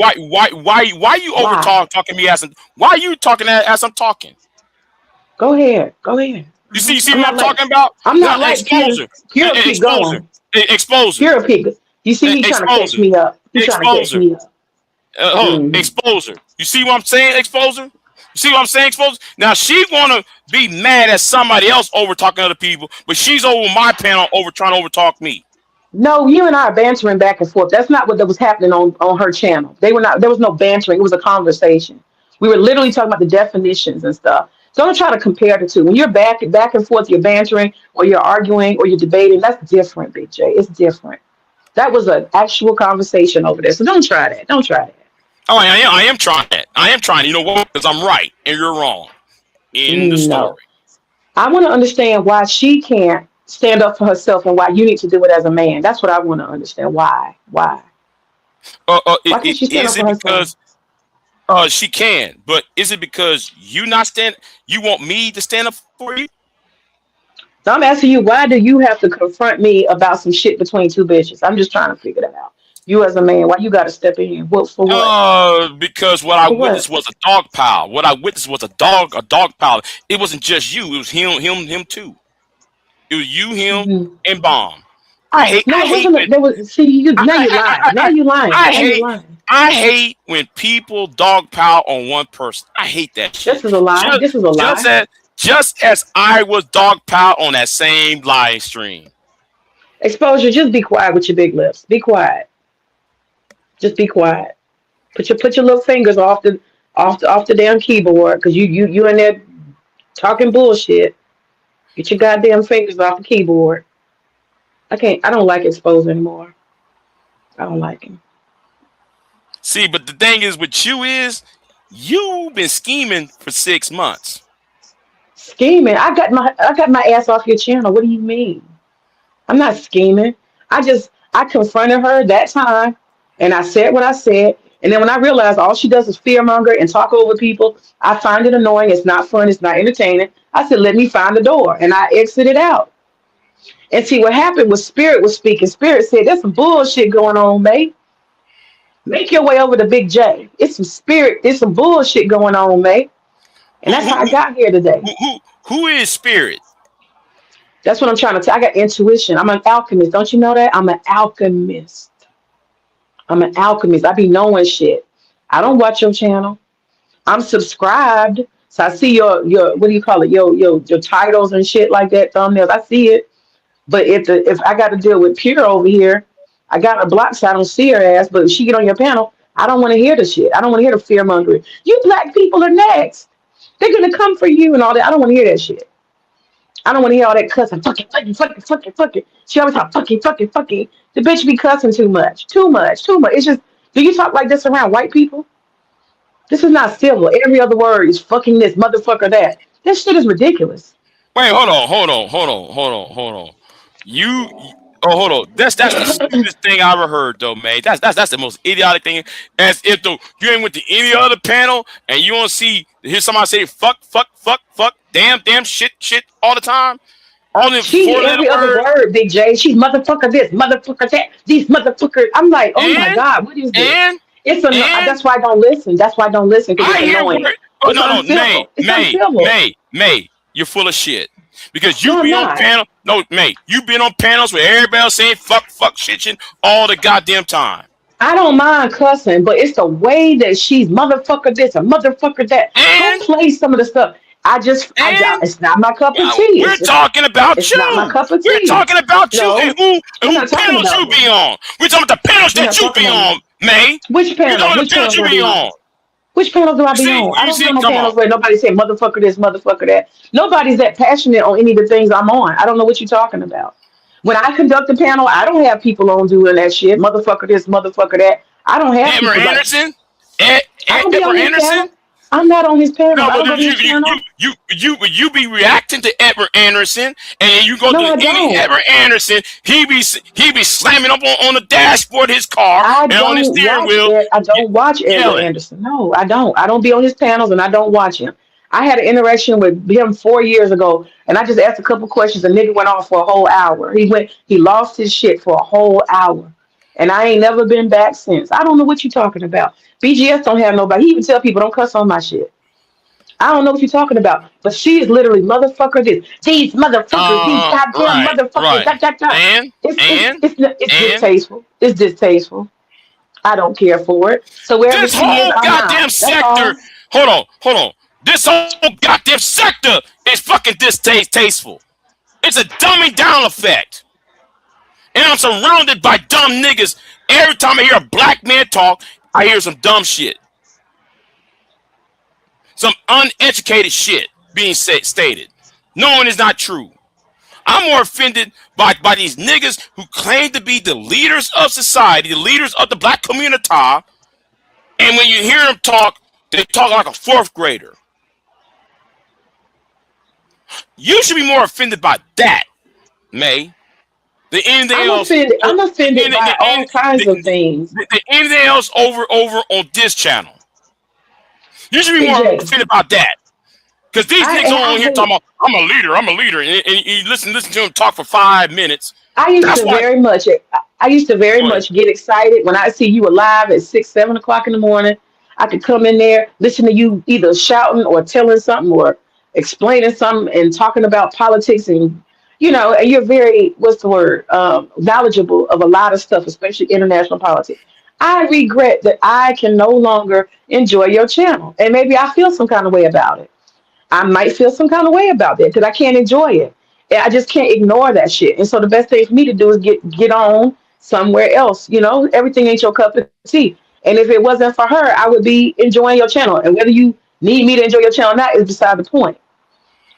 why you over Why? talking me as why are you talking as I'm talking? Go ahead. Go ahead. You see I'm what I'm not like talking about? I'm Now, not like pure. exposure, Pure keep exposure, going. exposure, Pure pick. You see, he trying to catch exposure, me up. He trying to catch exposure. me up. Hold on, Hmm. exposure. You see what I'm saying? Exposure. You see what I'm saying? Exposure. Now she wanna be mad at somebody else over talking to other people, but she's over my panel over trying to over talk me. No, you and I are bantering back and forth. That's not what that was happening on her channel. They were not. There was no bantering. It was a conversation. We were literally talking about the definitions and stuff. Don't try to compare the two. When you're back and forth, you're bantering or you're arguing or you're debating. That's different, Big J. It's different. That was an actual conversation over there. So don't try that. Don't try that. Oh, I am trying it. I am trying. You know what? Because I'm right and you're wrong in the story. No, I want to understand why she can't stand up for herself and why you need to do it as a man. That's what I want to understand. Why? Why? Why can't she stand Is up for it herself? because she can? But is it because you not stand? You want me to stand up for you? So I'm asking you, why do you have to confront me about some shit between two bitches? I'm just trying to figure that out. You as a man, why you got to step in? What for? What Because what I for? What? witnessed was a dog pile. What I witnessed was a dog pile. It wasn't just you. It was him too. It was you, him, Mhm. and Bomb. No, I it hate wasn't. when There was. See, you now I you I I lying. Now I, you lying. I Now you hate lying. I hate when people dogpile on one person. I hate that This shit. is a lie. This is a Just lie. as I was dogpile on that same live stream. Exposure. Just be quiet with your big lips. Be quiet. Just be quiet. Put your little fingers off the damn keyboard because you in there talking bullshit. Get your goddamn fingers off the keyboard. I can't. I don't like exposure anymore. I don't like him. See, but the thing is with you is you've been scheming for 6 months. Scheming. I got my ass off your channel. What do you mean? I'm not scheming. I confronted her that time and I said what I said. And then when I realized all she does is fearmonger and talk over people, I find it annoying. It's not fun. It's not entertaining. I said, let me find the door. And I exited out. And see what happened was Spirit was speaking. Spirit said, there's some bullshit going on, mate. Make your way over to Big J. It's some spirit. There's some bullshit going on, mate. And Who that's who how I got here today. who is Spirit? That's what I'm trying to tell. I got intuition. I'm an alchemist. Don't you know that? I'm an alchemist. I'm an alchemist. I be knowing shit. I don't watch your channel. I'm subscribed. So I see your what do you call it? Your titles and shit like that, thumbnails. I see it. But if I got to deal with Pure over here, I got her blocked so I don't see her ass. But if she get on your panel, I don't want to hear the shit. I don't want to hear the fear mongering. You black people are next. They're gonna come for you and all that. I don't want to hear that shit. I don't want to hear all that cussing. Fucking. She always talk fucking. The bitch be cussing too much. Too much. It's just, do you talk like this around white people? This is not civil. Every other word is fucking this, motherfucker that. This shit is ridiculous. Wait, hold on. You hold on. That's the stupidest thing I ever heard though, man. That's the most idiotic thing. As if though you ain't went to any other panel and you don't hear somebody say fuck, damn, shit all the time. All the She four-letter every other words. word, Big J. She's motherfucker this, motherfucker that, these motherfuckers. I'm like, oh my And God, what is this? and It's and that's why I don't listen. That's why I don't listen because I it's hear annoying. word. Oh It's no, uncivil. It's uncivil. May, you're full of shit. Because you No, I'm be on not. panel. No, May, you been on panels where everybody else saying shit all the goddamn time. I don't mind cussing, but it's the way that she's motherfucker this and motherfucker that. Go And play some of the stuff. and It's not my cup of yeah, tea. we're talking about It's not my you. cup of We're tea. talking about you and No, we're who not talking panels about you me. be on. We're talking about the panels We're not that you talking be about me. on, May. Which We're panel? talking about Which the panels panel you do I be be on? on. Which panel do I be on? I You don't be on see, no come on. panels where nobody say motherfucker this, motherfucker that. Nobody's that passionate on any of the things I'm on. I don't know what you're talking about. When I conduct a panel, I don't have people on doing that shit. Motherfucker this, motherfucker that. I don't have Edward people like. Anderson? I don't be on Edward his Anderson? panel. I'm not on his panels. No, I but don't go to his channel. you be reacting to Edward Anderson, and you go No, to I any don't. Edward Anderson, he be slamming up on the dashboard of his car I and on his don't steering watch wheel, it. I don't watch Edward yelling. Anderson. No, I don't. I don't be on his panels and I don't watch him. I had an interaction with him 4 years ago, and I just asked a couple questions. The nigga went off for a whole hour. He lost his shit for a whole hour, and I ain't never been back since. I don't know what you're talking about. BGS don't have nobody. He even tell people don't cuss on my shit. I don't know what you're talking about, but she is literally motherfucker this. These motherfuckers, these goddamn motherfuckers. Right. Da, da, da. And and It's and distasteful. It's distasteful. I don't care for it. So wherever this she is, whole I'm goddamn not. That's sector. all. Hold on. This whole goddamn sector is fucking distasteful. It's a dumbing down effect. And I'm surrounded by dumb niggas. Every time I hear a black man talk, I hear some dumb shit. Some uneducated shit being stated. Knowing it's not true. I'm more offended by these niggas who claim to be the leaders of society, the leaders of the black community. And when you hear them talk, they talk like a fourth grader. You should be more offended by that, May. The anything I'm else, offended. I'm offended by all kinds of things. anything else over on this channel. You should be Big more J. offended about that. Because these niggas I on here hate. talking about, I'm a leader. And you listen to him talk for 5 minutes. I used That's to why. very much. I used to very Go ahead. much get excited when I see you alive at 6, 7 o'clock in the morning. I could come in there, listen to you either shouting or telling something or explaining something and talking about politics and and you're very what's the word knowledgeable of a lot of stuff, especially international politics. I regret that I can no longer enjoy your channel. And maybe I feel some kind of way about it. I might feel some kind of way about that because I can't enjoy it. And I just can't ignore that shit. And so the best thing for me to do is get on somewhere else. You know, everything ain't your cup of tea. And if it wasn't for her, I would be enjoying your channel. And whether you need me to enjoy your channel or not is beside the point.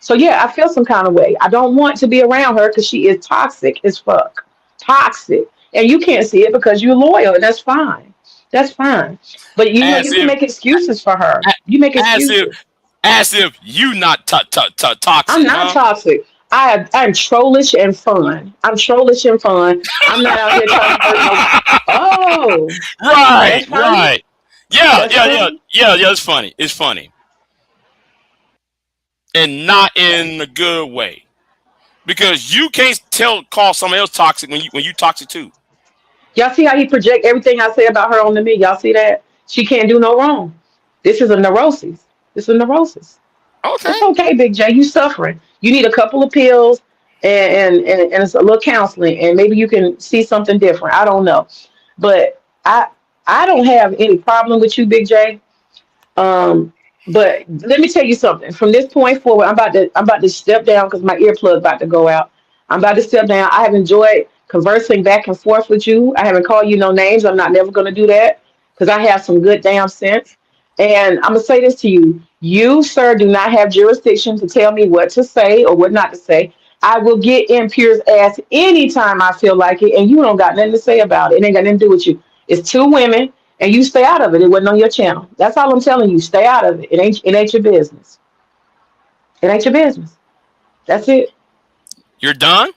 So yeah, I feel some kind of way. I don't want to be around her because she is toxic as fuck. Toxic. And you can't see it because you're loyal, and that's fine. That's fine. But you know, As you can if, make excuses for her. You make as if, excuses. as if you not I'm toxic, not huh? toxic. I'm trollish and fun. I'm trollish and fun. I'm not out here trying to hurt no. Oh, Right, that's funny. right. Yeah, That's yeah, yeah, funny. yeah, yeah. It's funny. It's funny, and not in a good way because you can't call somebody else toxic when you toxic too. Y'all see how he project everything I say about her onto me? Y'all see that? She can't do no wrong. This is a neurosis. This is a neurosis. It's Okay. okay, Big J. You suffering. You need a couple of pills and it's a little counseling, and maybe you can see something different. I don't know, but I don't have any problem with you, Big J. Um, but let me tell you something. From this point forward, I'm about to step down because my earplug about to go out. I'm about to step down. I have enjoyed conversing back and forth with you. I haven't called you no names. I'm not never gonna do that because I have some good damn sense. And I'm gonna say this to you. You, sir, do not have jurisdiction to tell me what to say or what not to say. I will get in Pure's ass anytime I feel like it, and you don't got nothing to say about it. It ain't got nothing to do with you. It's two women and you stay out of it. It wasn't on your channel. That's all I'm telling you. Stay out of it. It ain't your business. It ain't your business. That's it. You're done?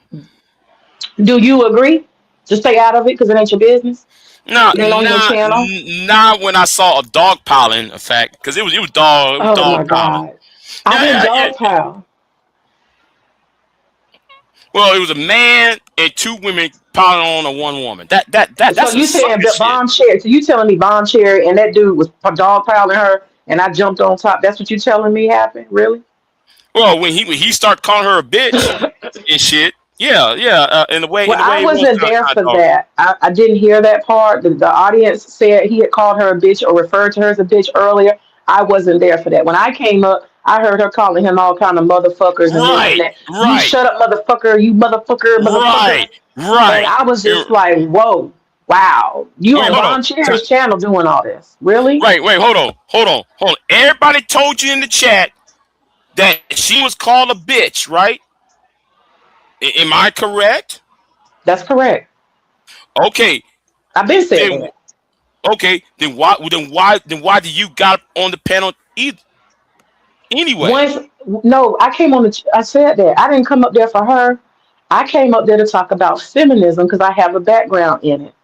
Do you agree to stay out of it because it ain't your business? No, It ain't on your channel. not when I saw a dog piling effect because it was Oh dog my piling. God. I Yeah, didn't yeah, yeah, yeah. dogpile. Well, it was a man and two women piling on a one woman. So That's some you saying sucker that shit. Bomb Cherry? So you telling me Bomb Cherry and that dude was dogpiling her and I jumped on top? That's what you telling me happened? Really? Well, when he started calling her a bitch and shit. Yeah, yeah. In Well, the I way it was wasn't kind there of for dog. that. I didn't hear that part. The audience said he had called her a bitch or referred to her as a bitch earlier. I wasn't there for that. When I came up, I heard her calling him all kind of motherfuckers and this and Right, that. You right, shut up, motherfucker. You motherfucker, motherfucker. right, And right. I was It- just like, whoa, wow. You Wait, on hold on. Von Cherry's channel doing all this. Really? Right, wait, hold on. Everybody told you in the chat that she was called a bitch, right? Am I correct? That's correct. Okay, I've been said then that. why did you got on the panel anyway? Once, no, I came on I said that. I didn't come up there for her. I came up there to talk about feminism because I have a background in it.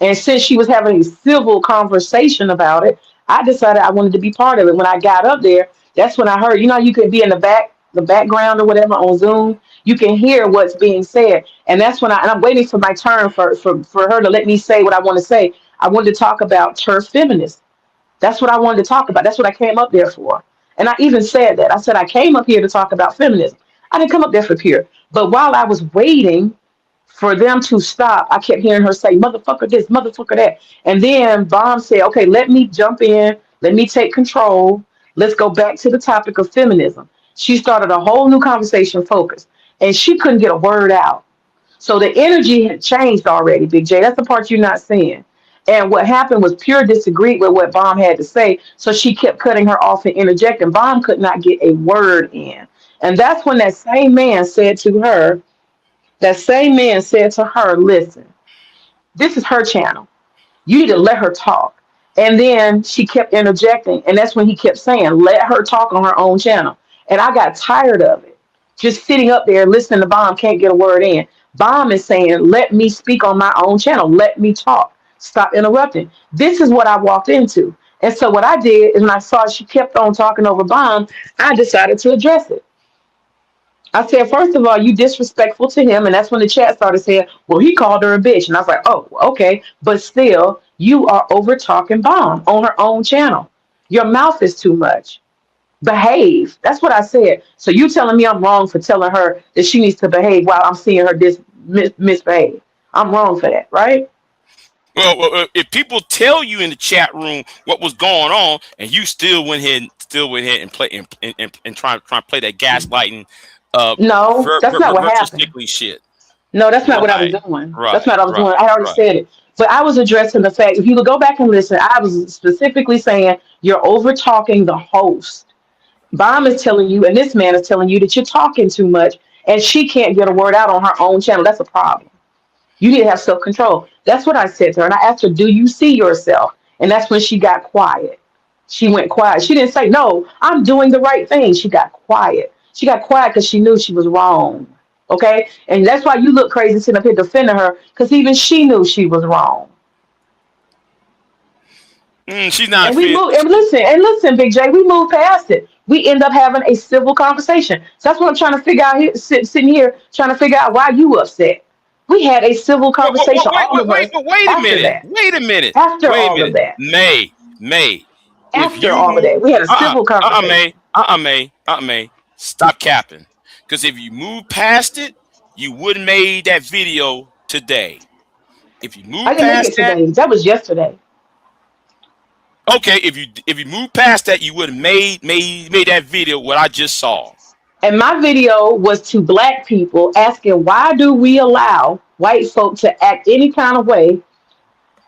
And since she was having a civil conversation about it, I decided I wanted to be part of it. When I got up there, that's when I heard, you know, you could be in the background or whatever on Zoom. You can hear what's being said. And that's when and I'm waiting for my turn for her to let me say what I want to say. I wanted to talk about turf feminism. That's what I wanted to talk about. That's what I came up there for. And I even said that. I said I came up here to talk about feminism. I didn't come up there for pure. But while I was waiting for them to stop, I kept hearing her say, motherfucker this, motherfucker that. And then Bomb said, okay, let me jump in. Let me take control. Let's go back to the topic of feminism. She started a whole new conversation focus. And she couldn't get a word out. So the energy had changed already, Big J. That's the part you're not seeing. And what happened was Pure disagreed with what Bomb had to say. So she kept cutting her off and interjecting. Bomb could not get a word in. And that's when that same man said to her, listen, this is her channel. You need to let her talk. And then she kept interjecting. And that's when he kept saying, let her talk on her own channel. And I got tired of it. Just sitting up there listening to Bomb can't get a word in. Bomb is saying, let me speak on my own channel. Let me talk. Stop interrupting. This is what I walked into. And so what I did is when I saw she kept on talking over Bomb, I decided to address it. I said, first of all, you disrespectful to him. And that's when the chat started saying, well, he called her a bitch. And I was like, oh, okay. But still, you are over talking Bomb on her own channel. Your mouth is too much. Behave. That's what I said. So you telling me I'm wrong for telling her that she needs to behave while I'm seeing her misbehave. I'm wrong for that, right? Well, if people tell you in the chat room what was going on, and you still went ahead and play and try to play that gaslighting, No, that's not what virtual happened. sickly shit. No, that's not what I was Right, doing. That's right, not what I was doing. right, I already right. said it. But I was addressing the fact, if you would go back and listen, I was specifically saying you're over talking the host. Bomb is telling you, and this man is telling you that you're talking too much, and she can't get a word out on her own channel. That's a problem. You need to have self control. That's what I said to her. And I asked her, do you see yourself? And that's when she got quiet. She went quiet. She didn't say, no, I'm doing the right thing. She got quiet. She got quiet because she knew she was wrong. Okay? And that's why you look crazy sitting up here defending her, because even she knew she was wrong. She's not And we fit. moved, and listen, Big J, we moved past it. We end up having a civil conversation. So that's what I'm trying to figure out here, sitting here, trying to figure out why you upset. We had a civil conversation, all of us, Wait a after minute. that. Wait a minute. After Wait a all of minute. that. May. If After you all of move, that. We had a civil conversation. May. Stop capping. Because if you move past it, you wouldn't made that video today. If you I move didn't make it past that, today. That was yesterday. okay. If you move past that, you would have made that video what I just saw. And my video was to black people asking, why do we allow white folk to act any kind of way?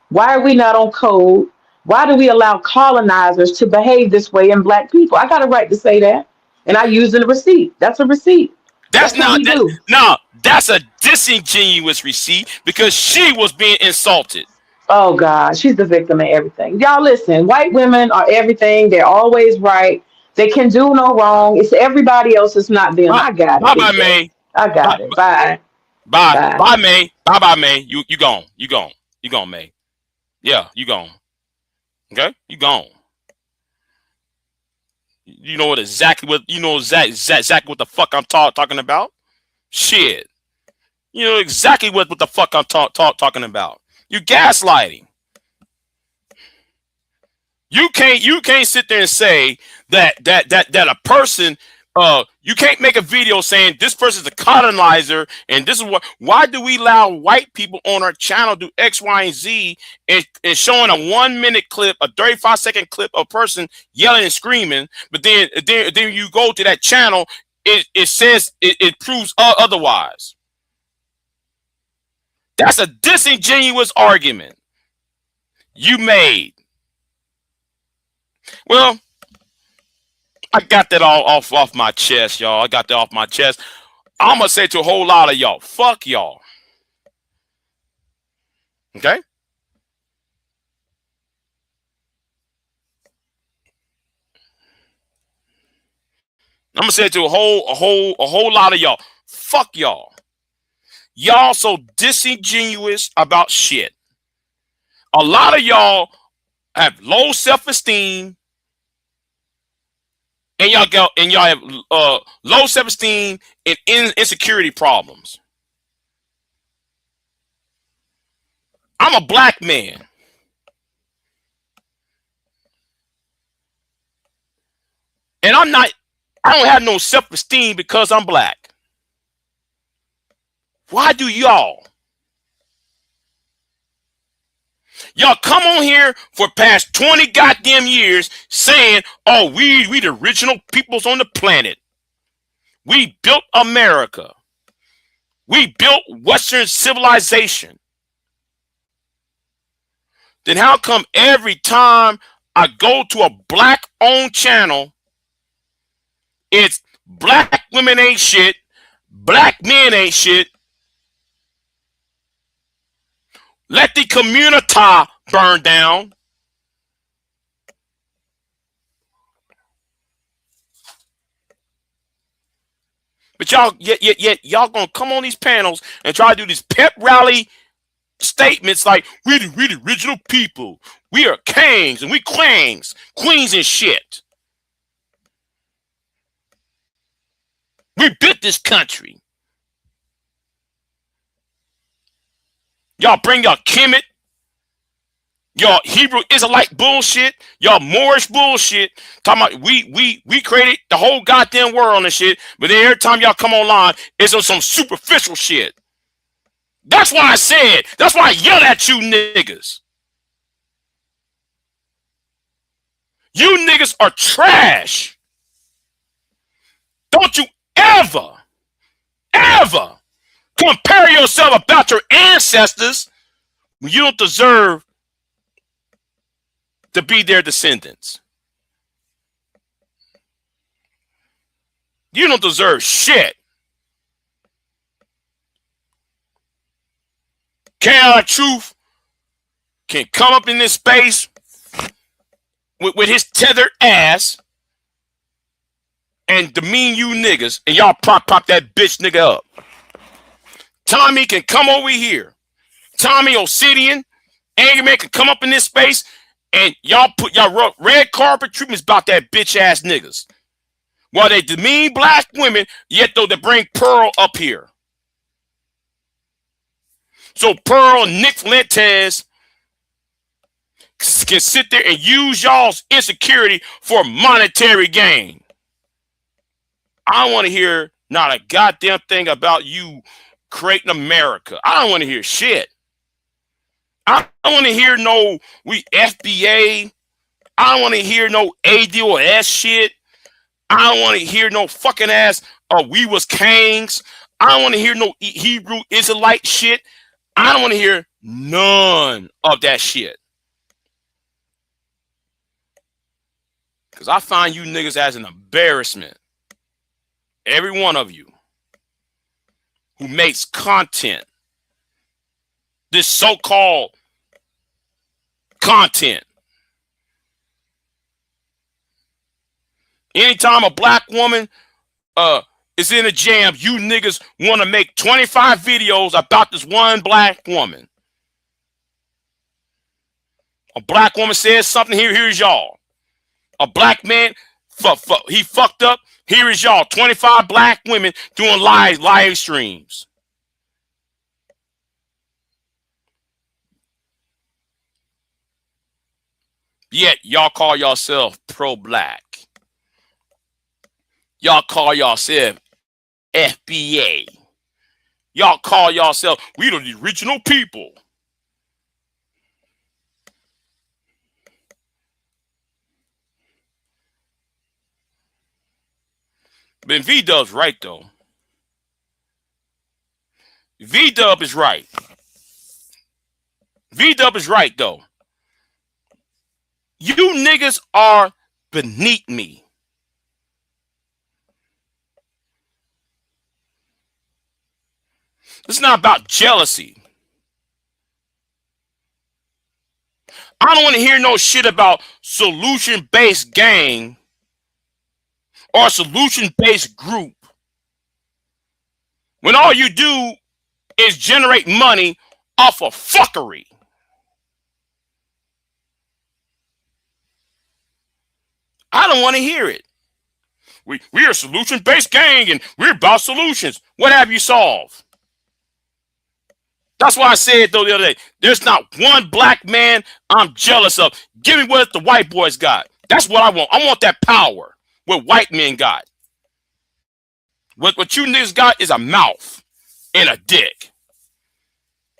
Why are we not on code? Why do we allow colonizers to behave this way in black people? I got a right to say that. And I used a receipt. That's a receipt. That's That's what not we that. do. No, that's a disingenuous receipt because she was being insulted. Oh God, she's the victim of everything. Y'all listen, white women are everything. They're always right. They can do no wrong. It's everybody else, it's not them. Bye, I got it, bye, Big bye, J. May. I Bye, got it. Bye. Bye. bye, May. Bye, May. You gone. You gone. You gone, May. Yeah, you gone. Okay, you gone. You know exactly what what the fuck I'm talking about. Shit, you know exactly what the fuck I'm talking about. You gaslighting. You can't sit there and say that a person you can't make a video saying this person's a colonizer and this is what why do we allow white people on our channel do X, Y, and Z and showing a 1 minute clip, a 35-second clip of a person yelling and screaming, but then you go to that channel, it says it proves otherwise. That's a disingenuous argument you made. Well, I got that all off my chest, y'all. I got that off my chest. I'm gonna say to a whole lot of y'all, fuck y'all. Okay? I'm gonna say to a whole lot of y'all, fuck y'all. Y'all so disingenuous about shit. A lot of y'all have low self-esteem, and y'all have low self-esteem and insecurity problems. I'm a black man. And I don't have no self-esteem because I'm black. Why do y'all come on here for past 20 goddamn years saying, oh, we the original peoples on the planet. We built America. We built Western civilization. Then how come every time I go to a black-owned channel, it's black women ain't shit, black men ain't shit, let the community burn down. But yet y'all gonna come on these panels and try to do these pep rally statements like we the original people. We are kings and we queens and shit. We built this country. Y'all bring y'all Kemet, y'all Hebrew Israelite bullshit, y'all Moorish bullshit. Talking about we created the whole goddamn world and shit, but then every time y'all come online, it's on some superficial shit. That's why I said, that's why I yelled at you niggas. You niggas are trash. Don't you ever compare yourself about your ancestors when you don't deserve to be their descendants. You don't deserve shit. Chaotic Truth can come up in this space with his tethered ass and demean you niggas, and y'all pop that bitch nigga up. Tommy can come over here. Tommy Obsidian, Angry Man can come up in this space, and y'all put y'all red carpet treatments about that bitch ass niggas. While they demean black women, yet though they bring Pearl up here. So Pearl and Nick Fuentes can sit there and use y'all's insecurity for monetary gain. I don't want to hear not a goddamn thing about you creating America. I don't want to hear shit. I don't want to hear no we FBA. I don't want to hear no ADOS shit. I don't want to hear no fucking ass we was kings. I don't want to hear no Hebrew Israelite shit. I don't want to hear none of that shit. Because I find you niggas as an embarrassment. Every one of you who makes content, this so-called content. Anytime a black woman is in a jam, you niggas want to make 25 videos about this one black woman. A black woman says something, here's y'all. A black man, he fucked up, here is y'all. 25 black women doing live streams. Yet y'all call yourself pro-black. Y'all call yourself FBA. Y'all call yourself, we the original people. But V-Dub's right, though. V-Dub is right. V-Dub is right, though. You niggas are beneath me. It's not about jealousy. I don't want to hear no shit about solution-based gang or solution-based group when all you do is generate money off of fuckery. I don't want to hear it. We are a solution-based gang and we're about solutions. What have you solved? That's why I said, though, the other day, there's not one black man I'm jealous of. Give me what the white boys got. That's what I want. I want that power what white men got. What you niggas got is a mouth and a dick.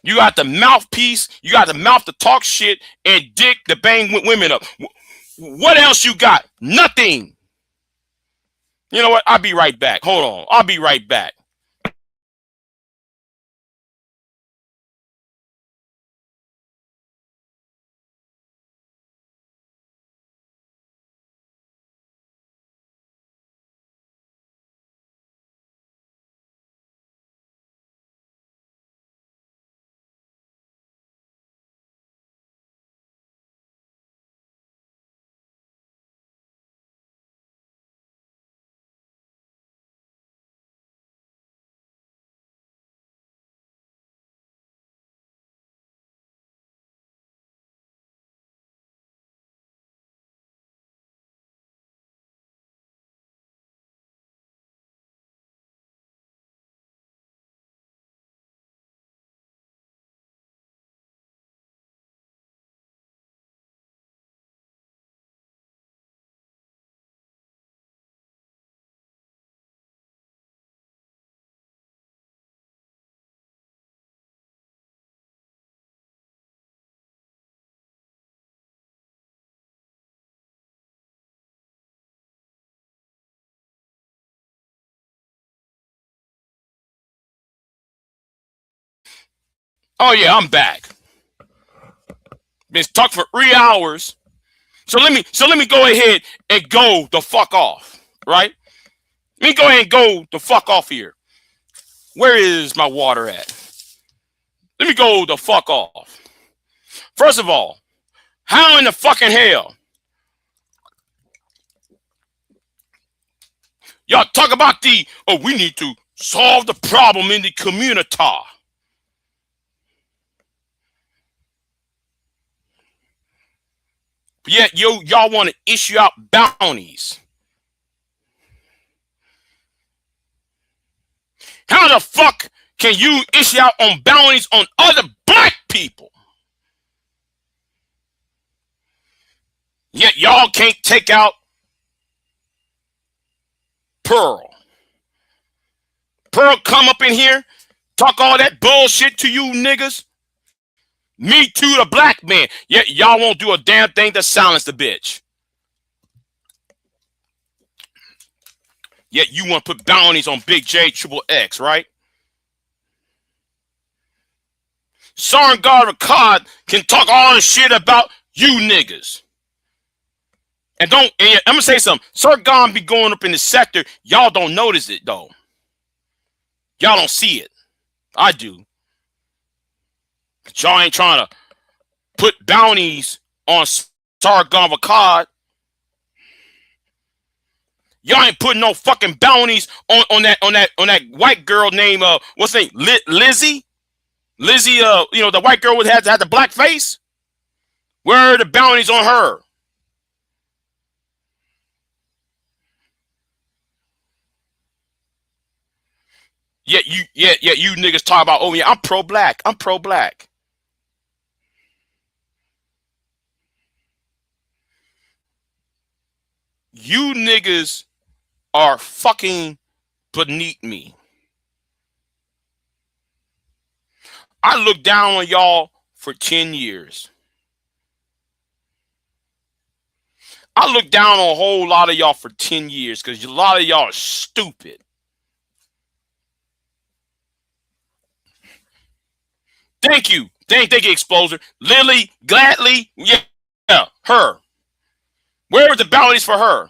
You got the mouthpiece. You got the mouth to talk shit and dick to bang women up. What else you got? Nothing. You know what? I'll be right back. Hold on. I'll be right back. Oh yeah, I'm back. Been talking for 3 hours. So let me go ahead and go the fuck off. Right? Let me go ahead and go the fuck off here. Where is my water at? Let me go the fuck off. First of all, how in the fucking hell y'all talk about we need to solve the problem in the community. But yet y'all want to issue out bounties. How the fuck can you issue out on bounties on other black people? Yet y'all can't take out Pearl. Pearl come up in here, talk all that bullshit to you niggas. Me too, the black man. Yet y'all won't do a damn thing to silence the bitch. Yet you want to put bounties on Big J Triple X, right? Sargon Ricard can talk all this shit about you niggas. And I'm gonna say something. Sargon be going up in the sector. Y'all don't notice it though. Y'all don't see it. I do. But y'all ain't trying to put bounties on Sargon Ricard. Y'all ain't putting no fucking bounties on that white girl named what's her name? Lizzie? Lizzie, the white girl would had the black face. Where are the bounties on her? Yeah, you niggas talk about, oh yeah, I'm pro-black. I'm pro-black. You niggas are fucking beneath me. I looked down on y'all for 10 years. I looked down on a whole lot of y'all for 10 years because a lot of y'all are stupid. Thank you. Thank you, Exploser. Lily Gladly. Yeah, her. Where are the bounties for her?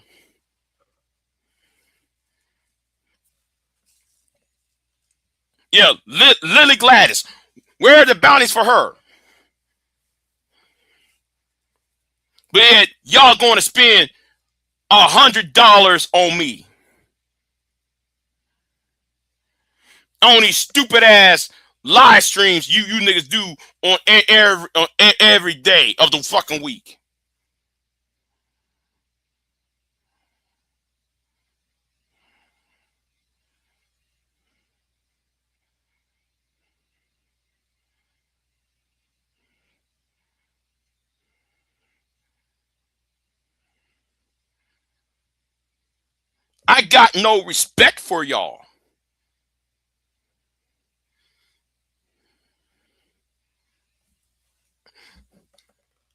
Yeah, Lily Gladys. Where are the bounties for her? But yet, y'all going to spend $100 on me. On these stupid ass live streams you niggas do on every day of the fucking week. I got no respect for y'all.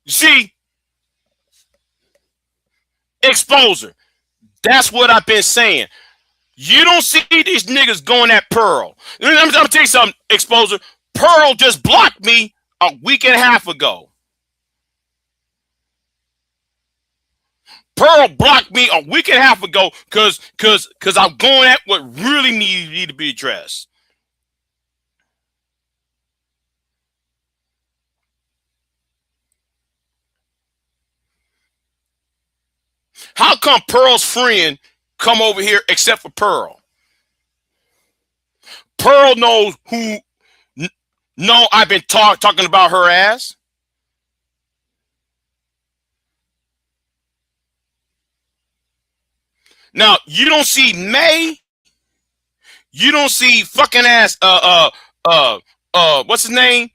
You see, Exposer. That's what I've been saying. You don't see these niggas going at Pearl. I'm gonna tell you something, Exposer. Pearl just blocked me a week and a half ago. Pearl blocked me a week and a half ago because I'm going at what really need to be addressed. How come Pearl's friend come over here except for Pearl? Pearl knows who. No, I've been talking about her ass. Now you don't see May. You don't see fucking ass. What's his name?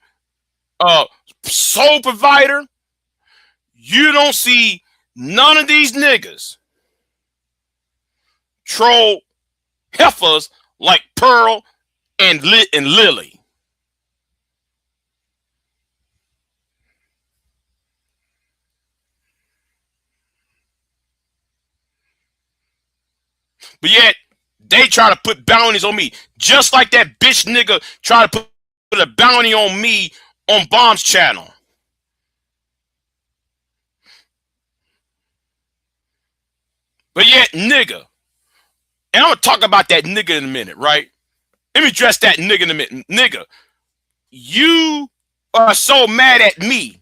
Soul Provider. You don't see none of these niggas troll heifers like Pearl and Lily. But yet they try to put bounties on me, just like that bitch nigga try to a bounty on me on Bomb's channel. But yet, nigga, and I'm gonna talk about that nigga in a minute, right? Let me address that nigga in a minute. Nigga, you are so mad at me,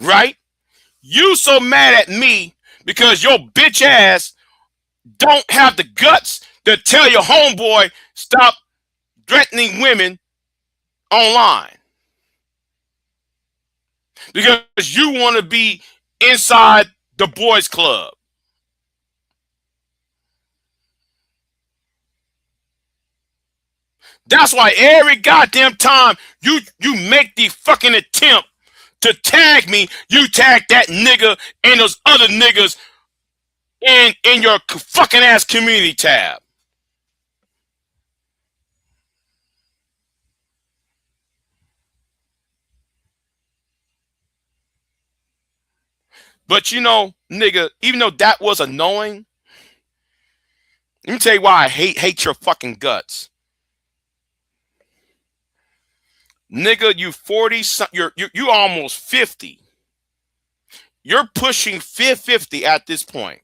right? You so mad at me because your bitch ass don't have the guts to tell your homeboy stop threatening women online. Because you want to be inside the boys club. That's why every goddamn time you make the fucking attempt to tag me, you tag that nigga and those other niggas in your fucking ass community tab. But you know, nigga, even though that was annoying, let me tell you why I hate your fucking guts. Nigga, you 40, you almost 50. You're pushing 50 at this point.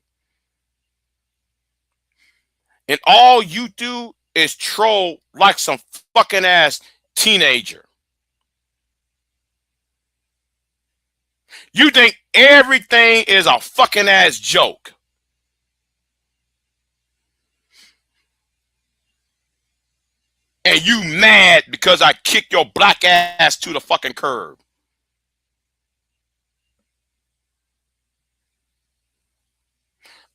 And all you do is troll like some fucking ass teenager. You think everything is a fucking ass joke. And you mad because I kicked your black ass to the fucking curb.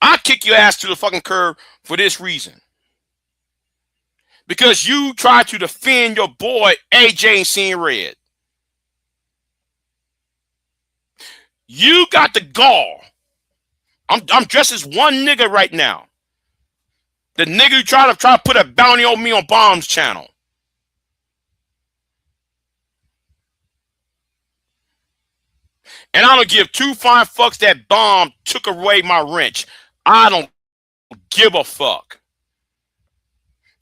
I kick your ass to the fucking curb for this reason. Because you tried to defend your boy AJ ain't seen red. You got the gall. I'm dressed as one nigga right now. The nigga who try to put a bounty on me on Bomb's channel. And I don't give two fine fucks that Bomb took away my wrench. I don't give a fuck.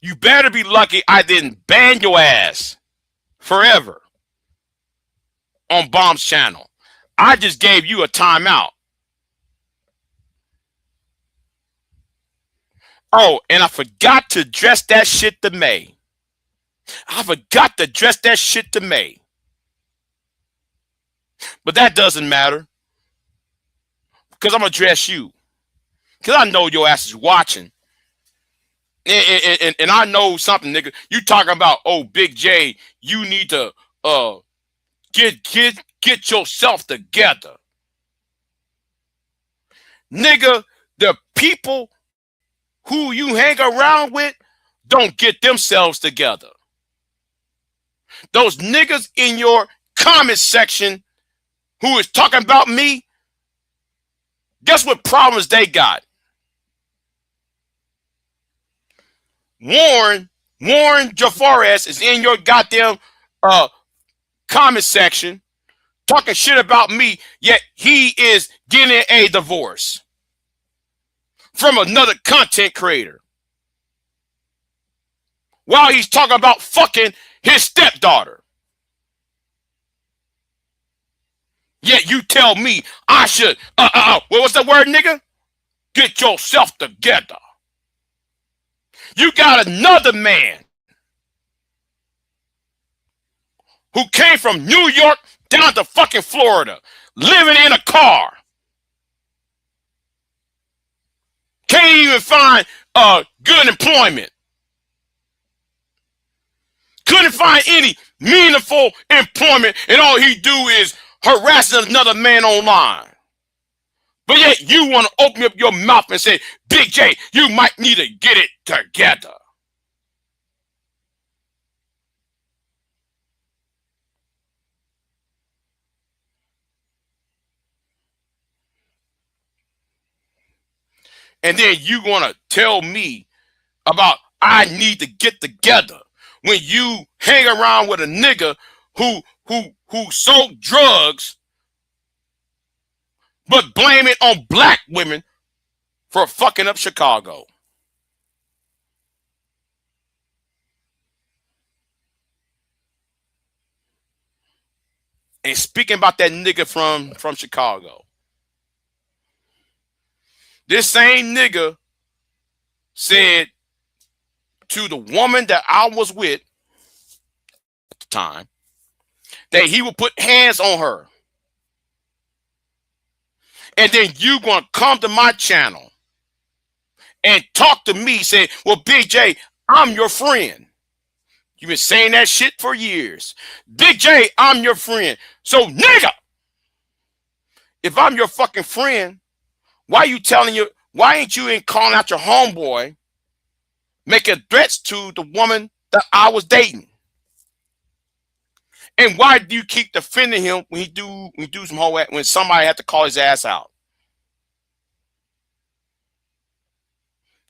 You better be lucky I didn't ban your ass forever on Bomb's channel. I just gave you a timeout. Oh, and I forgot to address that shit to May. I forgot to address that shit to May. But that doesn't matter. Because I'm going to address you. Because I know your ass is watching. And I know something, nigga. You talking about, oh, Big J, you need to get yourself together. Nigga, the people who you hang around with don't get themselves together. Those niggas in your comment section who is talking about me, guess what problems they got? Warren Jafares is in your goddamn comment section talking shit about me, yet he is getting a divorce from another content creator while he's talking about fucking his stepdaughter. Yet you tell me I should, what's that word, nigga? Get yourself together. You got another man who came from New York down to fucking Florida, living in a car. Can't even find good employment. Couldn't find any meaningful employment, and all he do is harassing another man online. But yet you want to open up your mouth and say, Big J, you might need to get it together. And then you want to tell me about I need to get together when you hang around with a nigga who sold drugs but blame it on black women for fucking up Chicago. and speaking about that nigga from Chicago. This same nigga said to the woman that I was with at the time that he would put hands on her. And then you gonna come to my channel and talk to me, say, well, Big J, I'm your friend. You've been saying that shit for years. Big J, I'm your friend. So, nigga, if I'm your fucking friend, why ain't you in calling out your homeboy, making threats to the woman that I was dating? And why do you keep defending him when he do some whole when somebody had to call his ass out?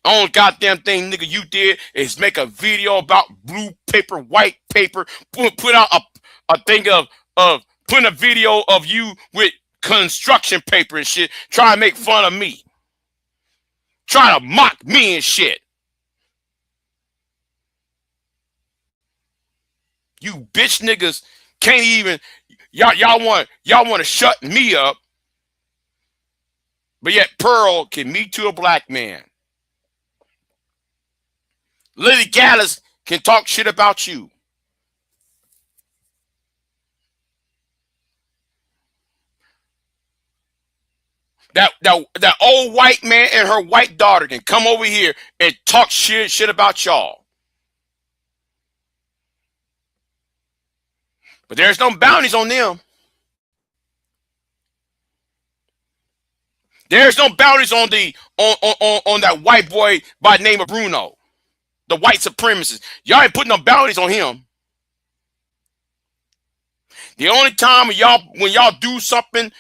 Only goddamn thing, nigga, you did is make a video about blue paper, white paper, put out a thing of putting a video of you with construction paper and shit, trying to make fun of me. Trying to mock me and shit. You bitch niggas can't even y'all want to shut me up, but yet Pearl can meet to a black man. Lily Gallus can talk shit about you. That old white man and her white daughter can come over here and talk shit about y'all. But there's no bounties on them. There's no bounties on that white boy by the name of Bruno, the white supremacist. Y'all ain't putting no bounties on him. The only time when y'all do something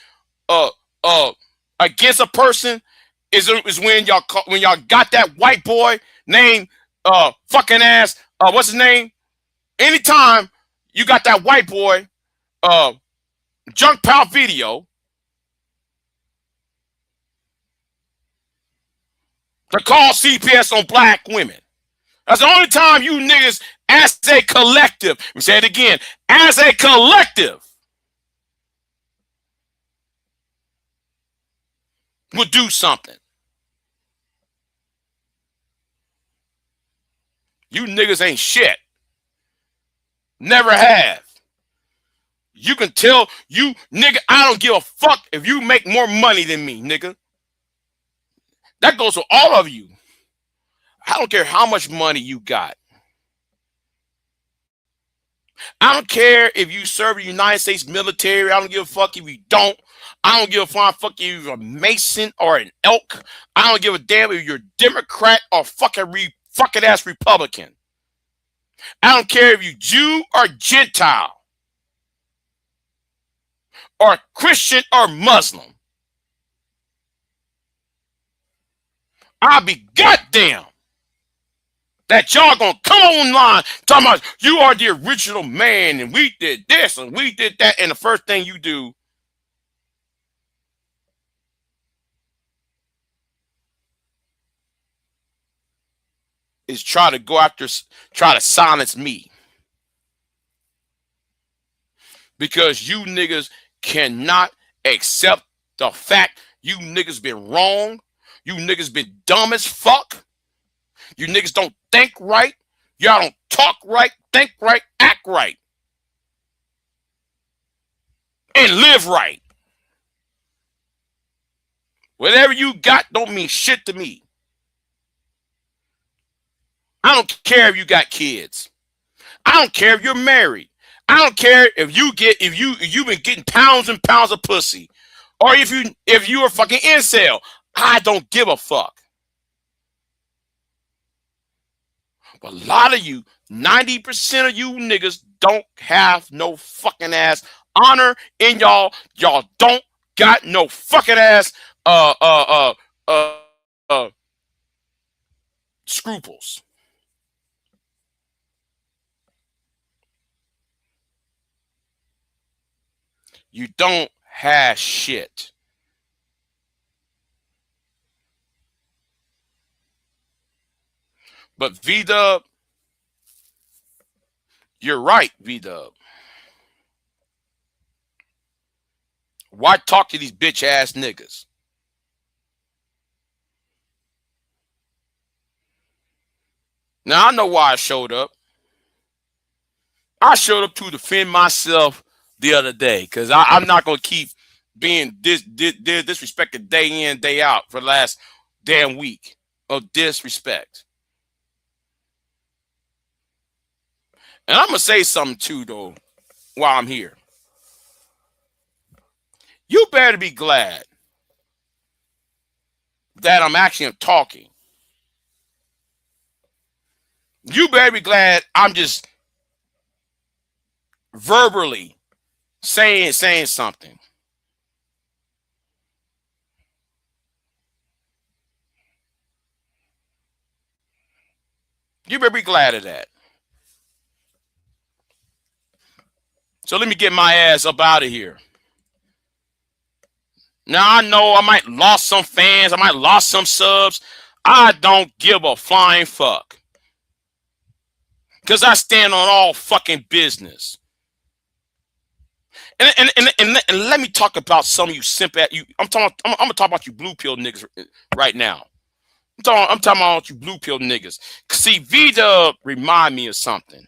against a person is when y'all got that white boy named fucking ass what's his name? Anytime you got that white boy junk pal video to call CPS on black women. That's the only time you niggas, as a collective, we say it again, as a collective, will do something. You niggas ain't shit. Never have. You can tell you, nigga, I don't give a fuck if you make more money than me, nigga. That goes for all of you. I don't care how much money you got. I don't care if you serve the United States military. I don't give a fuck if you don't. I don't give a fuck if you're a Mason or an elk. I don't give a damn if you're Democrat or fucking ass Republican. I don't care if you Jew or Gentile or Christian or Muslim. I'll be goddamn that y'all gonna come online talking about you are the original man and we did this and we did that, and the first thing you do is try to silence me. Because you niggas cannot accept the fact you niggas been wrong. You niggas been dumb as fuck. You niggas don't think right. Y'all don't talk right, think right, act right, and live right. Whatever you got don't mean shit to me. I don't care if you got kids. I don't care if you're married. I don't care if you've been getting pounds and pounds of pussy, or if you're a fucking incel. I don't give a fuck. But a lot of you, 90% of you niggas don't have no fucking ass honor in y'all. Y'all don't got no fucking ass scruples. You don't have shit. But V-Dub, you're right, V-Dub. Why talk to these bitch ass niggas? Now I know why I showed up. I showed up to defend myself the other day because I'm not gonna keep being disrespected day in, day out for the last damn week of disrespect. And I'm gonna say something too, though, while I'm here. You better be glad that I'm actually talking. You better be glad I'm just verbally saying something. You better be glad of that. So let me get my ass up out of here. Now I know I might lost some fans, I might lost some subs. I don't give a flying fuck. Because I stand on all fucking business. And let me talk about some of you simp at you. I'm gonna talk about you blue pill niggas right now. I'm talking about you blue pill niggas. See, V-Dub remind me of something.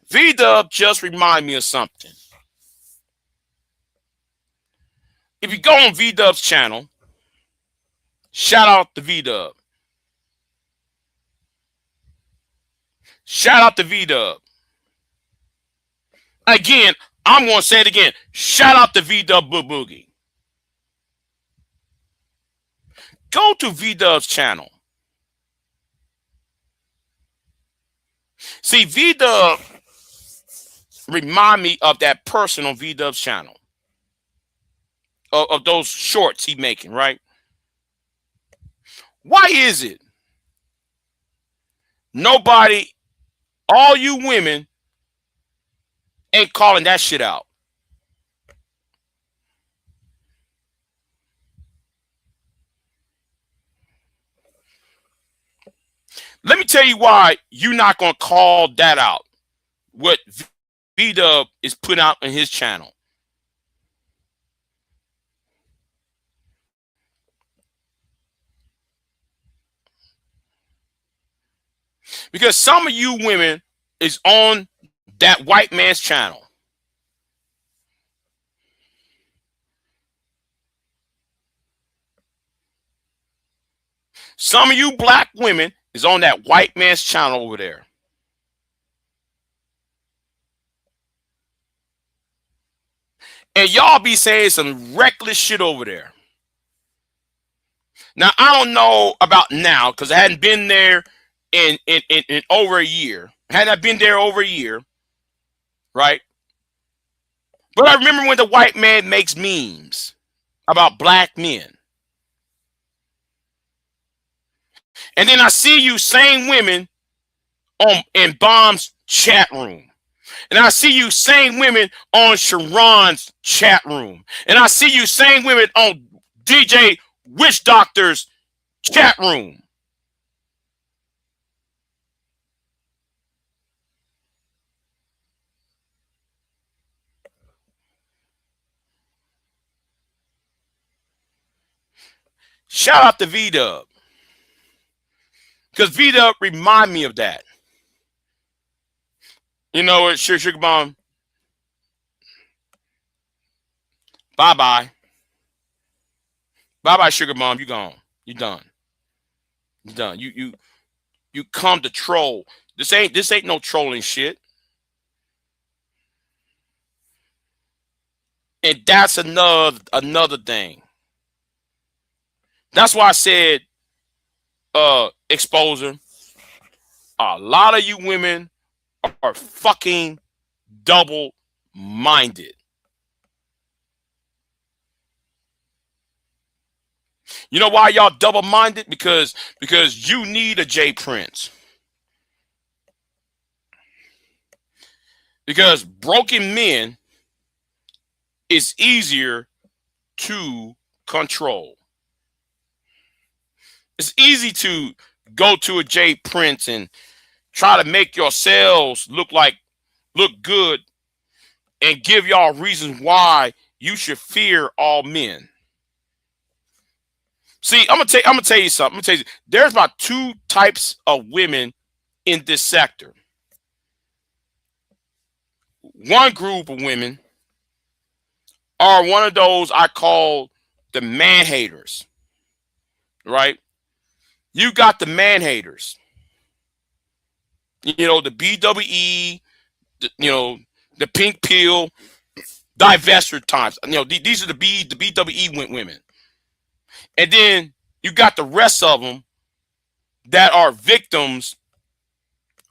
V-Dub just remind me of something. If you go on V-Dub's channel, shout out to V-Dub. Shout out to V-Dub. Again, I'm going to say it again. Shout out to V-Dub Boogie. Go to V-Dub's channel. See, V-Dub remind me of that person on V-Dub's channel. Of those shorts he making, right? Why is it nobody, all you women, ain't calling that shit out? Let me tell you why you're not going to call that out. What V-Dub is putting out on his channel. Because some of you women is on that white man's channel. Some of you black women is on that white man's channel over there. And y'all be saying some reckless shit over there. Now, I don't know about now because I hadn't been there in over a year. Had I been there over a year, right? But I remember when the white man makes memes about black men. And then I see you same women in Bomb's chat room. And I see you same women on Sharon's chat room. And I see you same women on DJ Witch Doctor's chat room. Shout out to V-Dub. Because V-Dub remind me of that. You know what, Sugar Bomb? Bye-bye. Bye-bye, Sugar Bomb. You gone. You done. You done. You come to troll. This ain't no trolling shit. And that's another thing. That's why I said exposure. A lot of you women are fucking double-minded. You know why y'all double-minded? Because you need a J Prince. Because broken men is easier to control. It's easy to go to a J Prince and try to make yourselves look good and give y'all reasons why you should fear all men. See, I'm gonna tell you something. There's about 2 types of women in this sector. One group of women are one of those I call the man haters, right? You got the man haters, you know, the BWE, you know, the pink pill, divester types. You know, these are the BWE women. And then you got the rest of them that are victims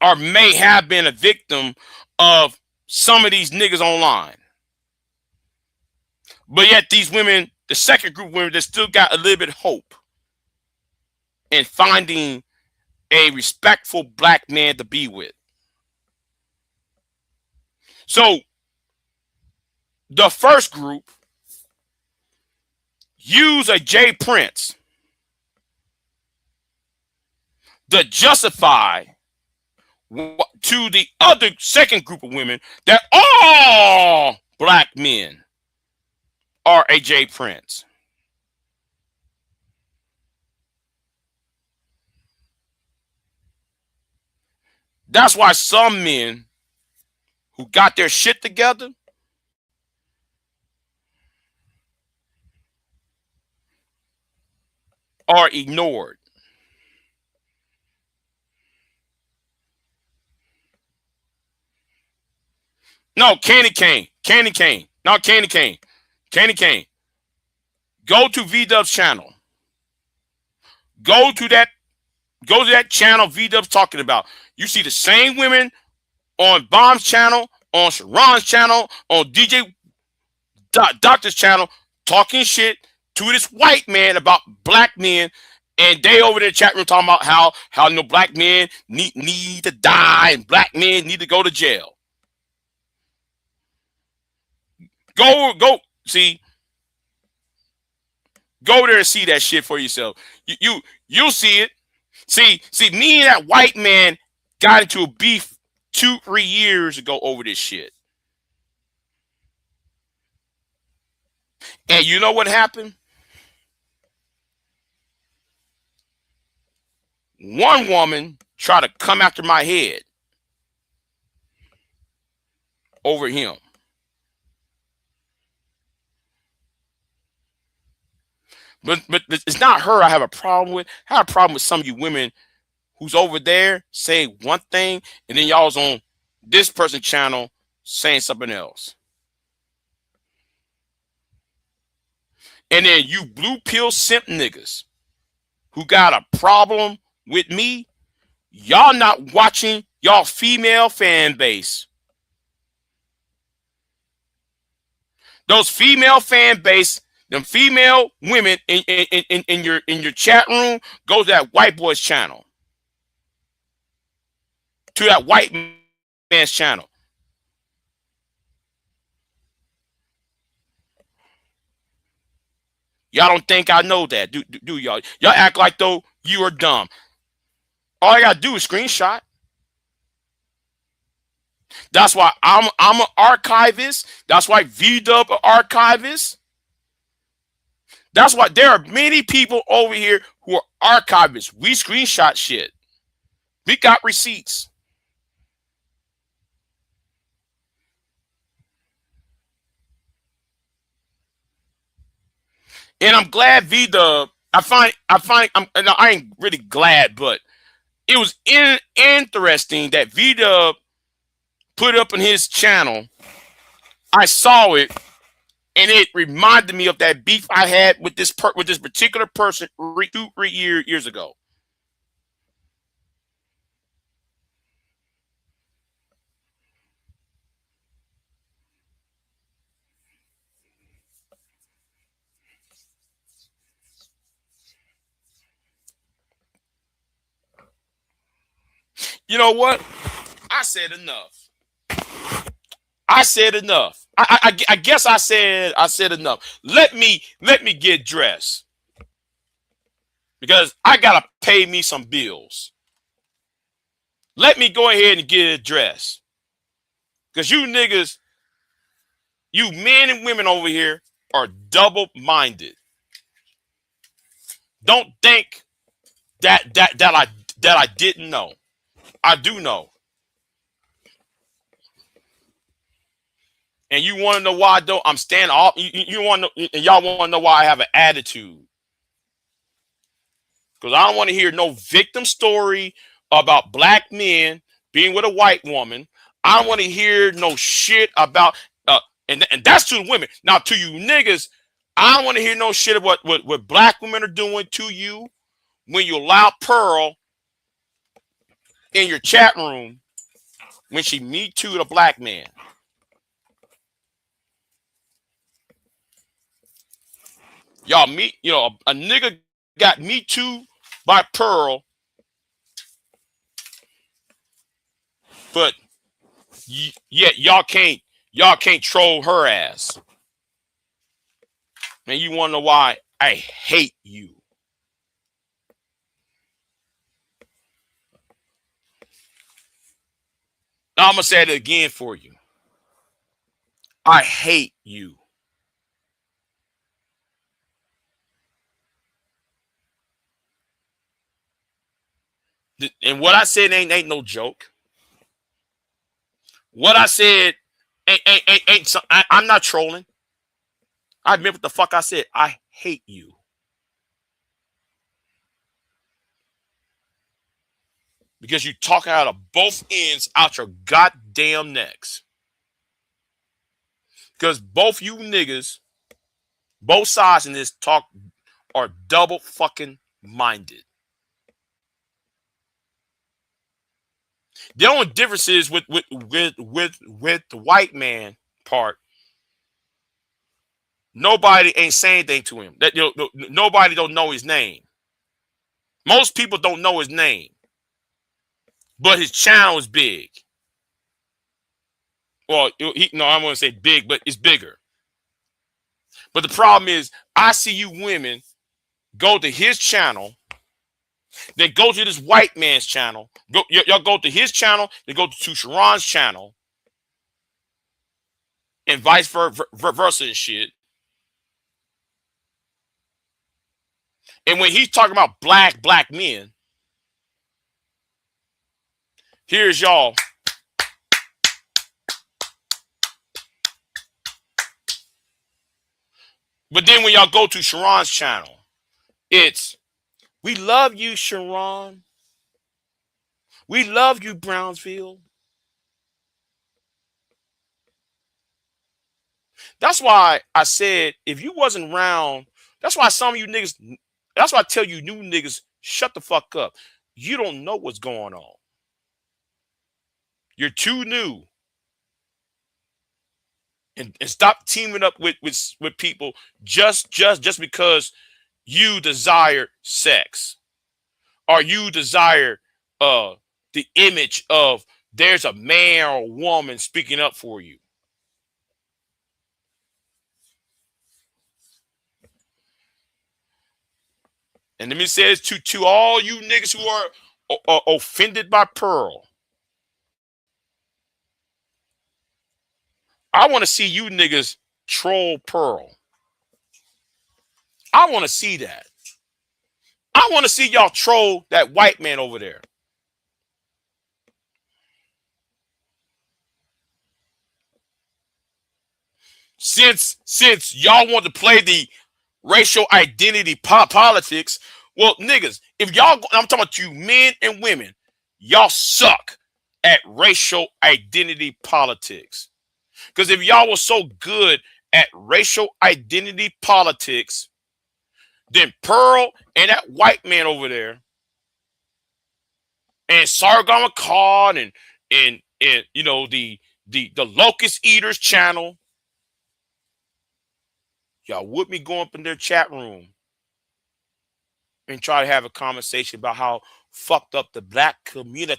or may have been a victim of some of these niggas online. But yet these women, the second group of women that still got a little bit of hope in finding a respectful black man to be with. So the first group use a J Prince to justify to the other second group of women that all black men are a J Prince. That's why some men who got their shit together are ignored. No, Candy Cane. No, Candy Cane. Go to V-Dub's channel. Go to that channel V-Dub's talking about. You see the same women on Bomb's channel, on Sharon's channel, on DJ Doctor's channel, talking shit to this white man about black men, and they over there in the chat room talking about how no black men need to die and black men need to go to jail. Go see. Go there and see that shit for yourself. You'll see it. See, me and that white man got into a beef 2-3 years ago over this shit. And you know what happened? One woman tried to come after my head over him. But it's not her I have a problem with. I have a problem with some of you women who's over there saying one thing and then y'all's on this person's channel saying something else. And then you blue pill simp niggas who got a problem with me, y'all not watching y'all female fan base. Those female fan base, them female women in your chat room, go to that white boy's channel. To that white man's channel. Y'all don't think I know that, do y'all? Y'all act like though you are dumb. All I gotta do is screenshot. That's why I'm an archivist. That's why V-Dub an archivist. That's why there are many people over here who are archivists. We screenshot shit. We got receipts. And I'm glad V-Dub. I ain't really glad, but it was interesting that V-Dub put up on his channel. I saw it, and it reminded me of that beef I had with this particular person 2-3 years ago. You know what? I said enough. I guess I said enough. Let me get dressed because I gotta pay me some bills. Let me go ahead and get dressed because you niggas You men and women over here are double-minded. Don't think that I didn't know. I do know. And you want to know why though? I'm standing off. You want to, and y'all want to know why I have an attitude? Because I don't want to hear no victim story about black men being with a white woman. I don't want to hear no shit about and that's to the women. Now to you niggas, I don't want to hear no shit about what black women are doing to you when you allow Pearl in your chat room when she me too a black man. Y'all meet, a nigga got me too by Pearl, but yet y'all can't troll her ass. And you want to know why I hate you? Now I'm gonna say it again for you. I hate you. And what I said ain't no joke. What I said ain't I'm not trolling. I admit what the fuck I said. I hate you. Because you talking out of both ends out your goddamn necks. Because both you niggas, both sides in this talk are double fucking minded. The only difference is with the white man part. Nobody ain't saying anything to him. That nobody don't know his name. Most people don't know his name, but his channel is big. Well, I don't want to say big, but it's bigger. But the problem is, I see you women go to his channel, then go to this white man's channel. Y'all go to his channel, then go to Sharon's channel, and vice versa and shit. And when he's talking about black men, here's y'all. But then when y'all go to Sharon's channel, it's, we love you, Sharon. We love you, Brownsville. That's why I said, if you wasn't around, that's why some of you niggas, that's why I tell you new niggas, shut the fuck up. You don't know what's going on. You're too new. And stop teaming up with people just because you desire sex. Or you desire the image of there's a man or a woman speaking up for you. And let me say this to all you niggas who are offended by Pearl. I want to see you niggas troll Pearl. I want to see that. I want to see y'all troll that white man over there. Since y'all want to play the racial identity politics, well, niggas, if y'all, I'm talking about you men and women, y'all suck at racial identity politics. Because if y'all were so good at racial identity politics, then Pearl and that white man over there, and Sargon Khan and the Locust Eaters channel, y'all would be going up in their chat room and try to have a conversation about how fucked up the black community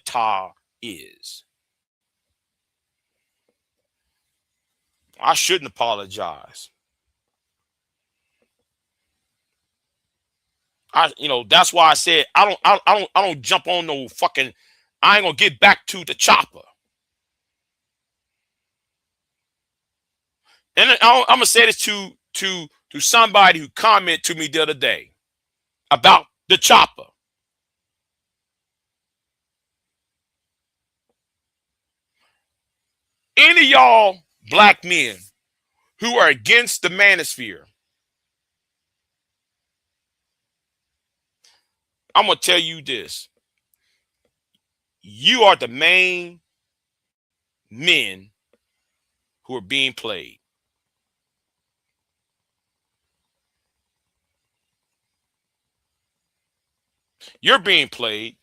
is. I shouldn't apologize. That's why I said I don't jump on no fucking. I ain't gonna get back to the chopper. And I'm gonna say this to somebody who commented to me the other day about the chopper. Any of y'all black men who are against the manosphere, I'm gonna tell you this: you are the main men who are being played. You're being played.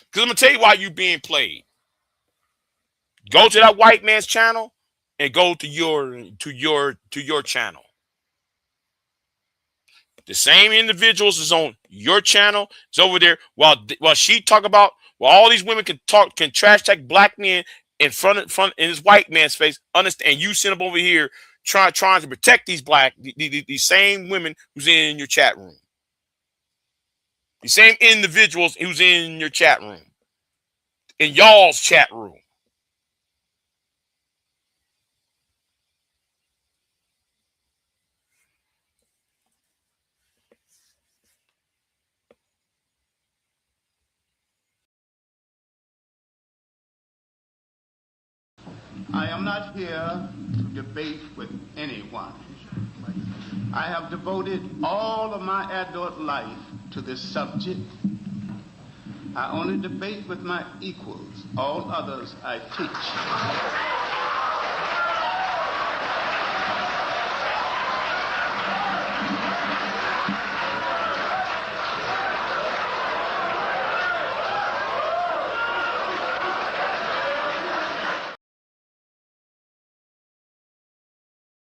Because I'm gonna tell you why you're being played. Go to that white man's channel and go to your channel. The same individuals is on your channel. It's over there while she talk about all these women can trash talk black men in front in this white man's face. Understand? You sit up over here trying to protect these these same women who's in your chat room. The same individuals who's in your chat room, in y'all's chat room. I am not here to debate with anyone. I have devoted all of my adult life to this subject. I only debate with my equals. All others I teach.